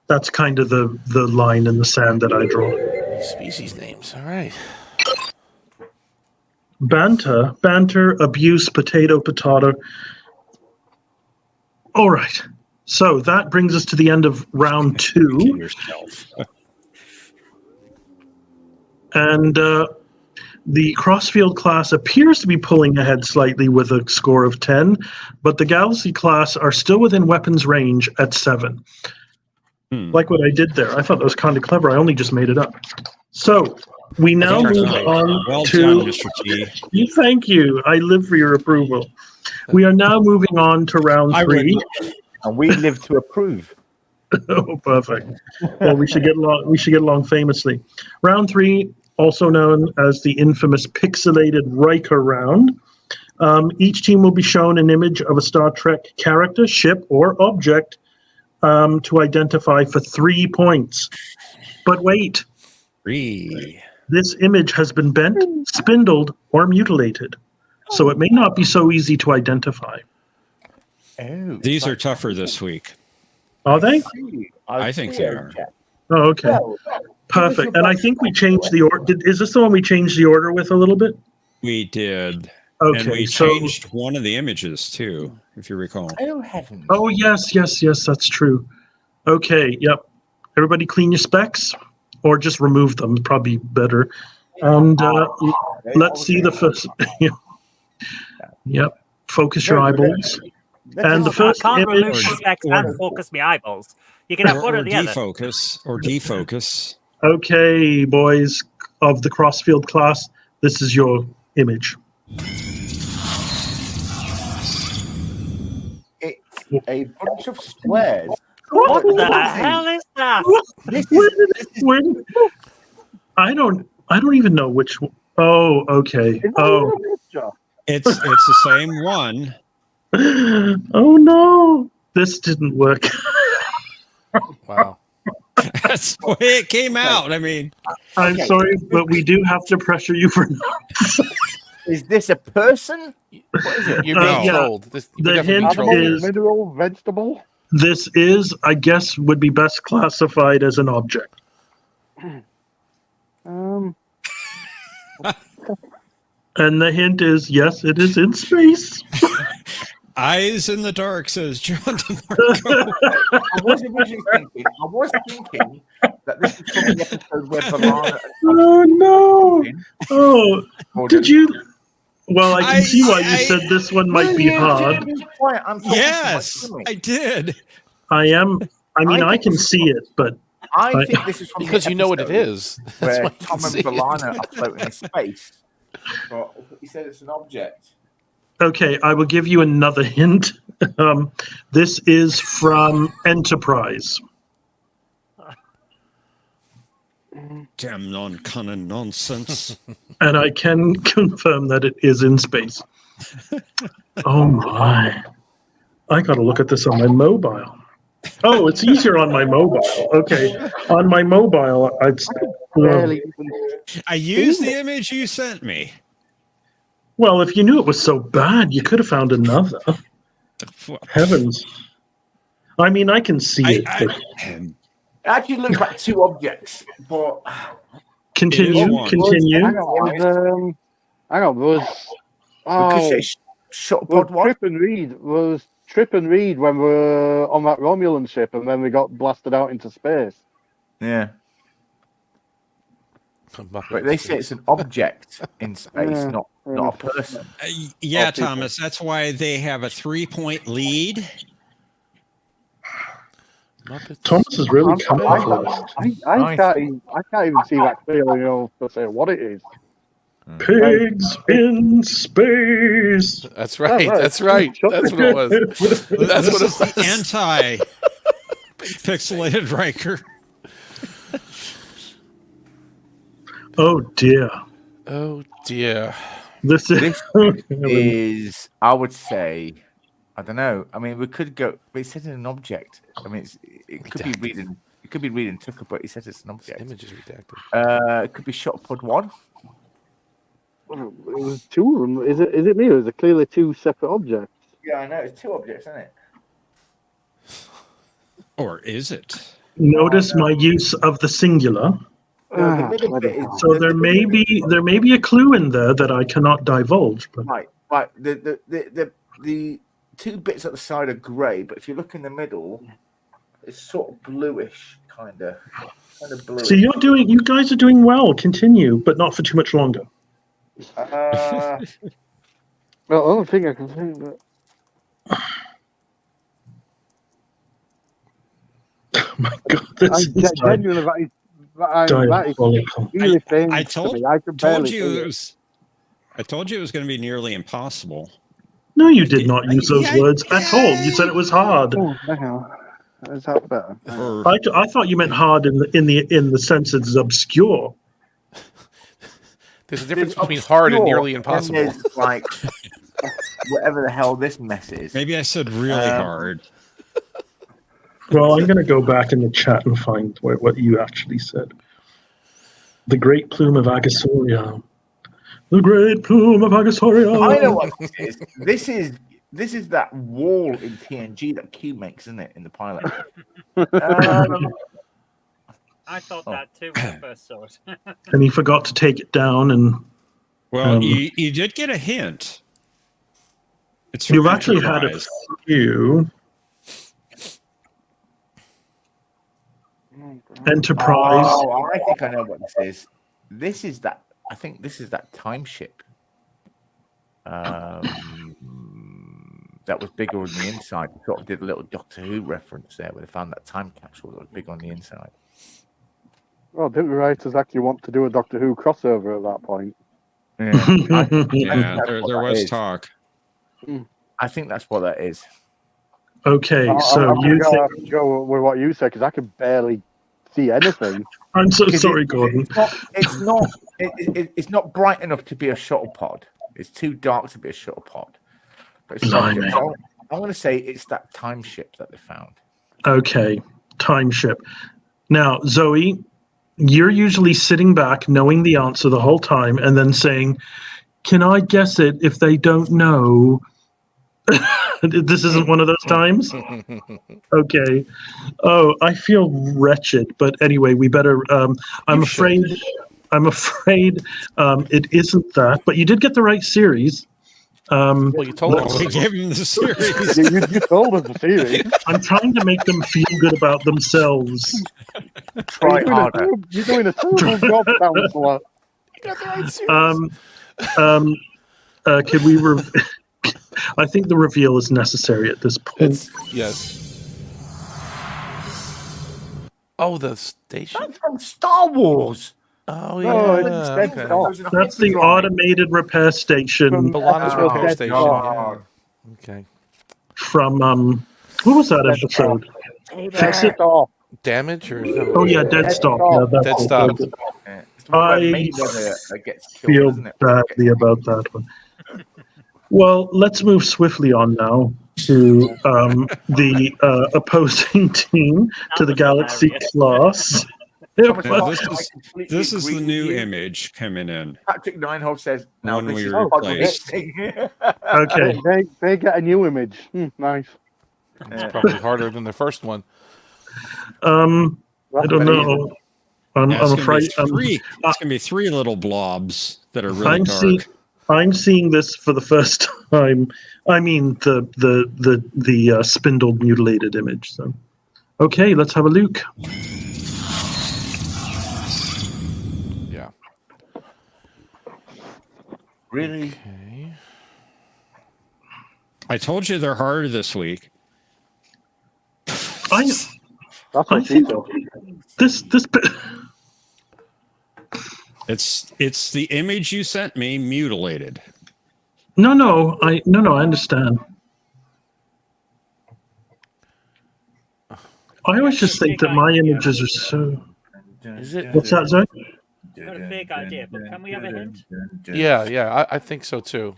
that's kind of the line in the sand that I draw. Species names. All right. Banter, abuse, potato. All right. So that brings us to the end of round 2. Yourself. And the Crossfield class appears to be pulling ahead slightly with a score of 10, but the Galaxy class are still within weapons range at 7. Like what I did there. I thought that was kind of clever. I only just made it up. So we now move on Well to... done, Mr. T. Thank you. I live for your approval. We are now moving on to round 3. And we live to approve. Oh, perfect. Well, we should get along famously. Round 3, also known as the infamous pixelated Riker round. Each team will be shown an image of a Star Trek character, ship, or object to identify for 3 points. But wait, 3. this image has been bent, spindled, or mutilated, so it may not be so easy to identify. Oh, These are tougher this week. Are they? I think they are. Oh, okay. Well, Perfect. And I think we changed the order. Is this the one we changed the order with a little bit? We did. Okay. And we so, changed one of the images too, if you recall. oh heavens! Oh, yes. That's true. Okay. Yep. Everybody clean your specs or just remove them. Probably better. And let's see the first. Yep. Focus your eyeballs. And the first I can't remove image. the specs and focus my eyeballs. You can have one or the other. Defocus. Okay, boys of the Crossfield class, this is your image. It's a bunch of squares. What the hell is that? I don't even know which one. Oh, okay. Oh. It's the same one. Oh no. This didn't work. Wow. That's the way it came out. I mean, I'm sorry, but we do have to pressure you for Is this a person? What is it? You're being yeah. trolled. You're The definitely being hint trolled. is- Mineral, vegetable. This is, I guess, would be best classified as an object. And the hint is, yes, it is in space. eyes in the dark, says John DeMarco. I was originally thinking that this is from the episode where Balana. Oh no! Oh, Gordon. did you? Well, I can see why you said this one might be hard. I'm talking Yes, too much, I did. I am. I mean, I can see it, but I think this is from Because the you know what it episode is. That's where why you can Tom and see it. Balana are floating in space. But he said it's an object. okay. I will give you another hint. This is from Enterprise. Damn non-cunning nonsense. And I can confirm that it is in space. Oh my. I got to look at this on my mobile. Oh, it's easier on my mobile. Okay. On my mobile, I used the image you sent me. well, if you knew it was so bad, you could have found another. Heavens. I mean, I can see it. but It actually looks like two objects, but continue. one. Continue. Hang on, was because it's shot pod one. Trip and Reed when we were on that Romulan ship and then we got blasted out into space. Yeah. But they say it's an object in space, not a person. Yeah, people. Thomas, that's why they have a 3-point lead. Thomas is really coming for us. I can't even see that clearly, to say what it is. Pigs in space. That's right. That's right. That's what it was. That's what it was. Anti-pixelated Riker. Oh dear. Oh dear. This Is I would say, I don't know. I mean, we could go. But it said an object. I mean, it could be reading. It could be reading Tucker, but he said it's an object. Image is redacted. It could be shot pod one. It was two of them. Is it me or is it clearly two separate objects? Yeah, I know. It's two objects, isn't it? Or is it? Notice my use of the singular. The middle bit is, So there may be a clue in there that I cannot divulge. But right. The two bits at the side are grey, but if you look in the middle, it's sort of bluish, kind of bluish. so you guys are doing well. Continue, but not for too much longer. Uh, Well, I don't think I can think that. Oh my God, this is Genuinely, that is diabolical. really famous I to me. I can told barely you see it it. was. I told you it was going to be nearly impossible. No, you did not use those Yeah, words at all. You said it was hard. Oh, hang on. Is that better? Or I thought you meant hard in the sense it's obscure. There's a difference between hard and nearly impossible. And there's, like whatever the hell this mess is. maybe I said really hard. Well, I'm going to go back in the chat and find what you actually said. The great plume of Agasoria. The great plume of Agasoria. I know what this is. This is that wall in TNG that Q makes, isn't it, in the pilot? I thought that too when I first saw it. And he forgot to take it down. And Well, you did get a hint. It's from you've actually had a Enterprise. few. Enterprise. Oh, I think I know what this is. This is that. I think this is that time ship. That was bigger on the inside. We sort of did a little Doctor Who reference there, where they found that time capsule that was big on the inside. Well, didn't the writers actually want to do a Doctor Who crossover at that point? Yeah, Yeah, that's there what that was is. talk. I think that's what that is. Okay, I'm so gonna you go, think? have to go with what you said because I can barely see anything. I'm so Because sorry, Gordon. It's not bright enough to be a shuttle pod. It's too dark to be a shuttle pod. But it's an object. Blimey. So I'm going to say it's that time ship that they found. Okay, time ship. Now, Zoe, you're usually sitting back, knowing the answer the whole time, and then saying, "Can I guess it if they don't know?" This isn't one of those times. Okay. Oh, I feel wretched, but anyway, we better. I'm You should. afraid. I'm afraid it isn't that. But you did get the right series. Well, you told Well, us. we gave him the series. You told us the series. I'm trying to make them feel good about themselves. Try harder. You're doing a terrible job, Counselor. You got the right series. Can we? I think the reveal is necessary at this point. Yes. Oh, the station. That's from Star Wars. Oh No, yeah. it's Okay. Dead That's the automated repair station Balana's Oh, repair Dead station. Star. Yeah. Okay. from what was that Dead episode? Fix it. Stop. Damage or Oh yeah, Dead Stop. Yeah, that's Dead it. Stop. It's the one where I Mayweather gets killed, Feel isn't it? badly about that one. Well, let's move swiftly on now to the opposing team to That the was Galaxy hilarious. class. Thomas Now, Mark, I completely this is agree the with new you. image coming in. Patrick Ninehoff says, "Now One this we is replaced. podcasting." Okay. They get a new image. Nice. It's probably harder than the first one. I don't know. I'm Yeah, it's afraid. gonna be three little blobs that are really dark. I'm seeing this for the first time. I mean, the spindled mutilated image. So, okay, let's have a look. Yeah. Really? Okay. I told you they're harder this week. That's I what she think said. this. It's the image you sent me mutilated. No, I understand. I always just think that my images are so. Is it? What's that, Zoe? Got a big idea, but can we have a hint? Yeah. I think so too.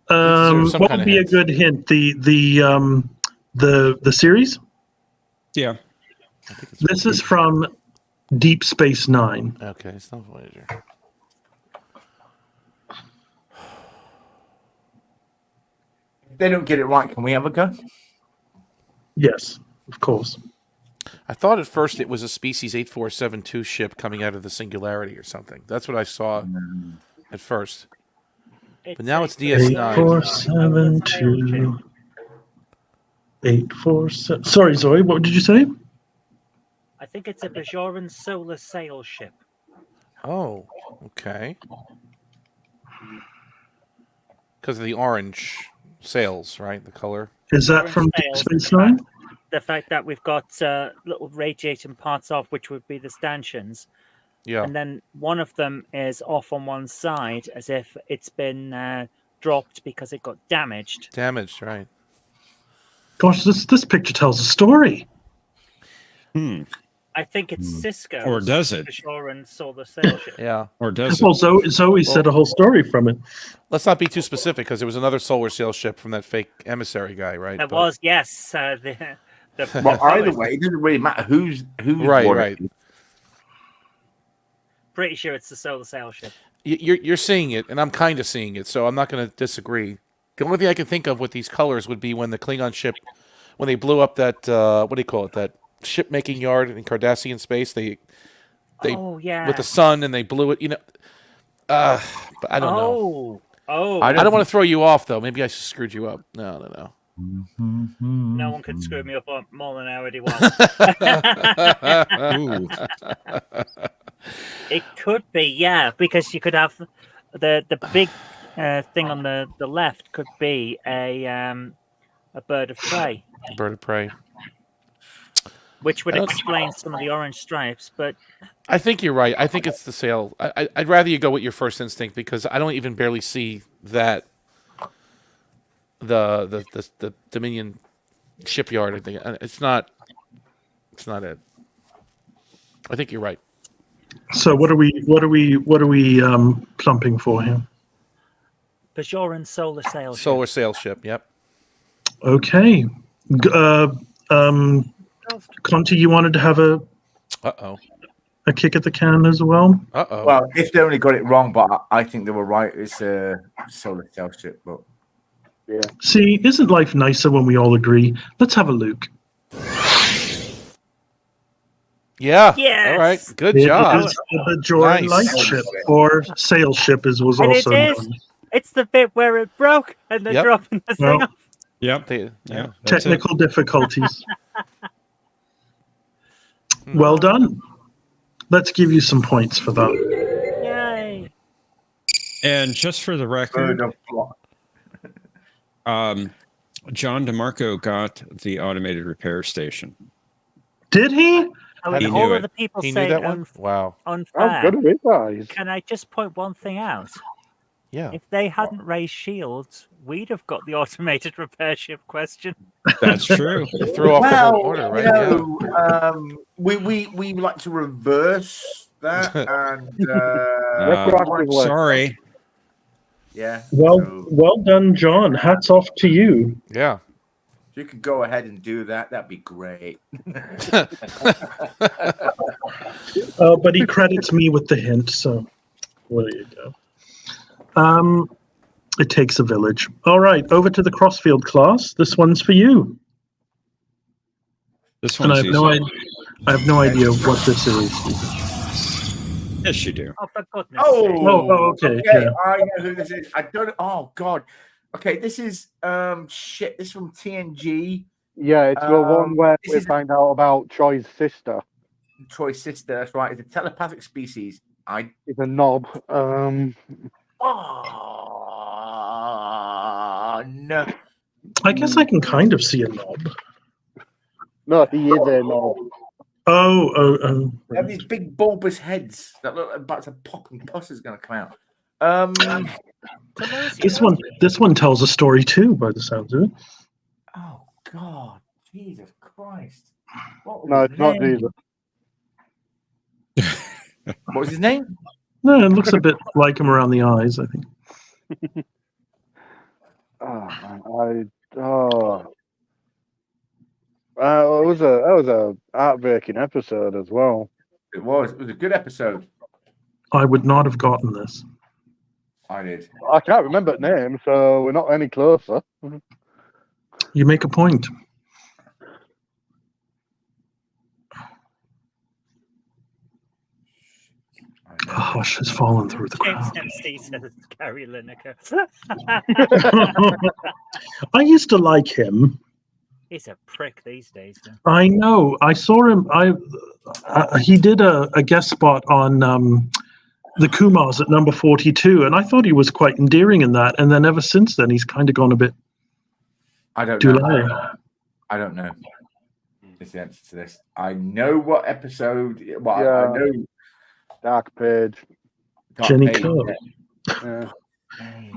What some would kind of be hint. a good hint? The series. Yeah. I think it's This is from Deep Space Nine. okay. It's not Voyager. If they don't get it right, can we have a go? Yes, of course. I thought at first it was a Species 8472 ship coming out of the Singularity or something. That's what I saw at first. But now it's DS9. 8472. 847. Sorry, Zoe. What did you say? I think it's a Bajoran solar sail ship. Oh, okay. Because of the orange sails, right? The color. Is that Orange from Deep sails, Space Nine? The fact that we've got little radiating parts off, which would be the stanchions, Yeah. and then one of them is off on one side as if it's been dropped because it got damaged. Damaged, right? Gosh, this picture tells a story. I think it's Cisco. Or does it? Bajoran solar sail ship. Yeah. Or does it? Well, Zoe said a whole story from it. Let's not be too specific because there was another solar sail ship from that fake emissary guy, right? There But- was, yes. The Well, either way, it doesn't really matter who's Right, won right. it. Pretty sure it's the solar sail ship. You're seeing it, and I'm kind of seeing it, so I'm not going to disagree. The only thing I can think of with these colors would be when the Klingon ship, when they blew up that what do you call it? That ship making yard in Cardassian space. They Oh yeah. with the sun and they blew it. But I don't know. Oh. I don't want to throw you off though. Maybe I screwed you up. No. No one can screw me up more than I already want. Ooh. It could be, yeah, because you could have the big thing on the left could be a bird of prey, Bird of prey. which would explain some of the orange stripes. But I think you're right. I think it's the sail. I'd rather you go with your first instinct because I don't even barely see that the Dominion shipyard. I think it's not it. I think you're right. So what are we plumping for here? Bajoran solar sail ship. Solar sail ship. Yep. Okay. Conti, you wanted to have a kick at the can as well? Well, if they only got it wrong, but I think they were right. It's a solar sail ship, but Yeah. See, isn't life nicer when we all agree? Let's have a look. Yeah. Yes. All right. Good It job. is the Bajoran Nice. lightship, or sail ship, as was And also it is. known. It's the bit where it broke and they're Yep. dropping the thing Well, off. Yep. Yeah. Yeah. That's it. Technical difficulties. Well done. Let's give you some points for that. Yay. And just for the record, John DeMarco got the automated repair station. Did he? I He mean, knew all it. of the people He say knew that one. Wow. unfair. How good are his eyes? Can I just point one thing out? Yeah. If they hadn't raised shields, we'd have got the automated repair ship question. That's true. You threw off the whole order, right? We like to reverse that, and Retroactively. Sorry. yeah. Well, so well done, John. Hats off to you. Yeah. if you could go ahead and do that, that'd be great. But he credits me with the hint, so there you go. It takes a village. All right, over to the Crossfield class. This one's for you. This And one's easy. I have no idea what this is. Yes, you do. Oh, for goodness Oh, sake. Okay, yeah. I know who this is. I don't. Oh God. Okay, this is shit. This is from TNG. Yeah, it's the one where this we is- find out about Troy's sister. Troy's sister. That's right. It's a telepathic species. It's a knob. Oh no. I guess I can kind of see a knob. No, he is a knob. Oh. They have these big bulbous heads that look like about to pop and pus is going to come out. This one tells a story too, by the sounds of it. Oh God, Jesus Christ! What was No, his it's not name? Jesus. What was his name? No, it looks a bit like him around the eyes, I think. It was a heartbreaking episode as well. It was. It was a good episode. I would not have gotten this. I did. I can't remember the name, so we're not any closer. You make a point. A hush has fallen through the James crowd. MC says Gary Lineker. I used to like him. He's a prick these days. Though. I know. I saw him. He did a guest spot on the Kumars at number 42, and I thought he was quite endearing in that. And then ever since then, he's kind of gone a bit. I don't know. Dulé. I don't know. Is the answer to this? I know what episode. Well, Yeah. I know. Dark Page. Dark Jenny Page, Cole. Yeah. yeah.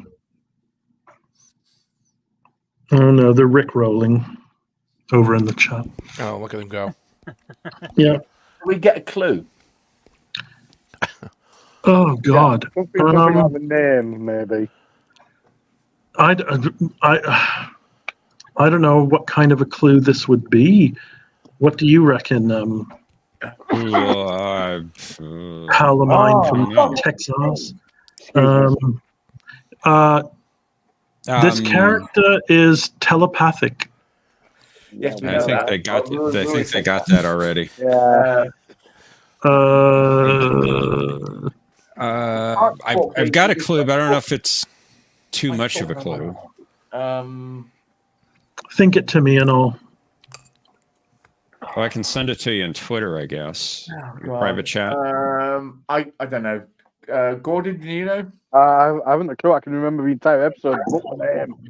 Oh no, they're Rick rolling over in the chat. Oh, look at him go. Yeah. We get a clue. Oh God. Something like the name, maybe. I don't know what kind of a clue this would be. What do you reckon, Palamine from Texas? This character is telepathic. Yes, we I know think that. they got. We'll I think they accept got that. that already. Yeah. I've got a clue, but I don't know if it's too much of a clue. Think it to me and all. Well, I can send it to you on Twitter, I guess. Your private chat. I don't know. Gordon, do you know? I haven't a clue. I can remember the entire episode. But the name.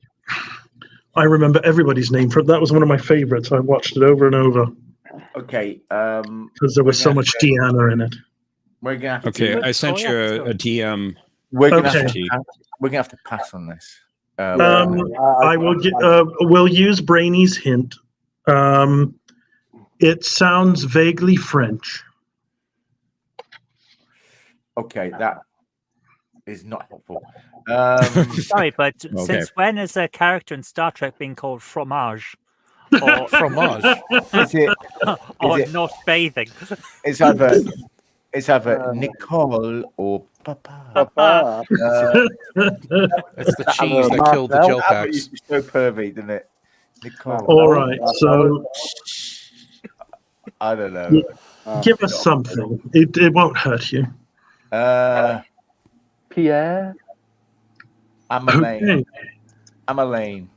I remember everybody's name. That was one of my favorites. I watched it over and over Okay. because there was so much Deanna in it. We're gonna have to. Okay, I sent you a DM. We're gonna Okay. have to. We're gonna have to pass on this. I will get. We'll use Brainy's hint. It sounds vaguely French. Okay, that is not helpful. Sorry, but Okay. since when is a character in Star Trek being called fromage? Or, Fromage. Is it? or it- not bathing? It's either Nicole or Papa. Papa. It's the cheese that killed the gel That packs. used to be so pervy, didn't it? Nicole. All right. So I don't know. give us something. It won't hurt you. Pierre. Ameline. Okay. Ameline.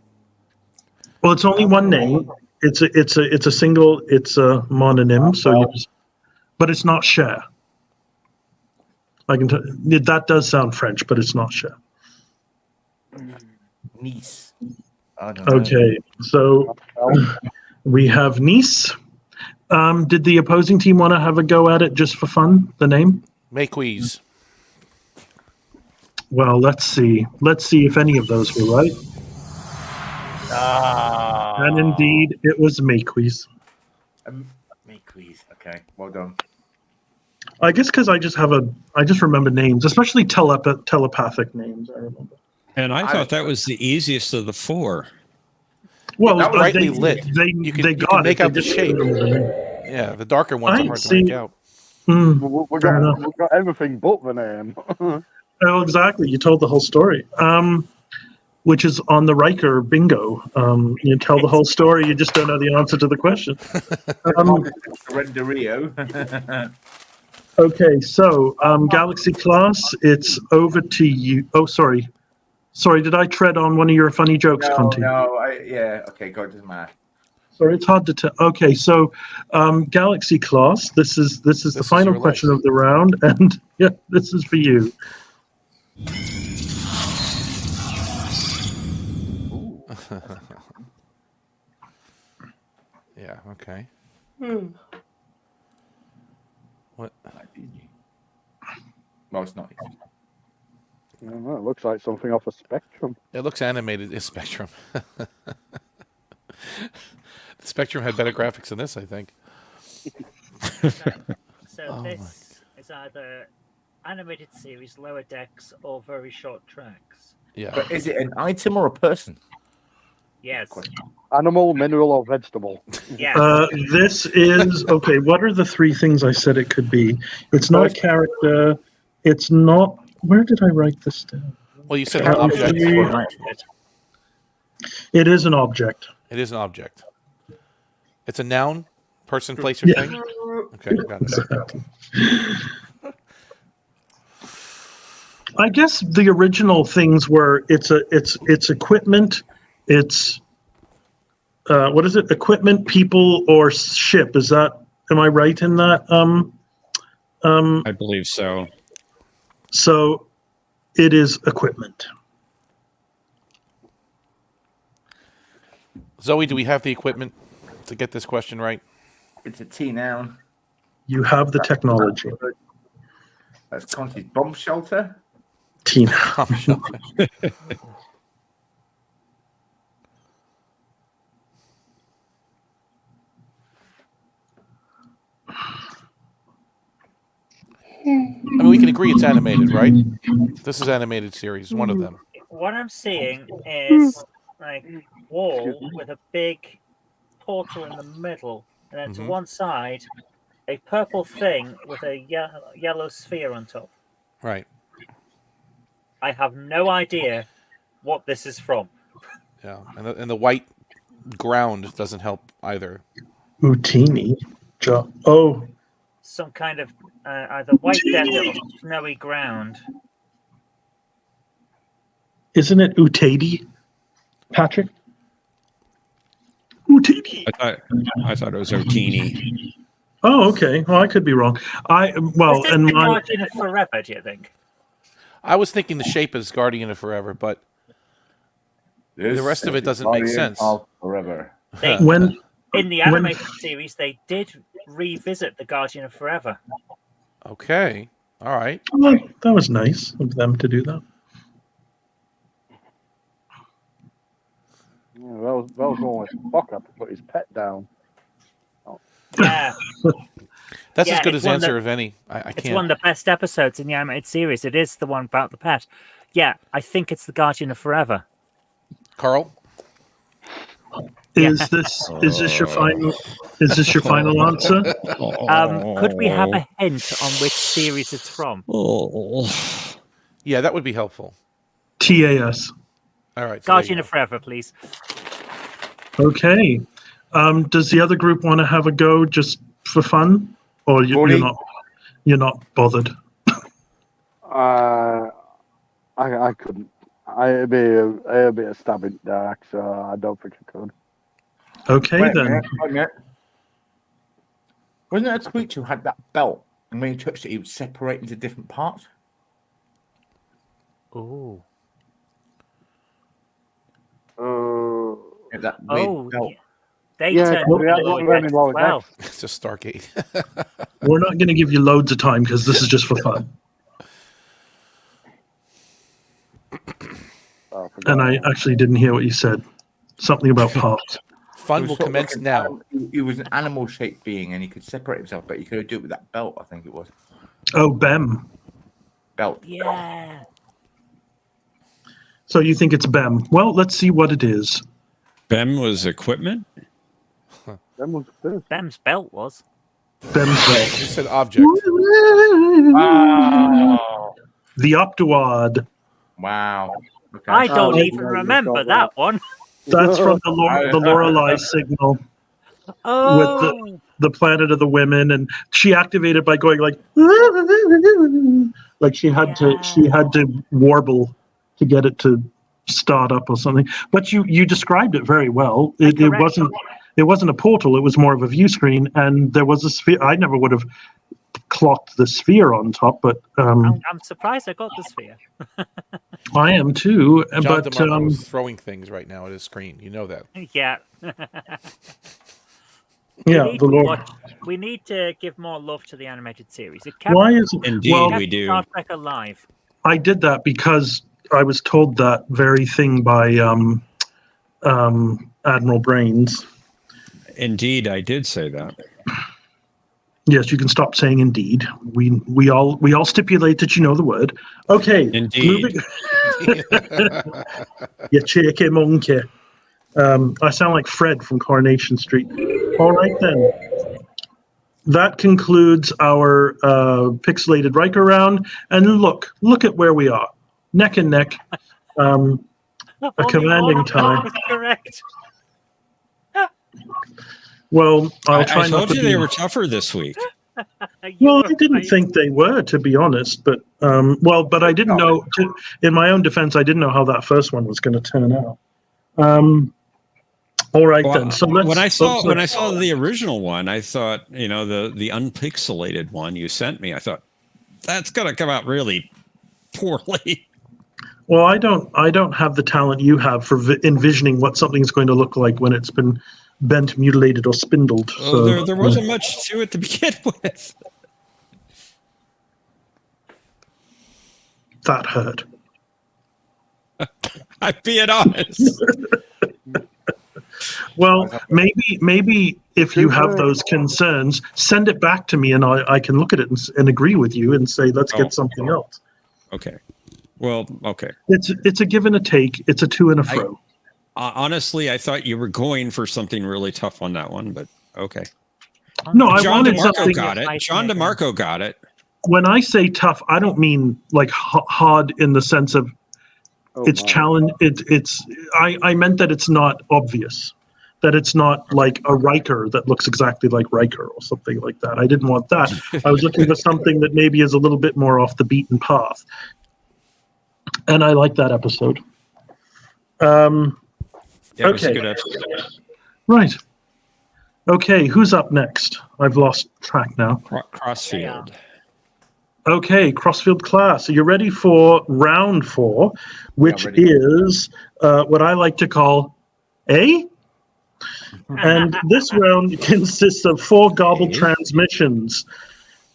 Well, it's only one name. It's a single. It's a mononym. So you just, but it's not Cher. I can that does sound French, but it's not Cher. Niece. I don't know. Okay, so we have Nice. Did the opposing team want to have a go at it just for fun? The name? Maquise. Well, let's see. Let's see if any of those were right. And indeed, it was Maquis. Maquis. Okay, well done. I guess because I just remember names, especially telepathic names. I remember. And I thought that was the easiest of the four. Well, That was brightly they, lit. They, You can- they you got can it. make They out the just shape. couldn't remember the name. Yeah, the darker ones are hard to make out. We've Fair enough. got everything but the name. Oh, exactly. You told the whole story. Which is on the Riker bingo. You tell the whole story. You just don't know the answer to the question. Renderio. Okay, so Galaxy Class, it's over to you. Oh, sorry. Sorry, did I tread on one of your funny jokes, Conti? Yeah, okay, God, doesn't matter. Sorry, it's hard to tell. Okay, so Galaxy Class, this is the final your question life. of the round, and yeah, this is for you. Yeah, okay. What? Well, it's not easy. I don't know, it looks like something off a Spectrum. It looks animated. It's Spectrum. Spectrum had better graphics than this, I think. So this is either animated series, lower decks, or very short tracks. Yeah. But is it an item or a person? Yes. Animal, mineral, or vegetable? Yes. This is okay. What are the three things I said it could be? It's not a character. It's not. Where did I write this down? Well, you said an object. It is an object. It is an object. It's a noun, person, place, or thing. Okay, got it. I guess the original things were it's equipment. It's what is it? Equipment, people, or ship? Is that? Am I right in that? I believe so. So it is equipment. Zoe, do we have the equipment to get this question right? It's a T noun. You have the technology. That's Conti's bomb shelter. Tina. I mean, we can agree it's animated, right? This is animated series, one of them. What I'm seeing is like wall with a big portal in the middle, and then to one side, a purple thing with a yellow sphere on top. Right. I have no idea what this is from. Yeah, and the white ground doesn't help either. Utini. Oh, Some kind of either white desert or snowy ground. isn't it Utadi, Patrick? Utadi. I thought it was Otini. Oh, okay. Well, I could be wrong. Is this And the my Guardian of Forever, do you think? I was thinking the shape is Guardian of Forever, but the rest of it doesn't make sense. Forever. when In the animated series, they did revisit the Guardian of Forever. Okay, all right. well, that was nice of them to do that. Yeah, that was going with fuck up to put his pet down. Yeah, That's Yeah, as good it's as one answer that- of any. I it's can't. one of the best episodes in the animated series. It is the one about the pet. Yeah, I think it's the Guardian of Forever. Carl, Is this your final answer? Could we have a hint on which series it's from? Oh. yeah, that would be helpful. TAS. All right, so there you Guardian go. of Forever, please. Okay. Does the other group want to have a go just for fun, or Gordy? you're not bothered? I couldn't. It'd be a stab in the dark, so I don't think I could. Okay Wait a then. minute, wait a minute. Wasn't there a creature who had that belt, and when you touched it, he would separate into different parts? Ooh. Yeah, that weird Oh, belt. yeah. They Yeah, turned we had Lower one Decks in Lower as well. It's a Stargate. We're not going to give you loads of time because this is just for fun. Oh, I forgot. And I actually didn't hear what you said. Something about parts. Fun He was will sort of commence like now. He was an animal-shaped being, and he could separate himself, but he could do it with that belt. I think it was Oh, Bem. belt. Yeah. So you think it's Bem? Well, let's see what it is. Bem was equipment? Them was this. Bem's belt was. Bem's belt. You said object. The Optawad. Wow. Okay. I don't yeah, even you remember got that one. That's from the Lorelei signal Oh, the Planet of the Women, and she activated by going like she had to warble to get it to start up or something. But you described it very well. It wasn't a portal. It was more of a view screen, and there was a sphere. I never would have clocked the sphere on top, but I'm surprised I got the sphere. I am too. John But DeMarco is throwing things right now at his screen. You know that. Yeah. yeah, the Lord. We need to give more love to the animated series. It Why is it? Indeed, Well, we do. Star Trek alive. I did that because I was told that very thing by Admiral Brains. Indeed, I did say that. Yes, you can stop saying indeed. We all stipulate that you know the word. Okay. Indeed. You cheeky monkey. I sound like Fred from Coronation Street. All right then. That concludes our pixelated Riker round. And look at where we are. Neck and neck. A commanding tie. Was correct. Well, I'll try I not told to you be. they were tougher this week. Well, I didn't think they were, to be honest. But but I didn't know. In my own defense, I didn't know how that first one was going to turn out. All right then. So when I saw the original one, I thought, the unpixelated one you sent me, I thought that's going to come out really poorly. Well, I don't have the talent you have for envisioning what something's going to look like when it's been bent, mutilated, or spindled. So There wasn't much to it to begin with. That hurt. I'm being honest. Well, maybe if you have those concerns, send it back to me, and I can look at it and agree with you and say let's get something else. Okay. Well, okay. It's a give and a take. It's a to and a fro. Honestly, I thought you were going for something really tough on that one, but okay. No, I John wanted DeMarco something. got it. John DeMarco got it. When I say tough, I don't mean like hard in the sense of Oh, it's my. challenge. I meant that it's not obvious. That it's not like a Riker that looks exactly like Riker or something like that. I didn't want that. I was looking for something that maybe is a little bit more off the beaten path. And I like that episode. Yeah, it was a Okay. good episode. Right. Okay, who's up next? I've lost track now. Crossfield. Okay, Crossfield class. Are you ready for round 4, which ready. is what I like to call A? And this round consists of 4 garbled Okay. transmissions.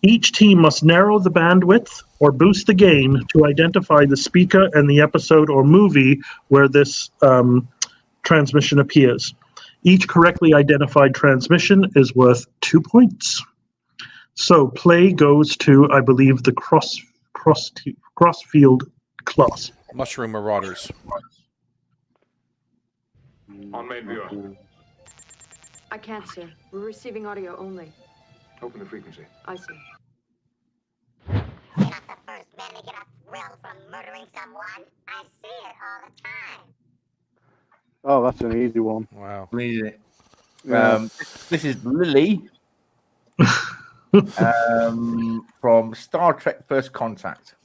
Each team must narrow the bandwidth or boost the gain to identify the speaker and the episode or movie where this transmission appears. Each correctly identified transmission is worth 2 points. So play goes to, I believe, the Crossfield class. Mushroom Marauders. On main viewer. I can't, sir. We're receiving audio only. Open the frequency. I see. You're not the first man to get a thrill from murdering someone. I see it all the time. Oh, that's an easy one. Wow. Yeah. This is Lily from Star Trek First Contact.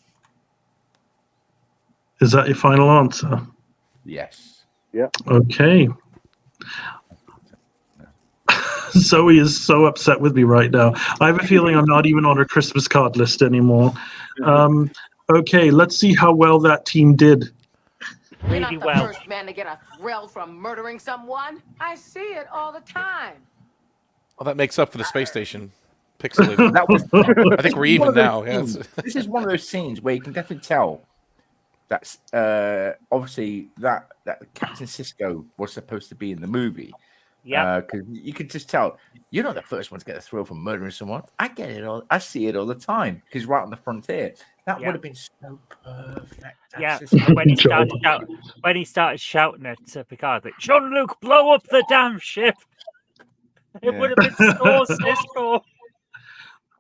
Is that your final answer? Yes. Okay. Zoe is so upset with me right now. I have a feeling I'm not even on her Christmas card list anymore. Okay, let's see how well that team did. You're Really not the well. first man to get a thrill from murdering someone. I see it all the time. Well, that makes up for the space station pixelated. That was. I think we're even now. Yeah, Scenes. This is one of those scenes where you can definitely tell that's obviously that Captain Sisko was supposed to be in the movie. Yeah. Because you could just tell you're not the first one to get a thrill from murdering someone. I get it all. I see it all the time because right on the frontier. That would have been so perfect. Yeah, That's just- when he started shouting at Picard, like, Jean-Luc, blow up the damn ship. It Yeah. would have been so Cisco.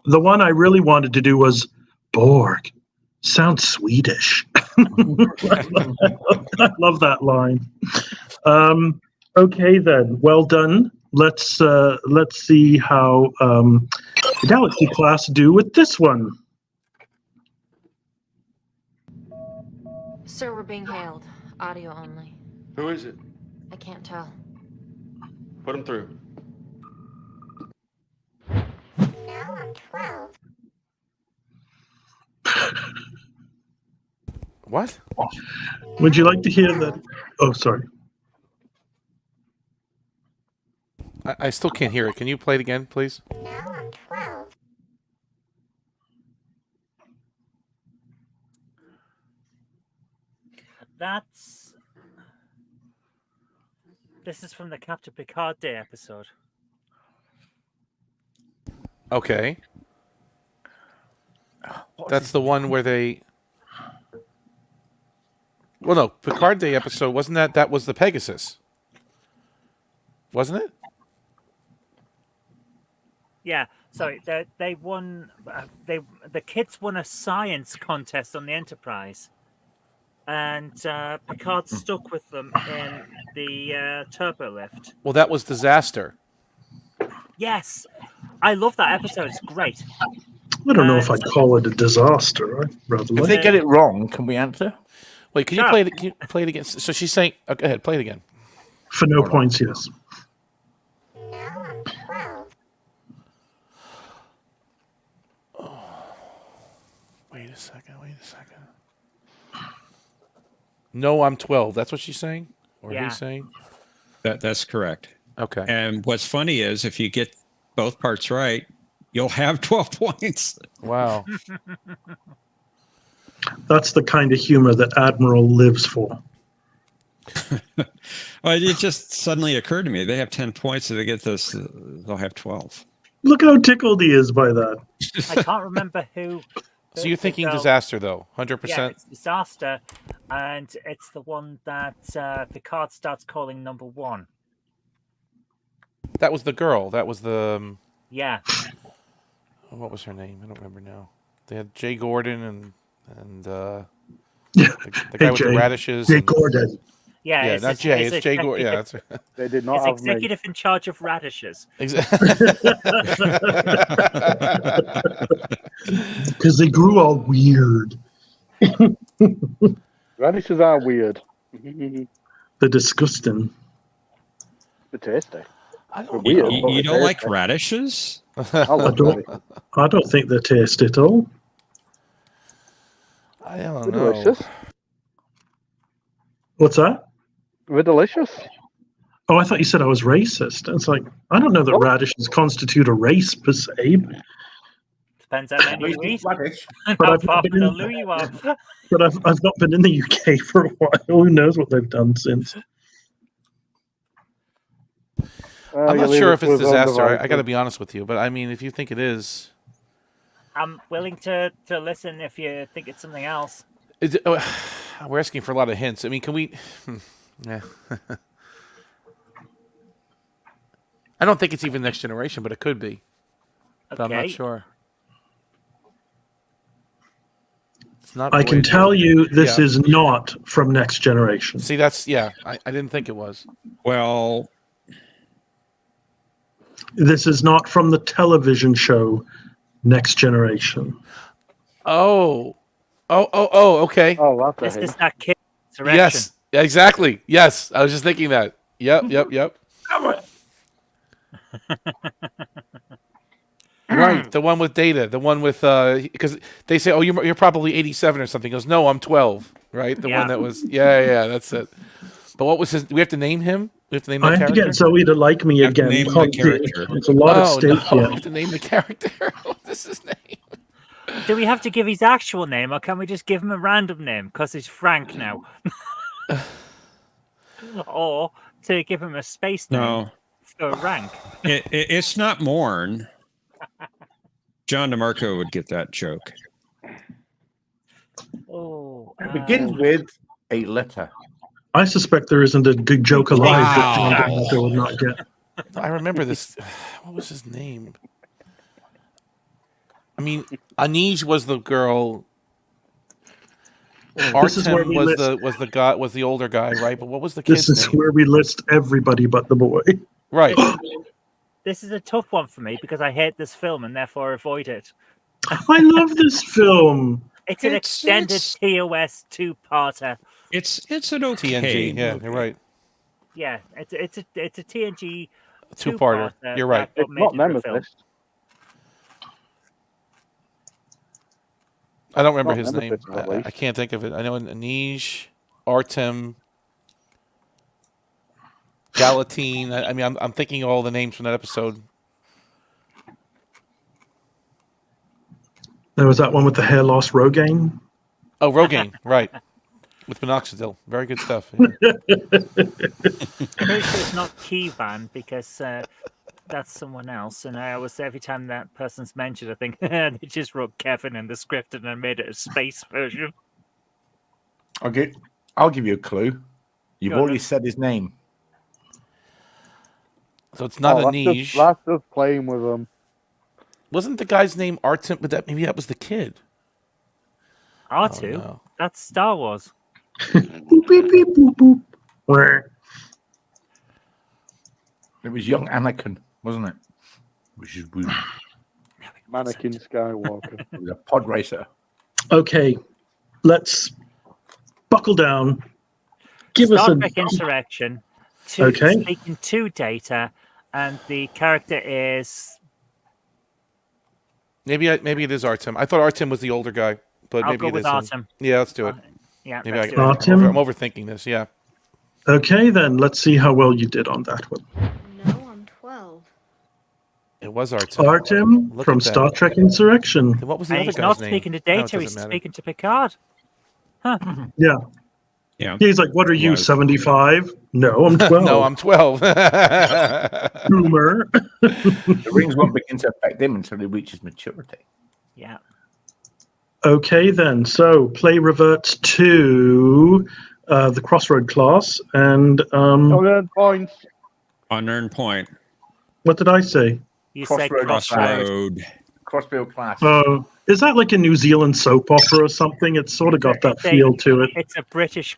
The one I really wanted to do was Borg. Sounds Swedish. I love that line. Okay then, well done. Let's see how the Galaxy class do with this one. Sir, we're being hailed. Audio only. Who is it? I can't tell. Put him through. Now I'm 12. What? Would you like to hear that? Oh, sorry. I still can't hear it. Can you play it again, please? Now I'm 12. This is from the Captain Picard Day episode. Okay. What's That's his the one where they... Well, no. Picard Day episode, wasn't that? That was the Pegasus. Wasn't it? Yeah, sorry. They won. The kids won a science contest on the Enterprise, and Picard stuck with them in the turbo lift. Well, that was Disaster. Yes, I love that episode. It's great. I don't know if I'd call it a disaster. I'd rather If like they get it wrong, can we answer? Wait, can you play it? Can you play it again? So she's saying, oh, go ahead, play it again. for no points. Yes. Now I'm 12. Wait a second. No, I'm 12. That's what she's saying, or Yeah. he's saying. That's correct. Okay. And what's funny is if you get both parts right, you'll have 12 points. Wow. That's the kind of humor that Admiral lives for. Well, it just suddenly occurred to me they have 10 points, so they get this, they'll have 12. Look how tickled he is by that. I can't remember who. So you're thinking so- Disaster, though, 100%. Yeah, it's Disaster, and it's the one that Picard starts calling number 1. That was the girl. That was the. Yeah. What was her name? I don't remember now. They had Jay Gordon and Yeah. The guy Hey, with the Jay. radishes. Jay and- Gordon. Yeah, yeah, it's not Jay. It's Jay Gordon. Yeah, executive- that's They did not It's have me. executive in charge of radishes. exactly. Because they grew all weird. Radishes are weird. They're disgusting. They're tasty. I They're don't weird. know. but You they're don't like tasty. radishes? I love don't- radishes. I don't think they're tasty at all. I don't They're know. delicious. What's that? They're delicious. Oh, I thought you said I was racist. It's like, I don't know that Oh. radishes constitute a race per se, Depends how many you eat Radish. and But how I've far been from the in- loo you are. but I've not been in the UK for a while. Who knows what they've done since? I'm You not leave sure it if to it's his own disaster. I devices. got to be honest with you, but I mean, if you think it is, I'm willing to listen if you think it's something else. we're asking for a lot of hints. I mean, can we? Yeah. I don't think it's even next generation, but it could be. But I'm not Okay. sure. It's not. I can Voyager. tell you this Yeah. is not from Next Generation. See, that's yeah. I didn't think it was. Well, This is not from the television show Next Generation. Oh, okay. Oh, that's a This hint. is that kid insurrection. Yes, exactly. Yes, I was just thinking that. Yep. Right, the one with Data, the one with because they say, "Oh, you're probably 87 or something." He goes, "No, I'm 12." Right, the Yeah. one that was yeah, that's it. But what was his? Do we have to name him? We have to name I that have to character. get Zoe to like me You have to again. name the Can't do it. character. It's a lot at Oh stake no, here. we have to name the character. What is his name? Do we have to give his actual name, or can we just give him a random name because he's Frank now? Or to give him a space name no, for rank? it's not Morn. John DeMarco would get that joke. Oh, It begins with a letter. I suspect there isn't a good joke alive that John Wow. DeMarco would not get. I remember this. What was his name? I mean, Anij was the girl. This is where Artem we was list- the older guy, right? But what was the This kid's is name? where we list everybody but the boy. Right. This is a tough one for me because I hate this film and therefore avoid it. I love this film. It's an It's- extended it's- TOS two-parter. It's an okay TNG. Yeah, movie. you're right. Yeah, it's a TNG Two-parter. You're right. that got It's made not into a film. Nemesis. I don't remember Not his name. Nemesis, at least. I can't think of it. I know Anij, Artem, Galatine. I mean, I'm thinking of all the names from that episode. There was that one with the hair loss, Rogaine. Oh, Rogaine, right. With minoxidil. Very good stuff. Yeah. Pretty sure it's not Keyvan because that's someone else. And I always say every time that person's mentioned, I think they just wrote Kevin in the script and then made it a space version. Okay, I'll give you a clue. You've Go on, already then. said his name. So it's not that's Anij. just playing with them. Wasn't the guy's name Artem? But maybe that was the kid. R2? Oh, no. That's Star Wars. Boop, beep, beep, boop, boop. Where? It was young Anakin, wasn't it? Which is weird. Mannequin Skywalker. It was a pod racer. Okay, let's buckle down. Give Star us Trek a. Insurrection. Okay. Speaking to Data, and the character is. Maybe it is Artem. I thought Artem was the older guy, but I'll maybe go it with is him. Artem. Yeah, let's do it. Yeah, Maybe let's do it. Artem. I'm overthinking this. Yeah. Okay, then let's see how well you did on that one. No, I'm 12. It was Artem. Artem Look from at that. Star Trek Insurrection. Then what was the And other he's guy's not name? speaking to No, it Data, doesn't he's matter. speaking to Picard. Huh. Yeah. Yeah. He's like, what are you, Was. 75? No, I'm 12. No, I'm 12. Boomer. The rings won't begin to affect him until he reaches maturity. Yeah. Okay, then. So play reverts to the Crossroad class. And Points. Unearned point. what did I say? You said Crossroad. Crossroad. Crossroad. Crossfield class. Is that like a New Zealand soap opera or something? It's sort of got that feel to it. It's a British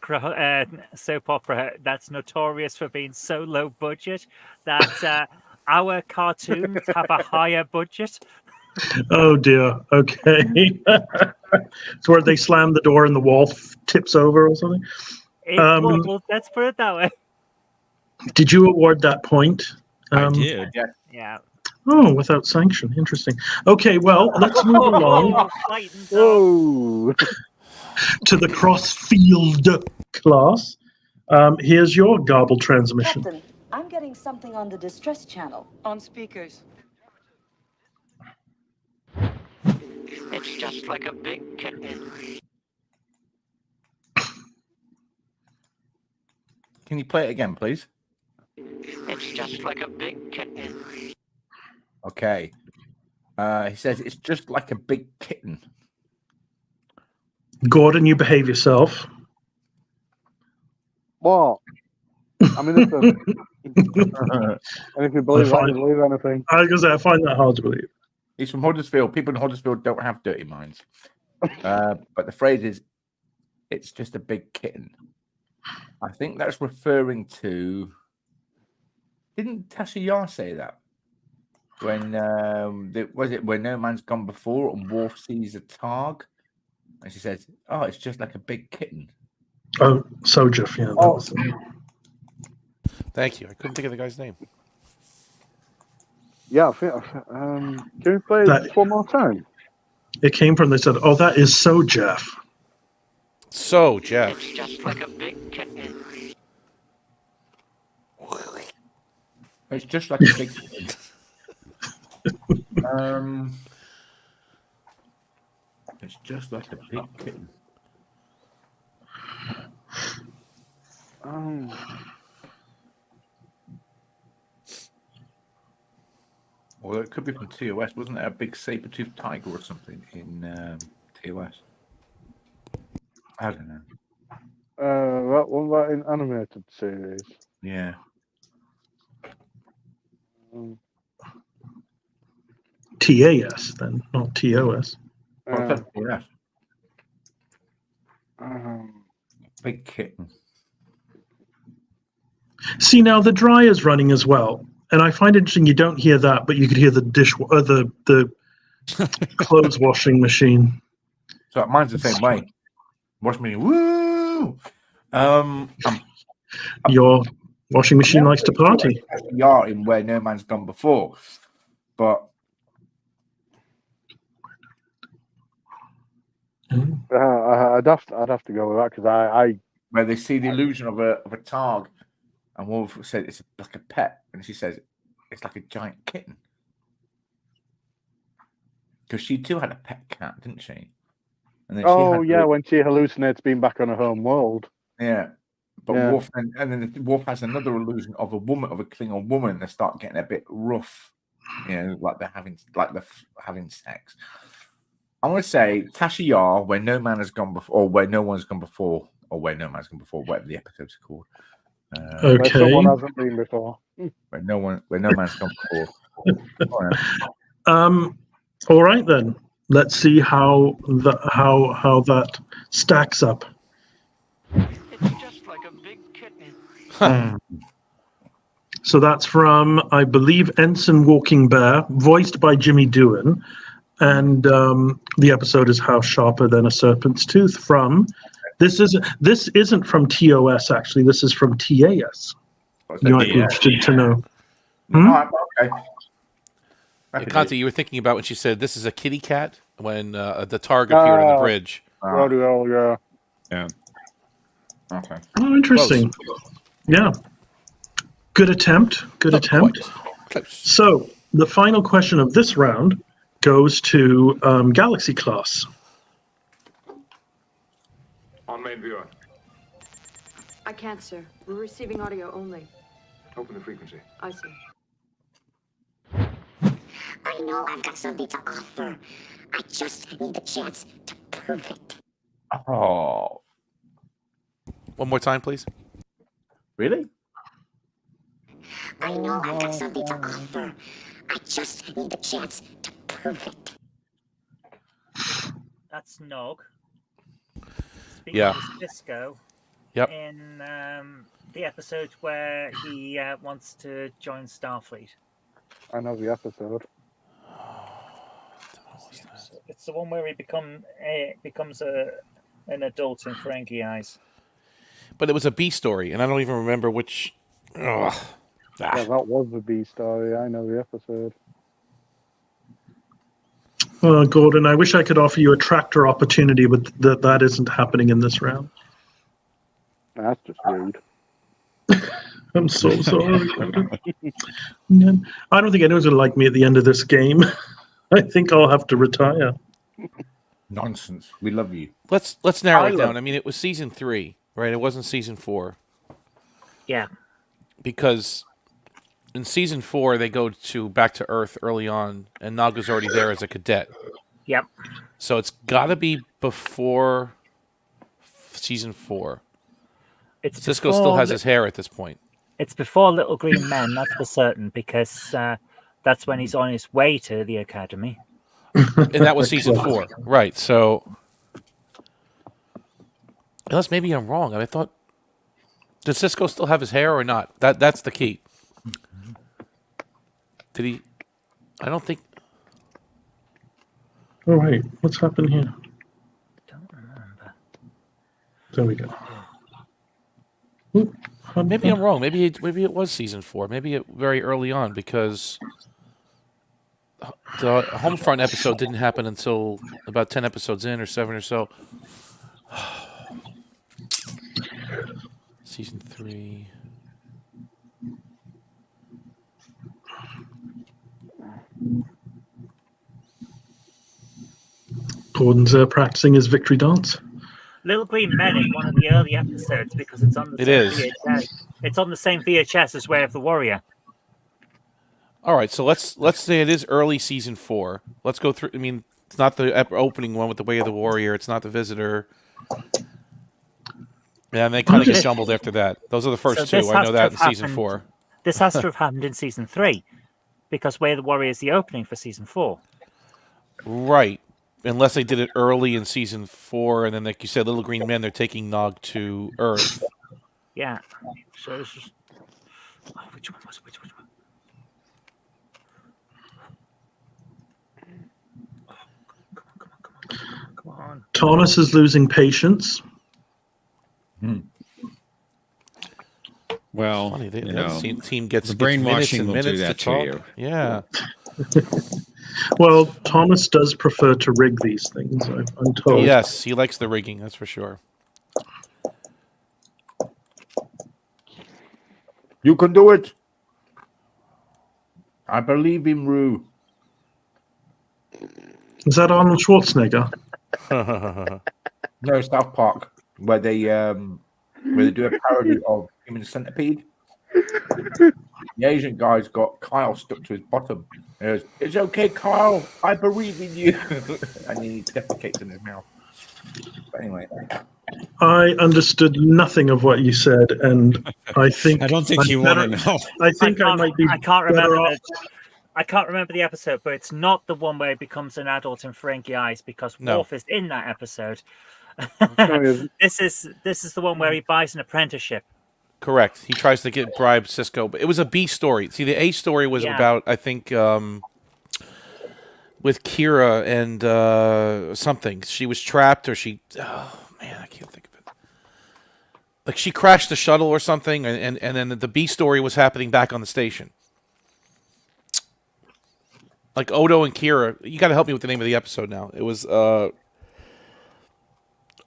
soap opera that's notorious for being so low budget that our cartoons have a higher budget. Oh dear. Okay. It's where they slam the door and the wall tips over or something. Well, let's put it that way. Did you award that point? I did. Yeah. Oh, without sanction. Interesting. Okay, well, let's move along Whoa. to the cross-field class. Here's your garbled transmission. Captain, I'm getting something on the distress channel. On speakers. It's just like a big kitten. Can you play it again, please? It's just like a big kitten. Okay. He says it's just like a big kitten. Gordon, you behave yourself. What? I mean, listen. And if you believe that, you believe anything. I was going to say, I find that hard to believe. He's from Huddersfield. People in Huddersfield don't have dirty minds. But the phrase is, it's just a big kitten. I think that's referring to... Didn't Tasha Yar say that? When, was it when No Man's Gone Before and Worf sees a targ? And she says, oh, it's just like a big kitten. Oh, Sojif, yeah. That was Thank you. I couldn't think of the guy's name. Yeah, I think. Can we play That- it one more time? It came from, they said, oh, that is so Jeff. So, Jeff. It's just like a big kitten. It's just like a big kitten. It's just like a big kitten. Well, it could be from TOS. Wasn't there a big saber-toothed tiger or something in TOS? I don't know. That one that in animated series. Yeah. TAS, then, not TOS. Well, that's TOS. Big kitten. See, now the dryer's running as well. And I find it interesting you don't hear that, but you could hear the the clothes washing machine. So mine's the same way. Wash me, woo! Your washing machine likes to party. We are in Where No Man's Gone Before, but I'd have to go with that because I where they see the illusion of a targ, and Wolf said it's like a pet, and she says it's like a giant kitten because she too had a pet cat, didn't she? And then when she hallucinates being back on her home world. Yeah. But Yeah. Wolf, and then Wolf has another illusion of a woman, of a Klingon woman. They start getting a bit rough, like they're having sex. I'm going to say Tasha Yar, Where No Man Has Gone Before, or Where No One's Gone Before, or Where No Man's Gone Before, whatever the episodes are called. Where Okay. someone hasn't been before. Where No Man's Gone Before. All right. All right then. Let's see how that stacks up. It's just like a big kitten. So that's from, I believe, Ensign Walking Bear, voiced by Jimmy Doohan. And the episode is How Sharper Than a Serpent's Tooth from, this isn't from TOS, actually. This is from TAS. You might be interested to know. All right, okay. Conte, you were thinking about when she said this is a kitty cat when the targ appeared on the bridge. Yeah. Yeah. Okay. Oh, interesting. Yeah. Good attempt. Good attempt. Close. So the final question of this round goes to Galaxy class. On main viewer. I can't, sir. We're receiving audio only. Open the frequency. I see. I know I've got something to offer. I just need the chance to prove it. Oh, One more time, please. really? I know I've got something to offer. I just need the chance to prove it. That's Nog. Speaking Yeah. of Cisco, Yep. in the episode where he wants to join Starfleet. I know the episode. It's the one where he becomes an adult in Ferengi eyes. But it was a B story, and I don't even remember which. Ugh. Yeah, that was the B story. I know the episode. Gordon, I wish I could offer you a tractor opportunity, but that isn't happening in this round. That's just rude. I'm so sorry. I don't think anyone's going to like me at the end of this game. I think I'll have to retire. Nonsense. We love you. Let's narrow it Tyler. down. I mean, it was season 3, right? It wasn't season 4. Yeah. Because in season 4 they go back to Earth early on, and Naga's already there as a cadet. Yep. So it's got to be before season 4. Cisco still has his hair at this point. It's before Little Green Men, that's for certain, because that's when he's on his way to the academy. And that was season 4, right? So, unless maybe I'm wrong. I thought, does Cisco still have his hair or not? That's the key. Did he? I don't think. All right, what's happened here? Don't remember. There we go. Maybe I'm wrong. Maybe it was season 4. Maybe it very early on, because the Homefront episode didn't happen until about 10 episodes in, or 7 or so. Season 3. Gordon's practicing his victory dance. Little Green Men is one of the early episodes because it's on the same VHS. It's on the same VHS as Way of the Warrior. All right, so let's say it is early season 4. Let's go through. I mean, it's not the opening one with the Way of the Warrior. It's not the Visitor. Yeah, and they kind of get jumbled after that. Those are the first two. I know that in season 4. This has to have happened in season 3 because Way of the Warrior is the opening for season 4. Right. Unless they did it early in season 4, and then, like you said, Little Green Men, they're taking Nog to Earth. Yeah. So it's just... which one was it? Which one? Come on. Thomas is losing patience. Well, Funny, you know, team gets the brainwashing will minutes do that to talk. you. Yeah. Well, Thomas does prefer to rig these things, I'm told. Yes, he likes the rigging, that's for sure. You can do it. I believe in Rue. Is that Arnold Schwarzenegger? No, South Park, where they do a parody of Human Centipede. The Asian guy's got Kyle stuck to his bottom. He goes, "It's okay, Kyle. I believe in you." And he defecates in his mouth. But anyway, I understood nothing of what you said, and I think I don't think you want to know. I think I might be. I can't better remember. off. I can't remember the episode, but it's not the one where he becomes an adult in Ferengi eyes because Worf is in that episode. This is the one where he buys an apprenticeship. Correct. He tries to bribe Cisco, but it was a B story. See, the A story was about, I think, with Kira and something. She was trapped, or she. Oh man, I can't think of it. Like she crashed the shuttle or something, and then the B story was happening back on the station. Like Odo and Kira, you got to help me with the name of the episode now. It was Odo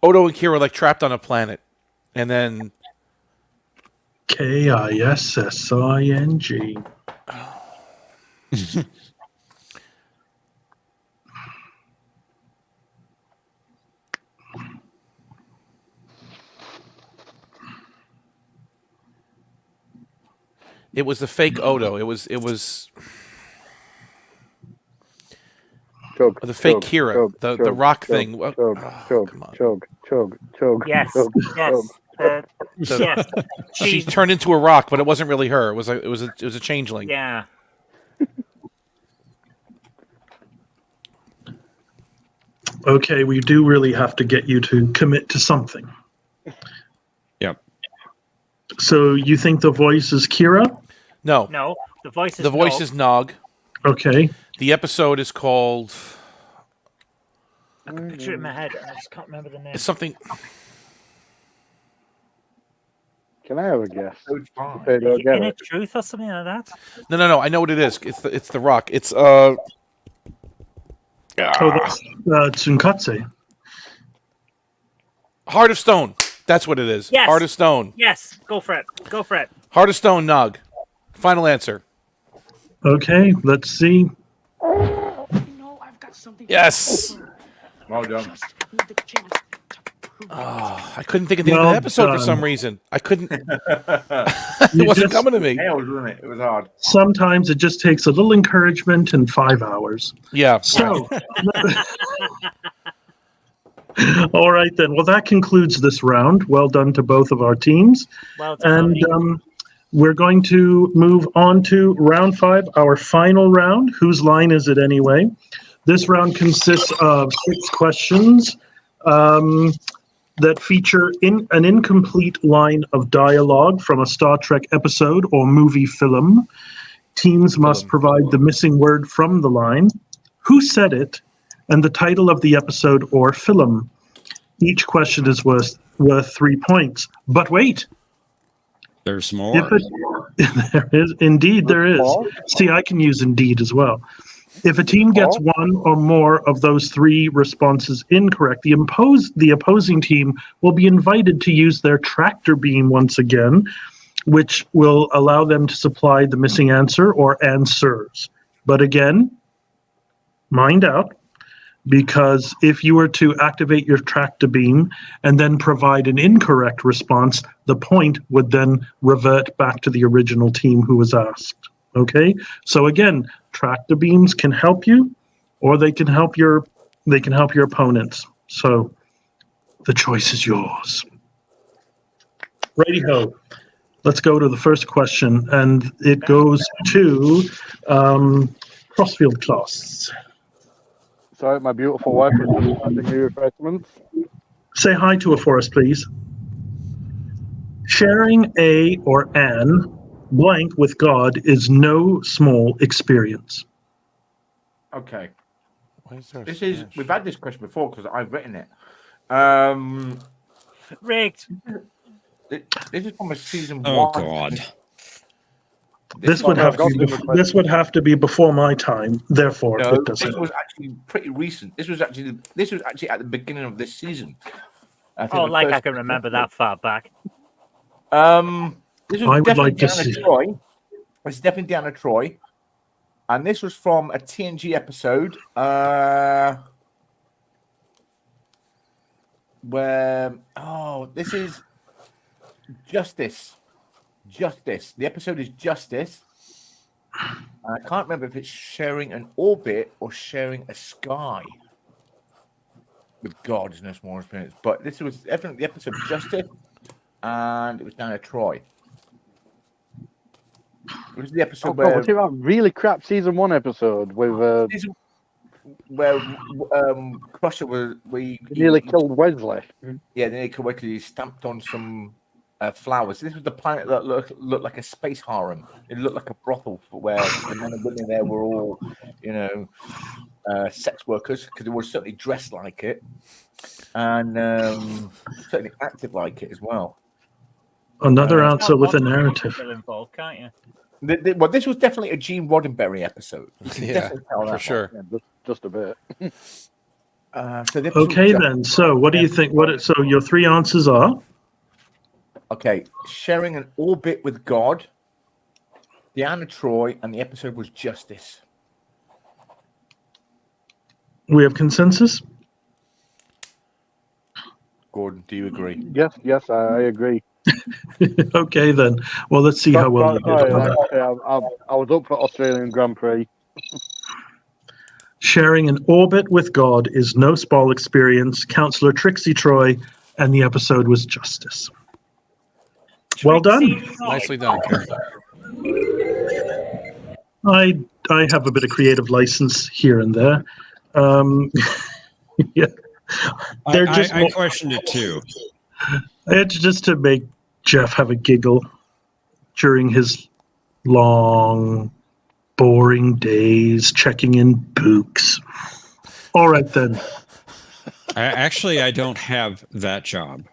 and Kira like trapped on a planet, and then Kissing. it was the fake Odo. It was Chug, the fake chug, Kira, chug, the chug, rock chug, thing. Chug, Come on. chug. Yes, chug, yes. Yes. She turned into a rock, but it wasn't really her. It was a changeling. Okay, we do really have to get you to commit to something. Yep. So you think the voice is Kira? No. No, the voice is The voice Nog. is Nog. Okay. The episode is called. I can picture it in my head, and I just can't remember the name. It's something. Can I have a guess? Inner Truth or something like that? No. I know what it is. It's the Rock. It's Oh, that's Tsunkatse. Heart of Stone. That's what it is. Yes. Heart of Stone. Yes, go for it. Go for it. Heart of Stone, Nog. Final answer. Okay, let's see. Yes. Well done. Oh, I couldn't think of the name of Well the episode for done. some reason. I couldn't. It You wasn't just- coming to me. Wasn't it? It was hard. Sometimes it just takes a little encouragement and 5 hours. Yeah. So, all right then. Well, that concludes this round. Well done to both of our teams. Well done. And we're going to move on to round 5, our final round. Whose line is it anyway? This round consists of 6 questions that feature an incomplete line of dialogue from a Star Trek episode or movie film. Teams must provide the missing word from the line, who said it, and the title of the episode or film. Each question is worth 3 points. But wait, There's more. there is indeed there is. See, I can use indeed as well. If a team gets one or more of those 3 responses incorrect, the opposing team will be invited to use their tractor beam once again, which will allow them to supply the missing answer or answers. But again, mind out, because if you were to activate your tractor beam and then provide an incorrect response, the point would then revert back to the original team who was asked. Okay? So again, tractor beams can help you, or they can help your opponents. So the choice is yours. Righty ho. Let's go to the first question, and it goes to Crossfield Class. Sorry, my beautiful wife was just sending me refreshments. Say hi to her for us, please. Sharing a or an blank with God is no small experience. Okay. We've had this question before because I've written it. Rigged. This is from a season Oh 1. God. This would have to be before my time. Therefore, No, it this doesn't. was actually pretty recent. This was actually at the beginning of this season. I think Oh, the like I first- can remember that far back. This was I would definitely like to Diana see. Troy. It's definitely Diana Troy, and this was from a TNG episode where this is Justice. Justice. The episode is Justice. I can't remember if it's sharing an orbit or sharing a sky. With God, there's no small experience. But this was definitely the episode Justice, and it was Diana Troy. It was the episode God, was it that really crap season 1 episode with where Crusher was nearly killed Wesley? Yeah, they nearly killed Wesley. He stamped on some flowers. This was the planet that looked like a space harem. It looked like a brothel where the men and women there were all, sex workers, because they were certainly dressed like it, and certainly acted like it as well. Another answer with a narrative. Still involved, can't you? Well, this was definitely a Gene Roddenberry episode. You can Yeah, definitely tell that for sure. Yeah, just a bit. So the Okay episode- then. So what do you think? So your 3 answers are? Okay, sharing an orbit with God, Diana Troy, and the episode was Justice. We have consensus? Gordon, do you agree? Yes, I agree. Okay then. Well, let's see how well you Sorry, did. I was up for Australian Grand Prix. Sharing an orbit with God is no small experience. Counselor Trixie Troy, and the episode was Justice. Well done. Nicely done, Karen. I have a bit of creative license here and there. Yeah. They're I, just. I, I questioned it too. It's just to make Jeff have a giggle during his long, boring days checking in books. All right then. I don't have that job.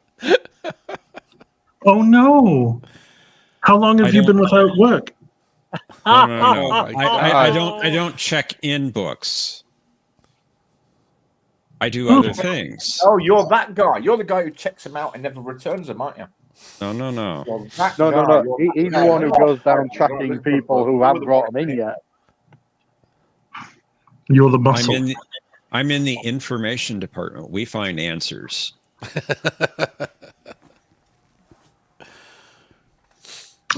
Oh no! How long have you been without work? No. Oh my I God. don't check in books. I do Oh. other things. Oh, you're that guy. You're the guy who checks them out and never returns them, aren't you? No. You're that No, guy. no. He's the one who goes down tracking people who haven't brought them in yet. You're the muscle. I'm in the information department. We find answers.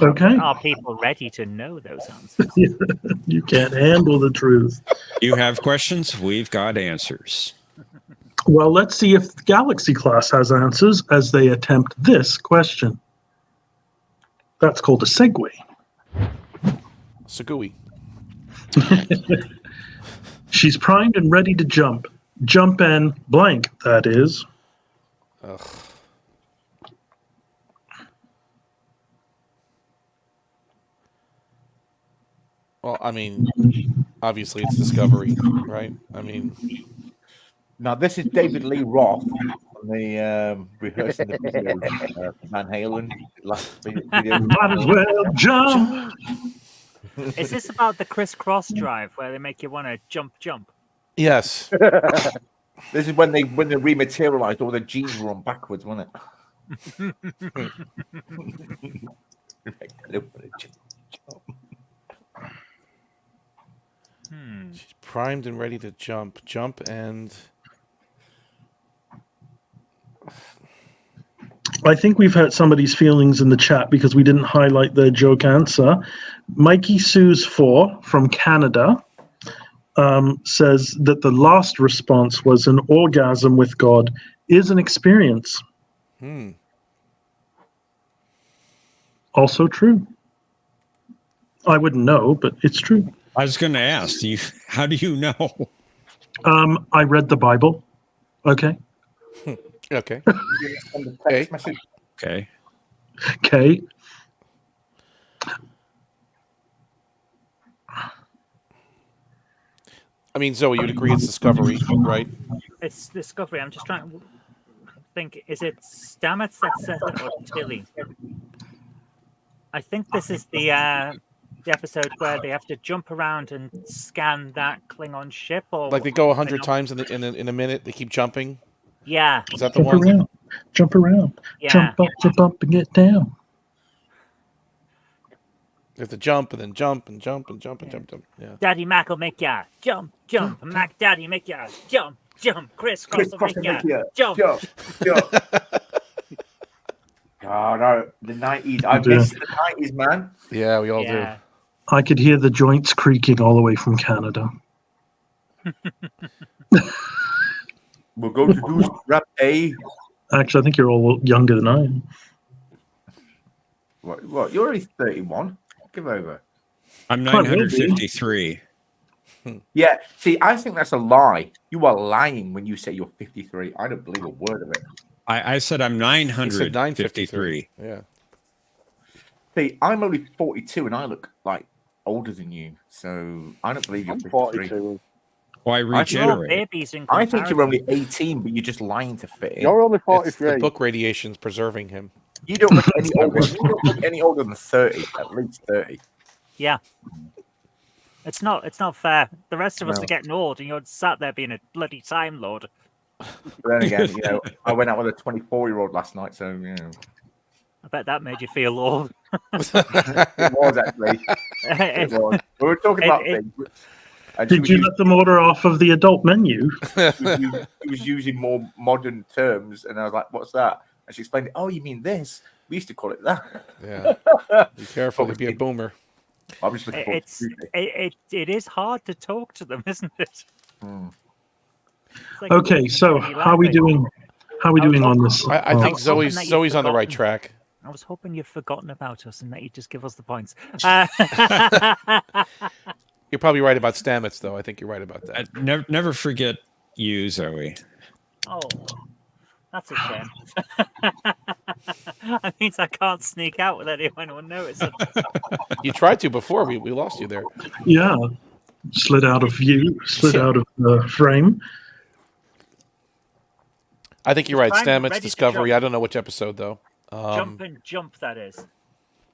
Okay. Are people ready to know those answers? You can't handle the truth. You have questions? We've got answers. Well, let's see if the Galaxy class has answers as they attempt this question. That's called a segue. Sagui. She's primed and ready to jump. Jump and blank, that is. Ugh. Well, I mean, obviously it's Discovery, right? I mean, Now, this is David Lee Roth on the rehearsing the video Van Halen last video. Might as well jump. Is this about the crisscross drive where they make you want to jump? yes. This is when they rematerialized, all the G's were on backwards, wasn't it? She's primed and ready to jump. Jump and... I think we've hurt somebody's feelings in the chat because we didn't highlight their joke answer. Mikey Sue's 4 from Canada says that the last response was an orgasm with God is an experience. Also true. I wouldn't know, but it's true. I was going to ask you, how do you know? I read the Bible. Okay. Okay. Text message. Okay. Okay. I mean, Zoe, you'd agree it's Discovery, right? It's Discovery. I'm just trying to think. Is it Stamets that says it or Tilly? I think this is the episode where they have to jump around and scan that Klingon ship, or Like they go 100 times in a minute. They keep jumping. Yeah. Is that the Jump one? around. Jump around. Yeah. Jump up and get down. You have to jump and then jump and jump and jump and jump. Yeah. Daddy Mac will make ya jump. Mac Daddy make ya jump. Crisscross will make ya jump. Oh no, the 90s. I miss the 90s, man. Yeah, we all do. I could hear the joints creaking all the way from Canada. We're going to do rap A. Actually, I think you're all younger than I am. What? You're only 31. Give over. I'm 953. Yeah, see, I think that's a lie. You are lying when you say you're 53. I don't believe a word of it. I said I'm 953. Yeah. See, I'm only 42 and I look like older than you. So I don't believe you're 53. 42. Why regenerate? Babies in I think you're only 18, but you're just lying to fit in. You're only It's 43. the book radiation's preserving him. You don't look any older. You don't look any older than 30, at least 30. Yeah. It's not fair. The rest of us No. are getting old, and you're sat there being a bloody Time Lord. But then again, I went out with a 24-year-old last night, so I bet that made you feel old. it was actually. It was. We were talking about things. And Did you let them order off of the adult menu? He was using more modern terms, and I was like, "What's that?" And she explained, "Oh, you mean this? We used to call it that." Yeah. Be careful to be a boomer. I'm just looking forward to It is hard to talk to them, isn't it? It's like Okay, so how are we doing? How are we doing on this? I think was hoping that Zoe's you'd on the right forgotten. track. I was hoping you'd forgotten about us and that you'd just give us the points. You're probably right about Stamets, though. I think you're right about that. Never forget you, Zoe. Oh, that's a shame. That means I can't sneak out with anyone who notices. You tried to before. We lost you there. Yeah, slid out of view, slid out of the frame. I think you're right. Prime Stamets ready to Discovery. jump. I don't know which episode though. Jump and jump, that is.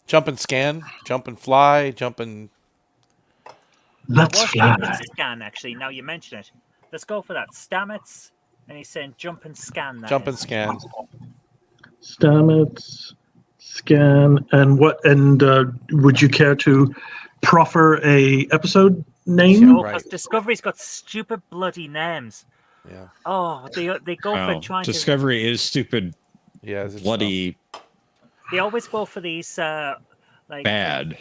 Jump and scan, jump and fly, jump and. Let's That was fly. jump and scan, actually. Now you mention it. Let's go for that. Stamets, and he's saying jump and scan. That Jump is. and scan. Stamets, scan, and what? And would you care to proffer a episode name? Oh, because Discovery's got stupid bloody names. Yeah. Oh, they go for Well, trying Discovery is stupid. Yeah, bloody They always go for these like bad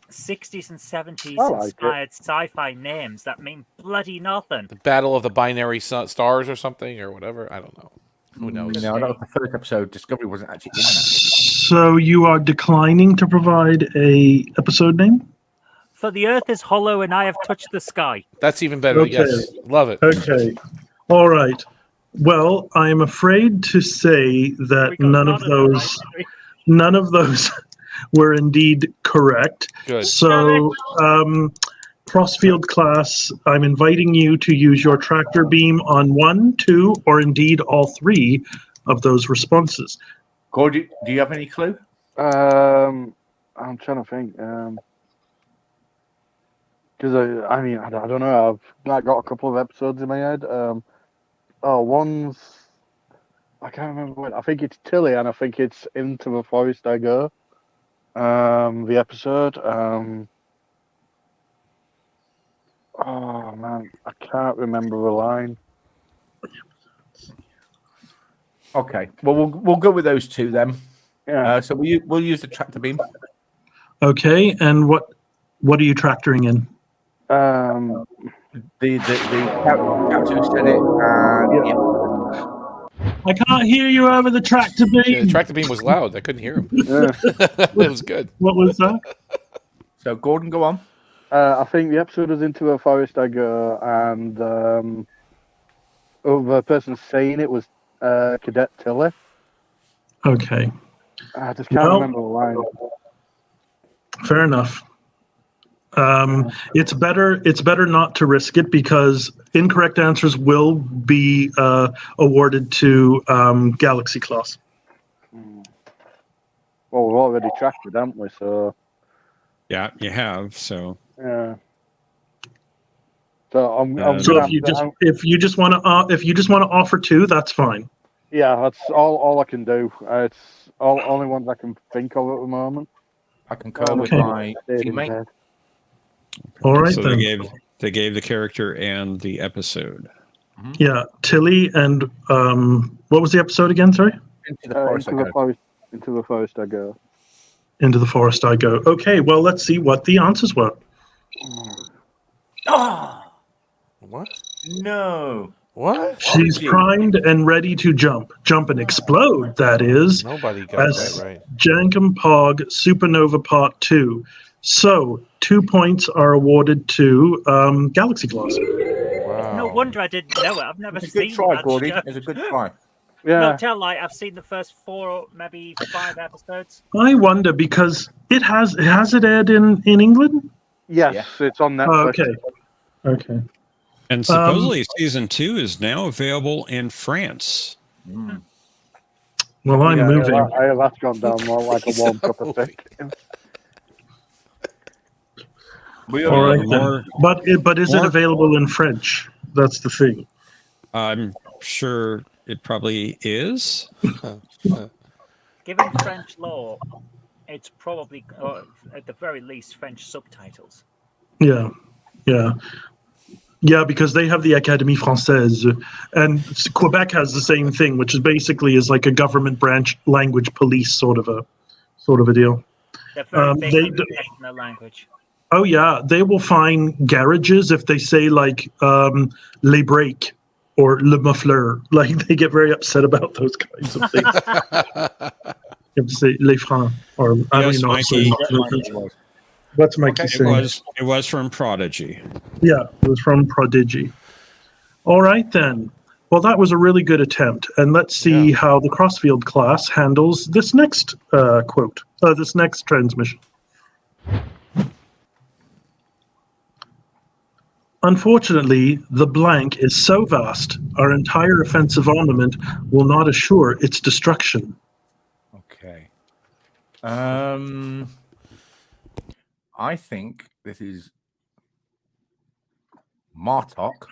60s and 70s I like inspired sci-fi names that mean bloody nothing. The Battle of the Binary Stars or something or whatever. I don't know. Who knows? No, that was the first episode. Discovery wasn't actually in that. So you are declining to provide a episode name? For the Earth is hollow and I have touched the sky. That's even better. Okay. Yes, love it. Okay. All right. Well, I'm afraid to say that none of those were indeed correct. Good. So, Crossfield class, I'm inviting you to use your tractor beam on 1, 2, or indeed all 3 of those responses. Gordon, do you have any clue? I'm trying to think. Because I mean, I don't know. I've got a couple of episodes in my head. One's I can't remember what. I think it's Tilly, and I think it's Into the Forest I Go. The episode. Oh man, I can't remember the line. Okay, well we'll go with those 2 then. Yeah. So we'll use the tractor beam. Okay, and what are you tractoring in? The character who said it. I can't hear you over the tractor beam. Yeah, the tractor beam was loud. I couldn't hear him. It was good. What was that? So Gordon, go on. I think the episode is Into a Forest I Go, and the person saying it was Cadet Tilly. Okay. I just can't remember the line. Fair enough. It's better not to risk it because incorrect answers will be awarded to Galaxy class. Well, we've already tracked it, haven't we? So yeah, you have. So yeah. So I'm so if you just want to offer 2, that's fine. Yeah, that's all I can do. It's only ones I can think of at the moment. I concur with my teammate. All right, so then. they gave the character and the episode. Yeah, Tilly and what was the episode again? Sorry. Into the Forest I Go. Into the Forest I Go. Into the Forest I Go. Okay, well let's see what the answers were. What? No. What? She's primed and ready to jump and explode. That is. Nobody got as that right. Jankum Pog Supernova Part 2. So 2 points are awarded to Galaxy Class. Wow. No wonder I didn't know it. I've never It's a seen good try, that Gordy. show. It's a good try. Yeah. No, tell lie. I've seen the first 4 or maybe 5 episodes. I wonder because it has it aired in England? Yes, it's on Netflix. Okay. And supposedly season 2 is now available in France. Well, I'm moving. That's gone down more like a warm cup of tea. All right, then. But is it available in French? That's the thing. I'm sure it probably is. Given French law, it's probably, or at the very least, French subtitles. Yeah, because they have the Académie Française, and Quebec has the same thing, which is basically is like a government branch language police sort of a deal. They're very big on protecting their language. Oh yeah, they will fine garages if they say like les breaks or le muffleur. Like they get very upset about those kinds of things. You have to say les freins, or I don't even know. What's Mikey saying? It was from Prodigy. Yeah, it was from Prodigy. All right then. Well, that was a really good attempt, and let's see how the Crossfield class handles this next quote, this next transmission. Unfortunately, the blank is so vast, our entire offensive armament will not assure its destruction. Okay. I think this is Martok,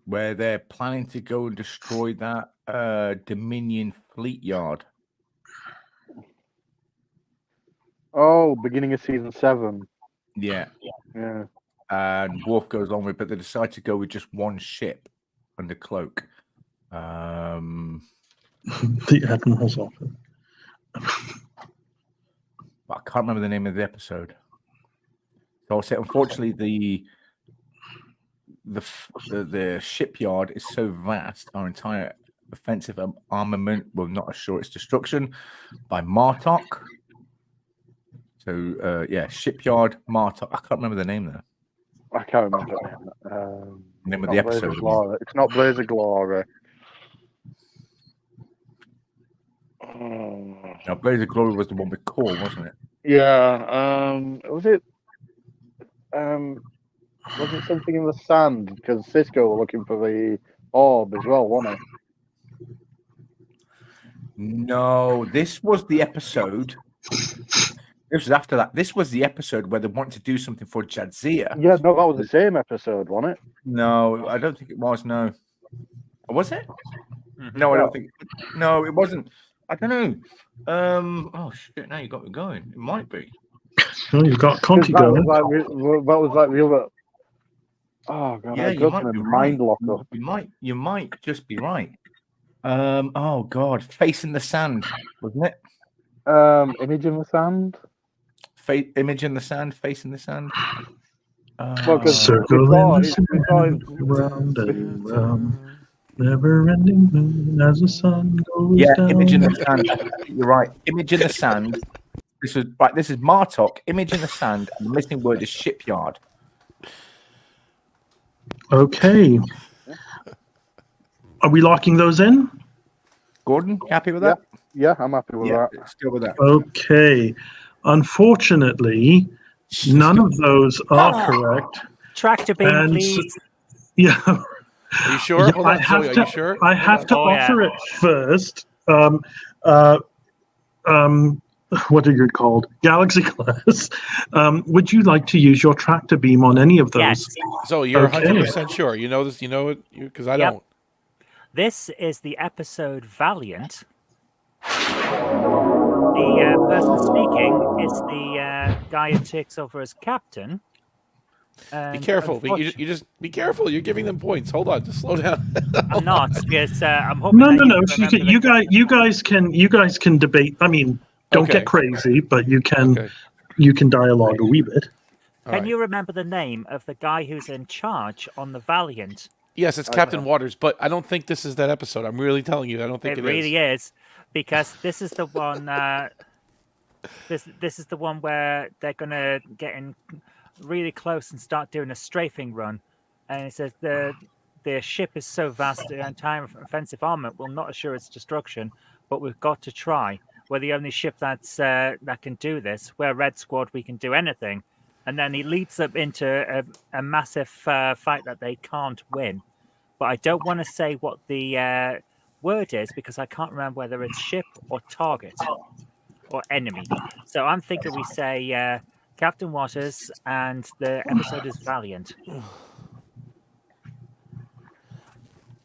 where they're planning to go and destroy that Dominion fleet yard. Oh, beginning of season 7. Yeah. Yeah. And Worf goes on with, but they decide to go with just one ship under cloak. The Admiral's office. But I can't remember the name of the episode. So I'll say, unfortunately, the shipyard is so vast, our entire offensive armament will not assure its destruction. By Martok. So shipyard Martok. I can't remember the name there. I can't remember the name of the episode. It's not Blaze of Glory. Now, Blaze of Glory was the one with Core, wasn't it? Yeah. Was it something in the sand? Because Cisco were looking for the orb as well, wasn't he? No, this was the episode. This was after that. This was the episode where they wanted to do something for Jadzia. Yeah, no, that was the same episode, wasn't it? No, I don't think it was. No, was it? Mm-hmm. No, I don't think. No, it wasn't. I don't know. Oh shit! Now you got me going. It might be. Well, you've got Conti That going. was like the other. Oh god! Yeah, I you got might a be mind right. lock up. You might just be right. Oh god, Face in the Sand, wasn't it? Image in the Sand. Image in the Sand, Face in the Sand. Circle in the sand, round and round, never-ending moon as the sun goes down. Image in the Sand. You're right. Image in the Sand. This is right. This is Martok. Image in the Sand. And the missing word is shipyard. Okay. Are we locking those in? Gordon, you happy with that? Yeah, I'm happy with that. Still with that. Okay. Unfortunately, none of those are correct. Tractor beam, please. Yeah. Are you sure? Hold on, Zoe. Are you sure? I have to offer it first. What are you called? Galaxy class. Would you like to use your tractor beam on any of those? Yes. Zoe, you're 100% sure. You know this. You know it because I don't. This is the episode Valiant. The person speaking is the guy who takes over as captain. Be careful. You just be careful. You're giving them points. Hold on. Just slow down. I'm not because I'm hoping. No. You guys can debate. I mean, don't get crazy, but you can dialogue a wee bit. Can you remember the name of the guy who's in charge on the Valiant? Yes, it's Captain Waters, but I don't think this is that episode. I'm really telling you, I don't think it really is, because this is the one. This is the one where they're gonna get in really close and start doing a strafing run, and it says the ship is so vast, the entire offensive armament will not assure its destruction, but we've got to try. We're the only ship that can do this. We're Red Squad. We can do anything. And then he leads them into a massive fight that they can't win. But I don't want to say what the word is because I can't remember whether it's ship or target or enemy. So I'm thinking we say Captain Waters and the episode is Valiant.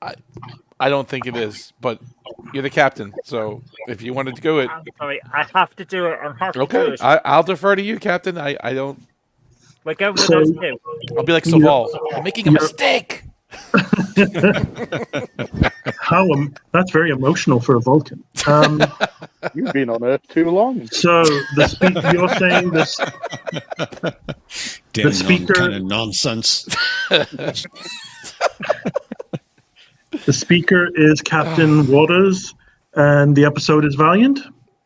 I don't think it is, but you're the captain. So if you wanted to go it. I'm sorry, I have to do it. Okay, I'll defer to you, Captain. I don't. We're going with those two. I'll be like Saval. I'm making a mistake. That's very emotional for a Vulcan. You've been on Earth too long. So you're saying this? Damn the speaker kind of nonsense. The speaker is Captain Waters, and the episode is Valiant.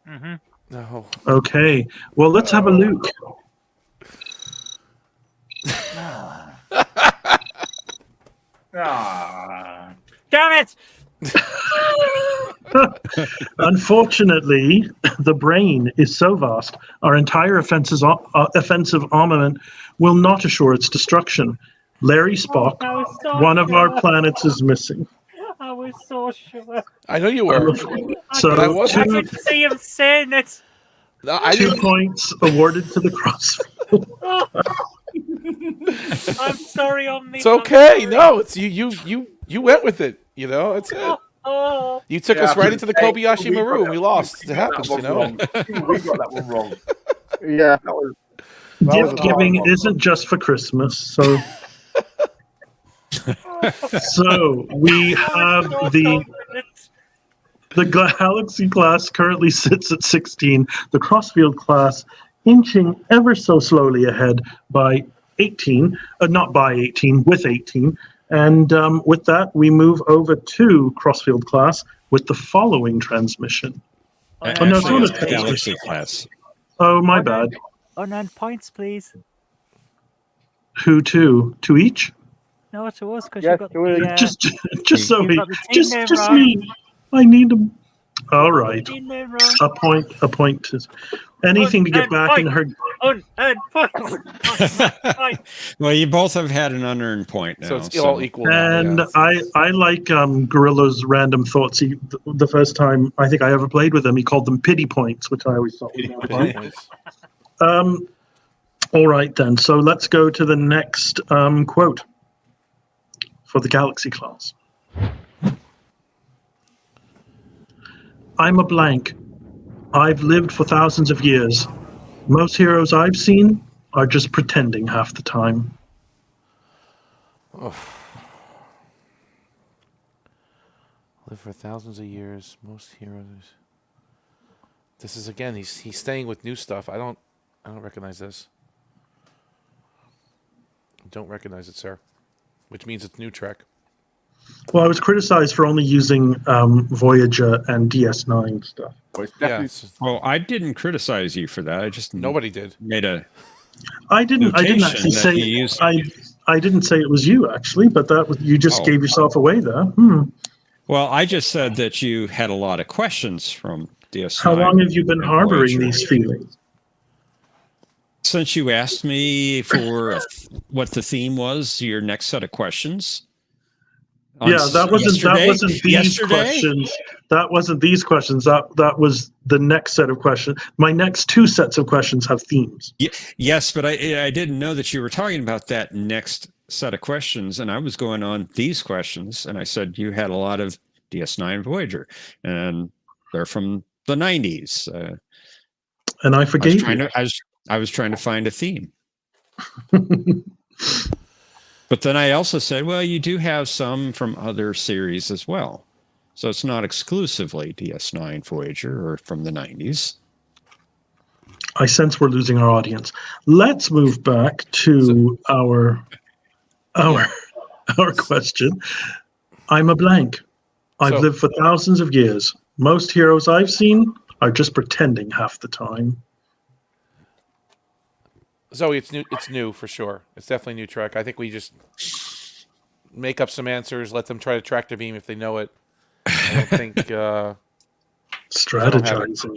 Mm-hmm. No. Okay. Well, let's have a look. Damn it! Unfortunately, the brain is so vast, our entire offensive armament will not assure its destruction. Larry Spock, I was so one of our sure. planets, is missing. I was so sure. I know you were. So But I wasn't. I could see him saying it. No, I 2 didn't. points awarded to the Crossfield. Oh, I'm sorry, Omni. It's okay. No, it's you went with it. You know, it's it. Oh, You took us right into the Kobayashi we got Maru, and that- we lost. we It got happens, that you one know. wrong. We got that one wrong. Yeah, that was a Gift hard giving one. isn't just for Christmas, so we have so the confident. Galaxy class currently sits at 16, the Crossfield class inching ever so slowly ahead by 18, not by 18, with 18. And with that, we move over to Crossfield class with the following transmission. Oh, no, it's Actually, not it's a Galaxy class. Oh, my bad. Unearned points, please. Who to? To each? No, to us, because Yes, you got to us. Just so you've he, got the team name just wrong. me. I need him. All right. Team name wrong. A point. Anything to get back in her. Unearned points. Well, you both have had an unearned point now. So it's all equal now. And Yeah. I like Gorilla's random thoughts. The first time I think I ever played with him, he called them pity points, which I always thought was Pity fun. points. All right then. So let's go to the next quote for the Galaxy class. I'm a blank. I've lived for thousands of years. Most heroes I've seen are just pretending half the time. Live for thousands of years. Most heroes. This is again. He's staying with new stuff. I don't recognize this. I don't recognize it, sir. Which means it's new Trek. Well, I was criticized for only using Voyager and DS9 stuff. Well, it's Yeah. definitely Well, I didn't criticize you for that. I just Nobody did. made a I didn't notation actually that say you used. I didn't say it was you actually, but that was, you just Oh. gave yourself away there. Well, I just said that you had a lot of questions from DS9. How long have you been and harboring Voyager. these feelings? Since you asked me for what the theme was, your next set of questions. Yeah, that wasn't these yesterday? questions. That wasn't these questions. That was the next set of questions. My next 2 sets of questions have themes. Yes, but I didn't know that you were talking about that next set of questions, and I was going on these questions, and I said you had a lot of DS9 Voyager, and they're from the 90s. And I forgave you. I was trying to find a theme. But then I also said, well, you do have some from other series as well. So it's not exclusively DS9 Voyager or from the 90s. I sense we're losing our audience. Let's move back to our question. I'm a blank. I've lived for thousands of years. Most heroes I've seen are just pretending half the time. Zoe, it's new. It's new for sure. It's definitely new Trek. I think we just make up some answers, let them try to tractor beam if they know it. I don't think strategizing.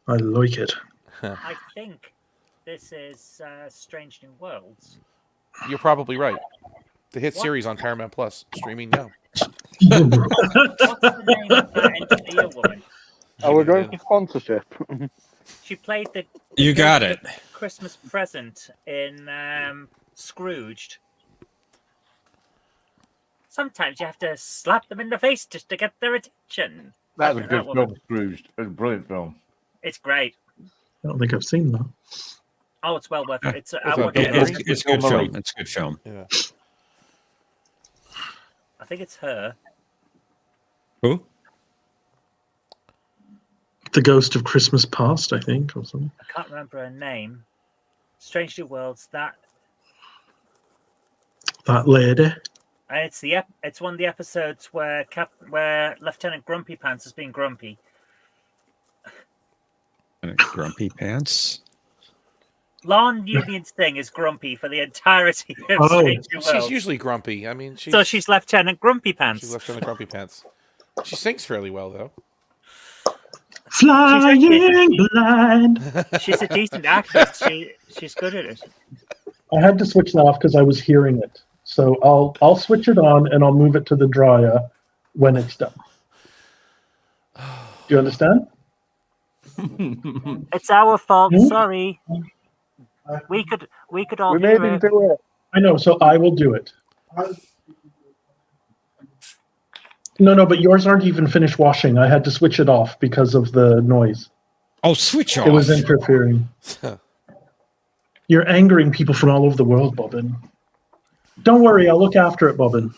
I like it. I think this is Strange New Worlds. You're probably right. The hit series on Paramount Plus, streaming now. What's the name of that engineer woman? Oh, we're going for sponsorship. She played the You got it. Christmas present in Scrooged. Sometimes you have to slap them in the face just to get their attention. That was a good woman. film, Scrooged. It was a brilliant film. It's great. I don't think I've seen that. Oh, it's well worth it. It's It's a good film. It's a good film. Yeah. I think it's her. Who? The Ghost of Christmas Past, I think, or something. I can't remember her name. Strange New Worlds. That lady. and it's one of the episodes where Lieutenant Grumpy Pants has been grumpy. Grumpy Pants. Lon Union Singh is grumpy for the entirety of Oh. Stranger She's Worlds. usually grumpy. I mean, So she's Lieutenant Grumpy Pants. She's Lieutenant Grumpy Pants. She sings fairly well, though. Flying blind. She's a decent actress. She's good at it. I had to switch that off because I was hearing it. So I'll switch it on and I'll move it to the dryer when it's done. Do you understand? It's our fault. Hmm? Sorry. We could all We hear made him it. do it. I know, so I will do it. No, but yours aren't even finished washing. I had to switch it off because of the noise. Oh, switch off. It was interfering. You're angering people from all over the world, Bobbin. Don't worry, I'll look after it, Bobbin.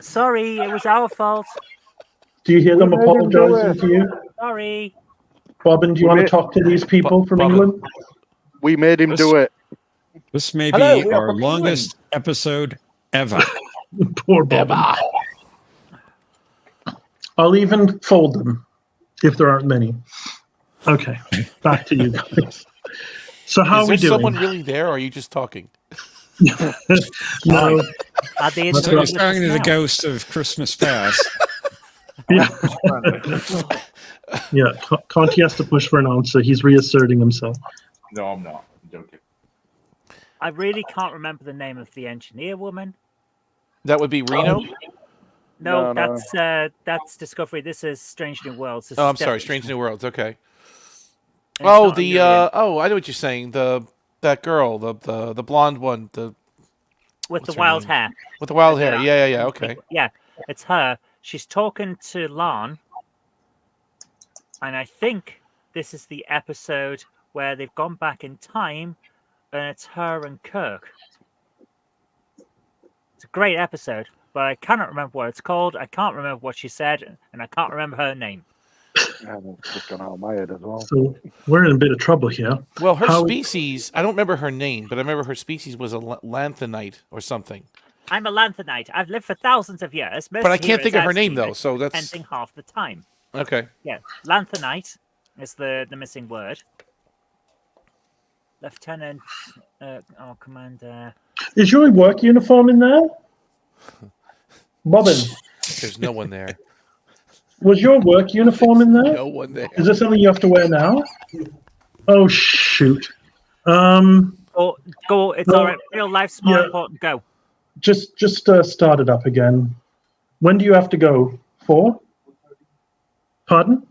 Sorry, it was our fault. Do you hear them We made him do apologizing it. to you? Sorry. Bobbin, do you want to talk to these people from Bobbin. England? We made him do it. This may Hello, be we are our from longest episode ever. Poor Bobbin. I'll even fold them if there aren't many. Okay, back to you guys. So how Is are we there doing? someone really there, or are you just talking? No. Are they So you're with us talking to the now? ghost of Christmas past. Yeah. Yeah, Conti has to push for an answer. He's reasserting himself. No, I'm not. I'm joking. I really can't remember the name of the engineer woman. That would be Reno. No, No. that's Discovery. This is Strange New Worlds. This Oh, is I'm sorry, definitely- Strange New Worlds. Okay. it's Oh, not the Amelia. I know what you're saying. That girl, the blonde one, with what's the her wild name? hair. with the wild hair. Yeah. Yeah. Okay. Yeah, it's her. She's talking to Lon, and I think this is the episode where they've gone back in time, and it's her and Kirk. It's a great episode, but I cannot remember what it's called. I can't remember what she said, and I can't remember her name. Yeah, that's just gone out of my head as well. So we're in a bit of trouble here. Well, her How- species, I don't remember her name, but I remember her species was a lanthanite or something. I'm a lanthanite. I've lived for thousands of years. Most But I can't heroes think of her I've name, seen though, are so that's... Ending half the time. Okay. Yeah, lanthanite is the missing word. Lieutenant, Commander. Is your work uniform in there? Bobbin, There's no one there. was your work uniform in there? No one there. Is this something you have to wear now? Oh, shoot. Go. It's No, all right. Real life's more yeah. important. Go. Just start it up again. When do you have to go? 4? Pardon?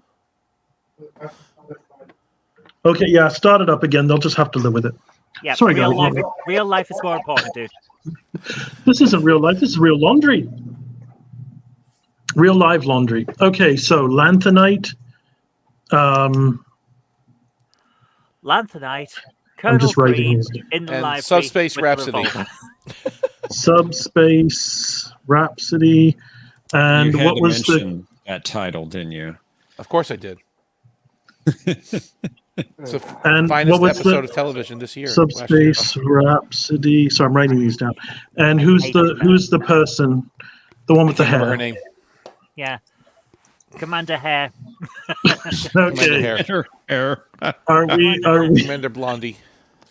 Okay, yeah, start it up again. They'll just have to live with it. Yeah. Sorry, real guys. life. Real life is more important, dude. This isn't real life. This is real laundry. Real live laundry. Okay, so lanthanite. Lanthanite. I'm just Colonel writing Green these. in the And library. Subspace with the Rhapsody. revolver. Subspace Rhapsody. And you had what to was the? mention that title, didn't you? Of course I did. It's the And finest what was episode the of television this year. last year. Subspace Rhapsody. So I'm writing these down. And who's the person? The one I with the can't remember hair. her name. Yeah. Commander Hare. Commander Okay. Hare. Error. Are we Commander Blondie.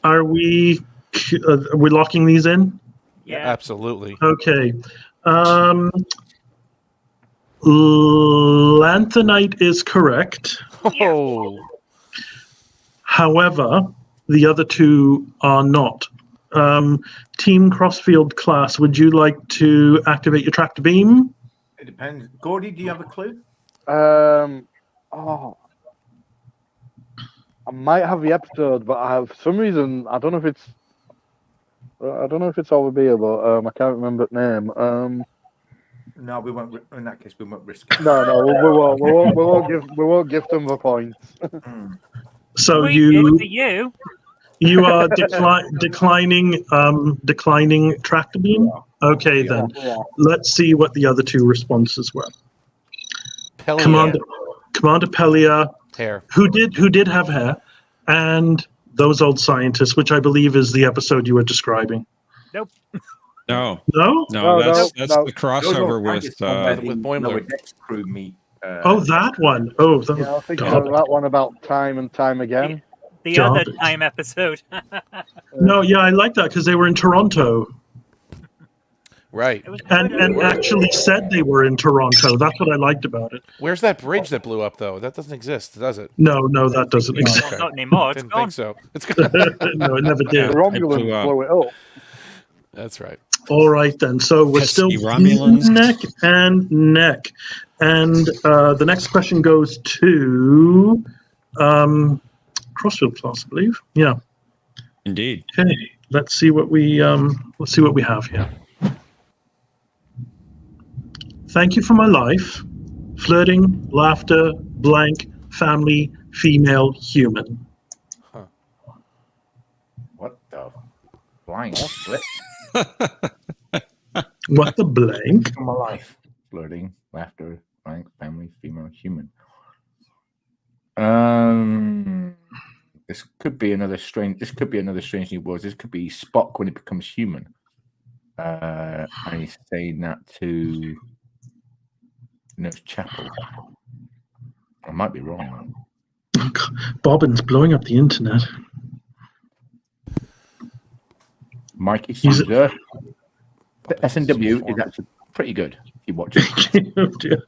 are we locking these in? Yeah. Absolutely. Okay. Lanthanite is correct. Oh. However, the other two are not. Team Crossfield class, would you like to activate your tractor beam? It depends. Gordy, do you have a clue? I might have the episode, but I have for some reason I don't know if it's over here, but I can't remember the name. No, we won't. In that case, we won't risk it. No, we won't give them the points. So We did you for you. you are declining tractor beam. Okay, then Yeah. let's see what the other two responses were. Pellier. Commander Pellier, Hair. who did have hair, and those old scientists, which I believe is the episode you were describing. No, No? no, No, that's no. the crossover with. with Boimler. Lower decks crew meet. Oh, that one. Oh, that Yeah, I was, think God. that one about time and time again. The Garbage. other time episode. No, yeah, I like that because they were in Toronto Right. It was and actually said they were in Toronto. That's what I liked about it. Where's that bridge that blew up, though? That doesn't exist, does it? No, that doesn't exist. Okay. not anymore. It's Didn't gone. think so. It's No, it never The did. Romulans blew it up. That's right. All right, then. So we're still Pesky Romulans. neck and neck. And the next question goes to Crossfield class, I believe. Yeah. Indeed. Okay. Let's see what we have here. Thank you for my life. Flirting, laughter, blank, family, female, human. What the blank? What the blank? For my life. Flirting, laughter, blank, family, female, human. This could be another strange new world. This could be Spock when it becomes human. And he's saying that to Nurse Chapel. I might be wrong. Bobbin's blowing up the internet. Mikey Caesar. The SNW is actually pretty good if you watch it. Oh, dear.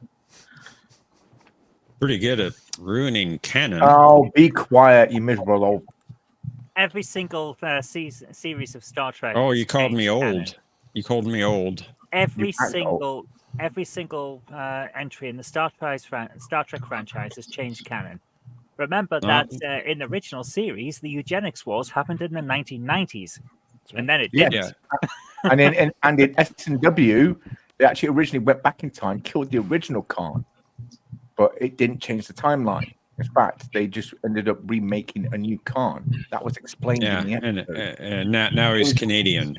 Pretty good at ruining canon. Oh, be quiet, you miserable old. Every single series of Star Trek. Oh, you called me changed old. canon. You called me old. Every act single entry in the Star Trek franchise has changed canon. Remember that in the original series, the eugenics wars happened in the 1990s, and then it didn't. Yeah. And in SNW, they actually originally went back in time, killed the original Khan, but it didn't change the timeline. In fact, they just ended up remaking a new Khan. That was explained Yeah, in the episode. and now he's Canadian.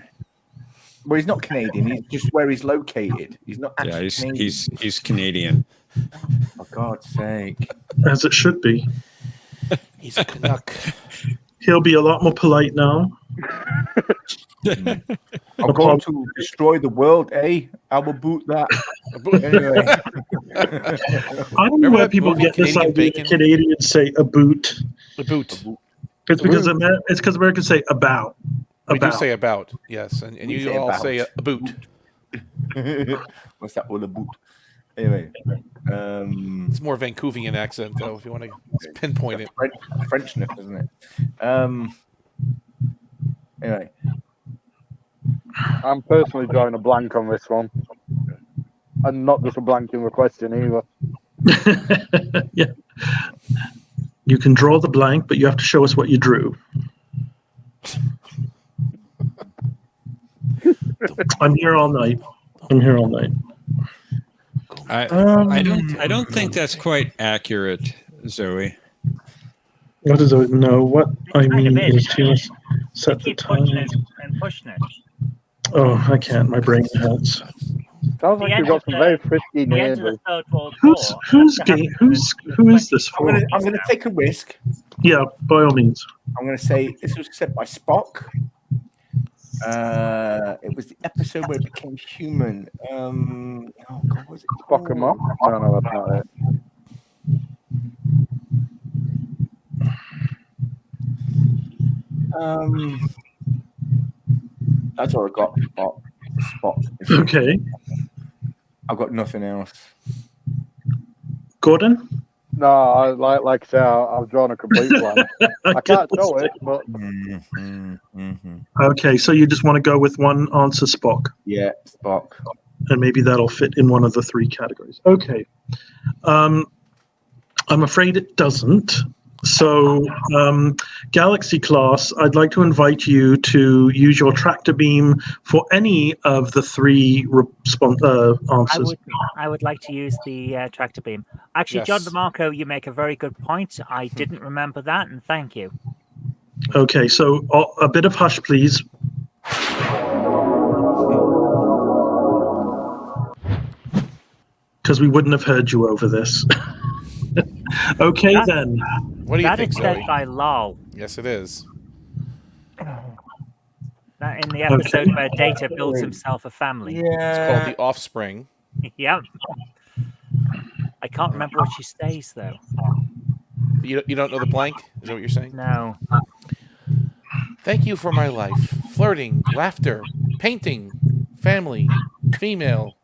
Well, he's not Canadian. He's just where he's located. He's not actually Yeah, Canadian. he's Canadian. For God's sake. As it should be. He's a Canuck. He'll be a lot more polite now. I'm going to destroy the world, eh? I will boot that. Anyway. I don't know where people get this idea that Canadians say a boot. A boot. It's because Americans say about. We do say about, yes. And We you say all about. say a boot. What's that with a boot? Anyway. It's more Vancouvian accent, though, if you want to pinpoint it. Frenchness, isn't it? Anyway. I'm personally drawing a blank on this one. And not just a blank in the question either. Yeah. You can draw the blank, but you have to show us what you drew. I'm here all night. I don't think that's quite accurate, Zoe. What does it know? What I mean is to set the Keep time. pushing it and pushing it. Oh, I can't. My brain hurts. Sounds like you've got some very frisky The end of neighbours. the Third World War. Who is this for? I'm going to take a risk. Yeah, by all means. I'm going to say this was said by Spock. It was the episode where it became human. Oh God, what was it? Spock him up? No, that's not it. That's all I got. Spock. Okay. I've got nothing else. Gordon? No, I like I say, I've drawn a complete blank. I can't show it, but Okay, so you just want to go with one answer, Spock. Yeah, Spock. And maybe that'll fit in one of the three categories. Okay. I'm afraid it doesn't. So, Galaxy class, I'd like to invite you to use your tractor beam for any of the three answers. I would like to use the tractor beam. Actually, Yes. John DeMarco, you make a very good point. I didn't remember that, and thank you. Okay, so a bit of hush, please. Because we wouldn't have heard you over this. Okay, then. What do you That think, is said Zoe? by Lal. Yes, it is. That in the episode where Data builds himself a family. It's called The Offspring. Yep. I can't remember what she stays though. You don't know the blank? Is that what you're saying? No. Thank you for my life. Flirting, laughter, painting, family, female,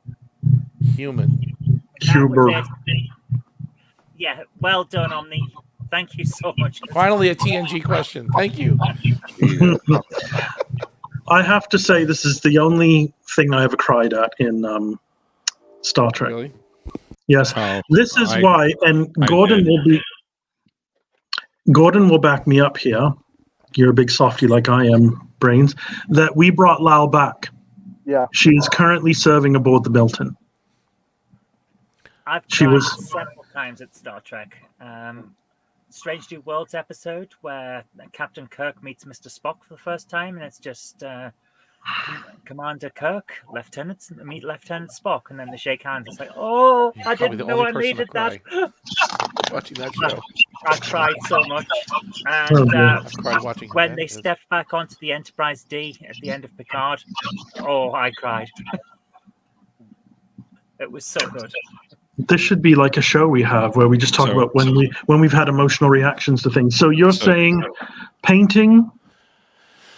human. That was Huber. it. Yeah, well done, Omni. Thank you so much. Finally, a TNG question. Thank you. Jesus. I have to say, this is the only thing I ever cried at in Star Trek. Really? Yes, Oh, this is I- why, and I Gordon did. Gordon will back me up here. You're a big softy like I am, Brains. That we brought Lal back. Yeah. She is currently serving aboard the Milton. I've She cried was- several times at Star Trek. Strange New Worlds episode where Captain Kirk meets Mr. Spock for the first time, and it's just Commander Kirk, meet Lieutenant Spock, and then they shake hands. It's like, oh, You're I probably didn't the know only I person to needed that. Watching that show. I cried so much. Oh, And dear. I've cried watching when they Humanity. stepped back onto the Enterprise D at the end of Picard, oh, I cried. It was so good. This should be like a show we have where we just talk So- about when we've had emotional reactions to things. So you're saying painting,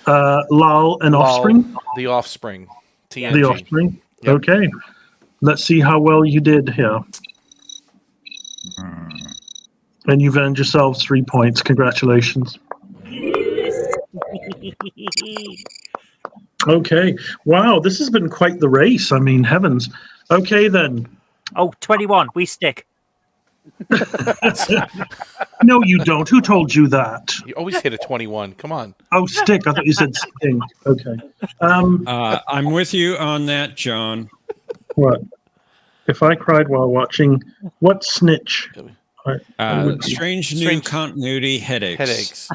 Lal, and Lal, Offspring? The Offspring. TNG. The Offspring? Yep. Okay. Let's see how well you did here. And you've earned yourselves 3 points. Congratulations. Okay. Wow, this has been quite the race. I mean, heavens. Okay, then. Oh, 21. We stick. No, you don't. Who told you that? You always hit a 21. Come on. Oh, stick. I thought you said stink. Okay. I'm with you on that, John. What? If I cried while watching, what snitch? Strange new Strange- continuity headaches.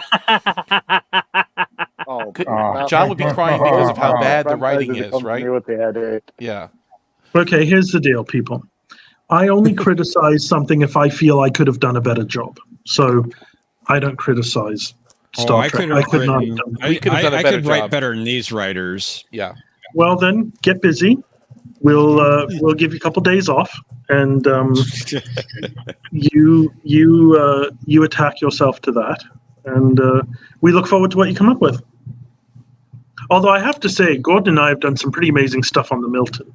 Oh, Could- that- John would be crying because of how bad the Franchise writing a is, right? continuity headache. Yeah. Okay, here's the deal, people. I only criticize something if I feel I could have done a better job. So I don't criticize Star I Trek. could have could not written. have done. We could have done a I better could write job. better than these writers. Yeah. Well, then get busy. We'll give you a couple days off, and you attack yourself to that, and we look forward to what you come up with. Although I have to say, Gordon and I have done some pretty amazing stuff on the Milton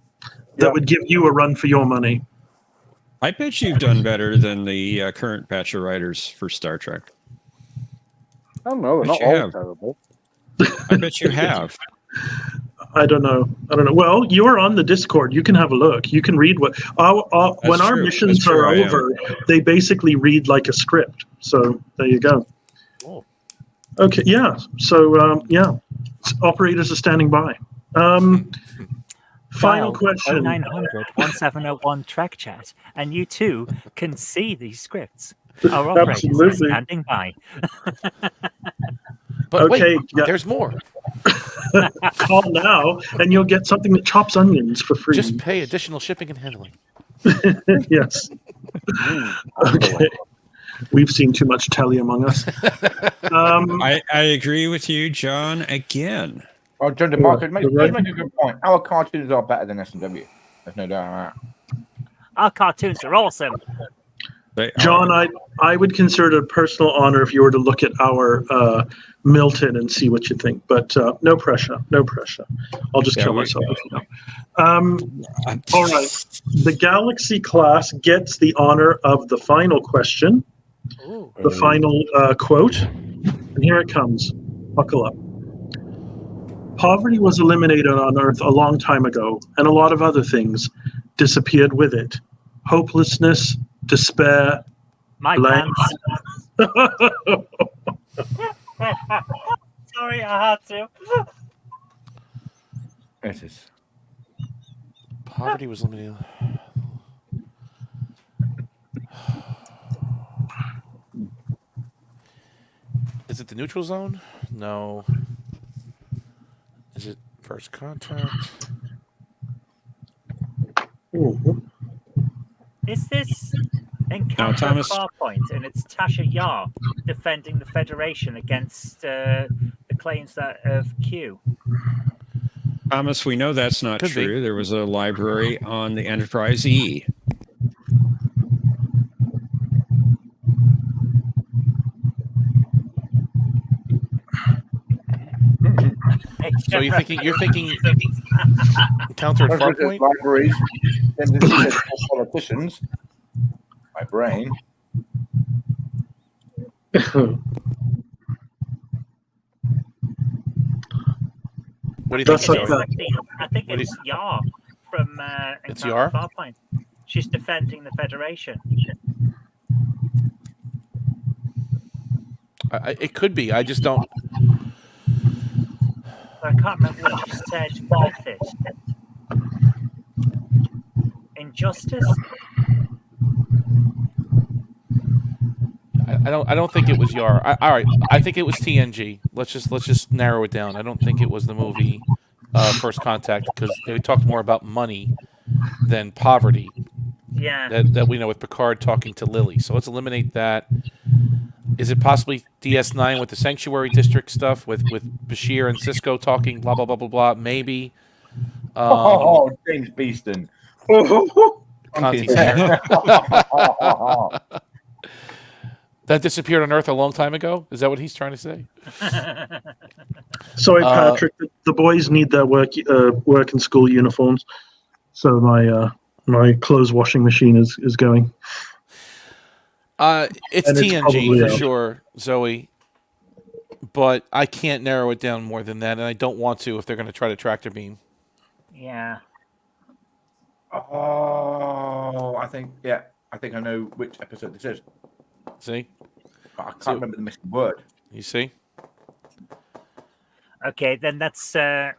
that would give you a run for your money. I bet you've done better than the current batch of writers for Star Trek. I don't know. They're Bet not you all have. terrible. I bet you have. I don't know. Well, you're on the Discord. You can have a look. You can read what when our true. missions That's true, are I am. over. They basically read like a script. So there you go. Oh. Okay. Yeah. So operators are standing by. Final question. 0900 1701 Trek Chat, and you too can see these scripts. Our operators are Absolutely. standing by. But Okay, wait, yeah. there's more. Call now, and you'll get something that chops onions for free. Just pay additional shipping and handling. Yes. Okay. We've seen too much telly among us. I agree with you, John, again. Oh, John DeMarco does make a good point. Our cartoons are better than S&W. There's no doubt about that. Our cartoons are awesome. They John, are. I would consider it a personal honor if you were to look at our Milton and see what you think. But no pressure, no pressure. I'll just kill myself if you don't. All right. The Galaxy class gets the honor of the final question, the final quote. And here it comes. Buckle up. Poverty was eliminated on Earth a long time ago, and a lot of other things disappeared with it. Hopelessness, despair, My blank. pants. Sorry, I had to. It is. Poverty was limited. Is it the neutral zone? No. Is it first contact? Is this Encounter Thomas. Farpoint, and it's Tasha Yar defending the Federation against the claims that of Q? Thomas, we know that's not Could be. true. There was a library on the Enterprise E. So you're thinking Encounter at Conferences, Farpoint? libraries, tendencies of politicians. My brain. What do you That's think, like Joey? that. I think What do it's Yar from It's Encounter Yar? at Farpoint. She's defending the Federation. It could be. I just don't. I can't remember what she said with it. Injustice? I don't think it was Yar. All right, I think it was TNG. Let's just narrow it down. I don't think it was the movie First Contact because they talked more about money than poverty. Yeah. That we know with Picard talking to Lily. So let's eliminate that. Is it possibly DS9 with the Sanctuary District stuff with Bashir and Cisco talking blah blah blah blah blah? Maybe. James Beeston. Conti. That disappeared on Earth a long time ago? Is that what he's trying to say? Sorry, Patrick. The boys need their work and school uniforms, so my clothes washing machine is going. It's And it's TNG probably for out. sure, Zoe. But I can't narrow it down more than that, and I don't want to if they're going to try to tractor beam. Yeah. Oh, I think I know which episode this is. See? But I can't remember the missing word. You see? Okay, then that's pass.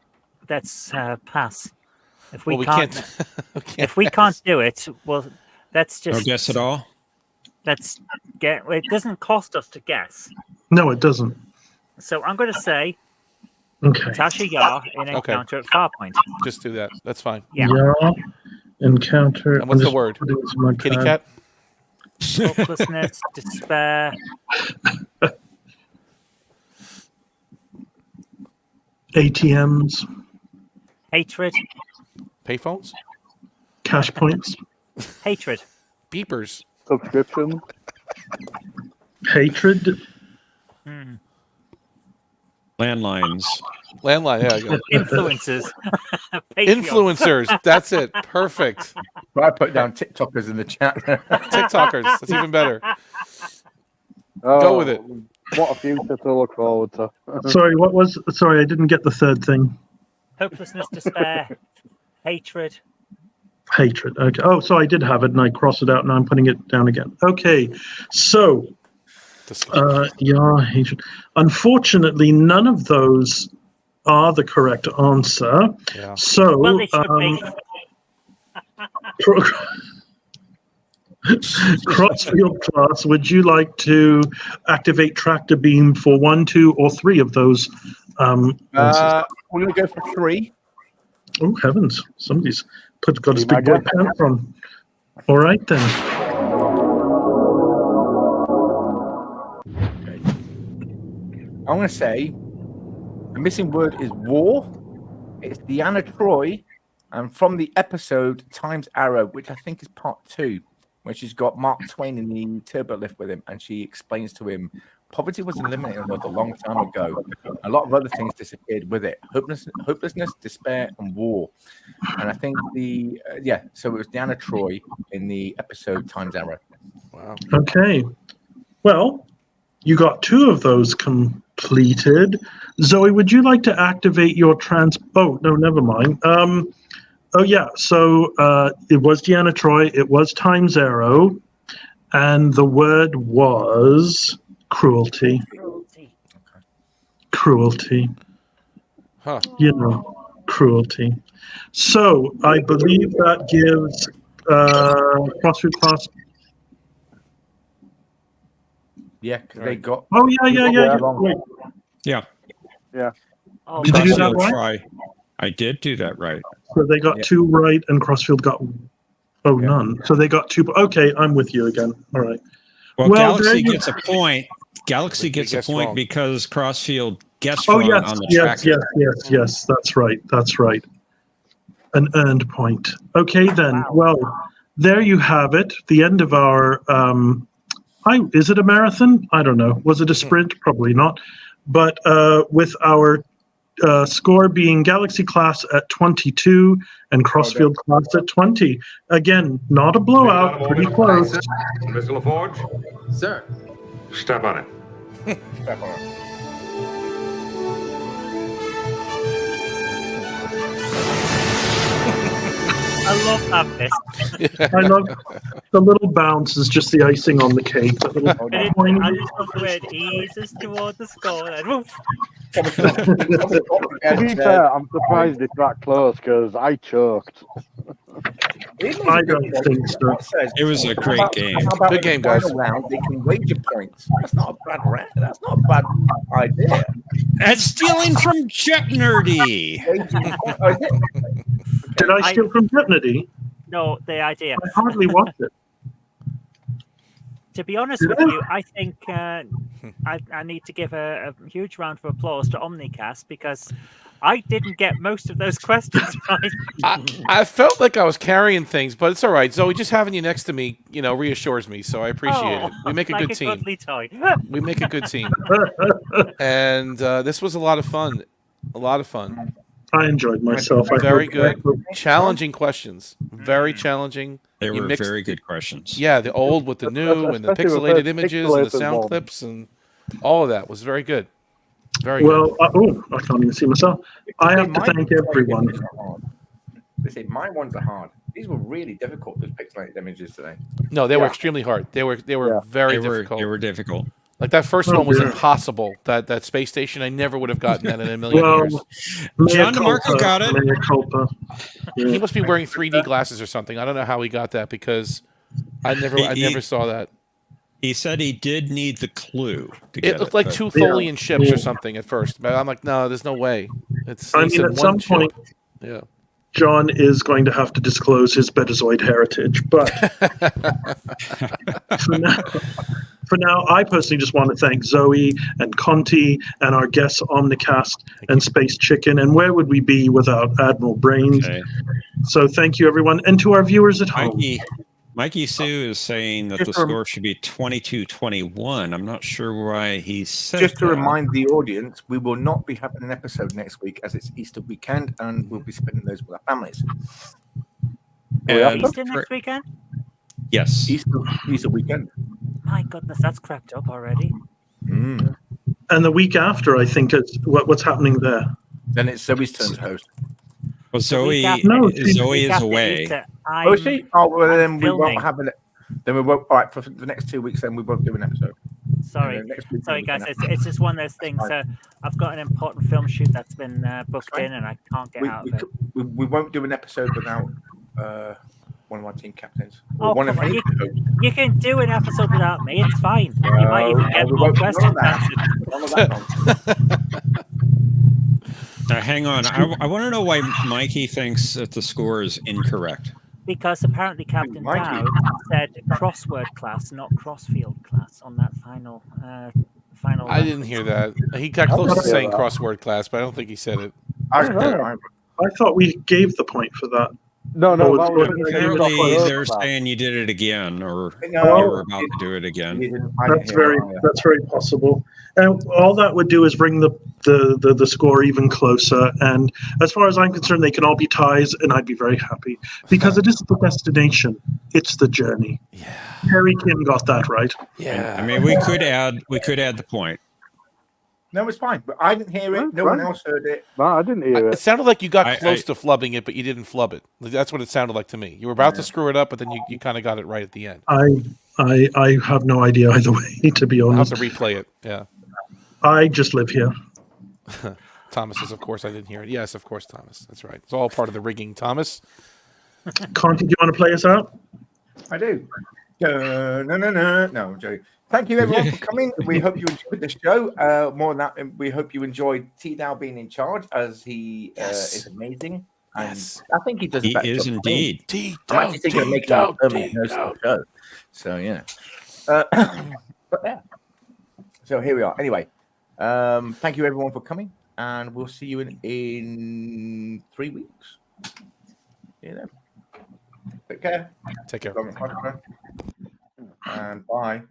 If we, Well, we can't, can't if we can't do it, well, that's just No guess at all. Let's get. It doesn't cost us to guess, No, it doesn't. so I'm going to say Okay. Tasha Yar in Okay. Encounter at Farpoint. Just do that. That's fine. Yeah. Yeah. Encounter. And what's I'm the just word? putting it in my Kitty pad. cat? Hopelessness, despair. ATMs, Hatred. Payphones? cash points, Hatred. Beepers. Subscription. hatred, Landlines. Landline. Yeah. Go. Influences. Influencers. That's it. Perfect. But I put down TikTokers in the chat. TikTokers. That's even better. Oh, Go with it. What a future to look forward to. Sorry, I didn't get the third thing. Hopelessness, despair, hatred. Hatred. Okay. Oh, so I did have it and I crossed it out and I'm putting it down again. Okay. So, hatred. Unfortunately, none of those are the correct answer. Yeah. So, Well, they should be. Crossfield class, would you like to activate tractor beam for 1, 2, or 3 of those? We're going to go for 3. Oh heavens! Somebody's got his Be my big boy guest. pants on. All right then. Okay. I'm going to say the missing word is war. It's Deanna Troy, and from the episode Time's Arrow, which I think is part 2, where she's got Mark Twain in the turbo lift with him, and she explains to him poverty was eliminated on Earth a long time ago. A lot of other things disappeared with it: hopelessness, despair, and war. And I think so it was Deanna Troy in the episode Time's Arrow. Wow. Okay. Well, you got 2 of those completed. Zoe, would you like to activate your Oh no, never mind. Oh yeah. So it was Deanna Troy. It was Time's Arrow, and the word was cruelty. Cruelty. Huh. You know, cruelty. So I believe that gives Crossfield class. Yeah, because they got. Oh yeah. Wait, Yeah. Yeah. Oh, Did you do that Crossfield right? try. I did do that right. so they got 2 right, and Crossfield got none. So they got 2. Okay, I'm with you again. All right. Well, Well, there Galaxy you- gets a point. Galaxy gets a guessed point wrong. because Crossfield guessed Oh wrong yes, on the yes, tracker. yes. That's right. An earned point. Okay then. Well, there you have it. The end of our. Is it a marathon? I don't know. Was it a sprint? Probably not. But with our score being Galaxy class at 22 and Crossfield class at 20. Again, not a blowout, pretty close. Mr. LaForge? Sir. Step on it. Step on it. I love that bit. I love the little bounce is just the icing on the cake. That little And I just love the way it eases toward the score. And woof. To be fair, I'm surprised it's that close because I choked. I don't think so. It was a great game. Good game, guys. Round, they can wager points. That's not a bad That's not a bad idea. That's stealing from Jet Nerdy. Did I steal from Jetnity? No, the idea. I hardly watched it. To be honest with you, I think I need to give a huge round of applause to Omnicast because I didn't get most of those questions right. I felt like I was carrying things, but it's all right. Zoe, just having you next to me, reassures me, so I appreciate it. We make a good team. We make a good team. And this was a lot of fun. A lot of fun. I enjoyed myself. Very good. Challenging questions. Very challenging. They were very good questions. Yeah, the old with the new and the pixelated images and the sound clips and all of that was very good. Very good. I can't even see myself. I have to thank everyone. They say my ones are hard. These were really difficult, those pixelated images today. No, they were extremely hard. They were very difficult. They were difficult. Like that first one was impossible. That space station, I never would have gotten that in a million years. John DeMarco got it. He must be wearing 3D glasses or something. I don't know how he got that because I never saw that. He said he did need the clue. It looked like two Tholian ships or something at first, but I'm like, no, there's no way. At some point, John is going to have to disclose his Betazoid heritage, but for now, I personally just want to thank Zoe and Conti and our guests Omnicast and Space Chicken. And where would we be without Admiral Brains? Okay. So thank you, everyone. And to our viewers at home. Mikey Sue is saying that the score should be 22-21. I'm not sure why he said Just to remind the audience, we will not be having an episode next week as it's Easter weekend and we'll be spending those with our families. Easter next weekend? Yes. Easter weekend. My goodness, that's crept up already. And the week after, I think it's what's happening there. Then it's Zoe's turn to host. Well, Zoe is away. Oh, is she? Oh, well, then we won't have it. Then we won't. All right, for the next 2 weeks, then we won't do an episode. Sorry, guys. It's just one of those things. I've got an important film shoot that's been booked in, and I can't get out of it. We won't do an episode without one of my team captains. Oh, come on. You can do an episode without me. It's fine. You might even get more questions answered. Now, hang on. I want to know why Mikey thinks that the score is incorrect. Because apparently Captain Dowd said crossword class, not crossfield class, on that final. I didn't hear that. He got close to saying crossword class, but I don't think he said it. I thought we gave the point for that. No. Apparently, they're saying you did it again, or you were about to do it again. That's very possible. And all that would do is bring the score even closer. And as far as I'm concerned, they can all be ties, and I'd be very happy because it isn't the destination; it's the journey. Yeah. Harry Kim got that right. Yeah. I mean, we could add the point. No, it's fine. But I didn't hear it. No one else heard it. No, I didn't hear it. It sounded like you got close to flubbing it, but you didn't flub it. That's what it sounded like to me. You were about to screw it up, but then you kind of got it right at the end. I have no idea either way, to be honest. I'll have to replay it. Yeah. I just live here. Thomas says, of course, I didn't hear it. Yes, of course, Thomas. That's right. It's all part of the rigging, Thomas. Conti, do you want to play us out? I do. No, I'm joking. Thank you, everyone, for coming. We hope you enjoyed the show. More than that, we hope you enjoyed T-Dow being in charge, as he is amazing. And I think he does a better job. He is indeed. I'm actually thinking of making a permanent host of the show. So, yeah. But yeah. So, here we are. Anyway, thank you, everyone, for coming. And we'll see you in 3 weeks. See you then. Take care. Take care. And bye.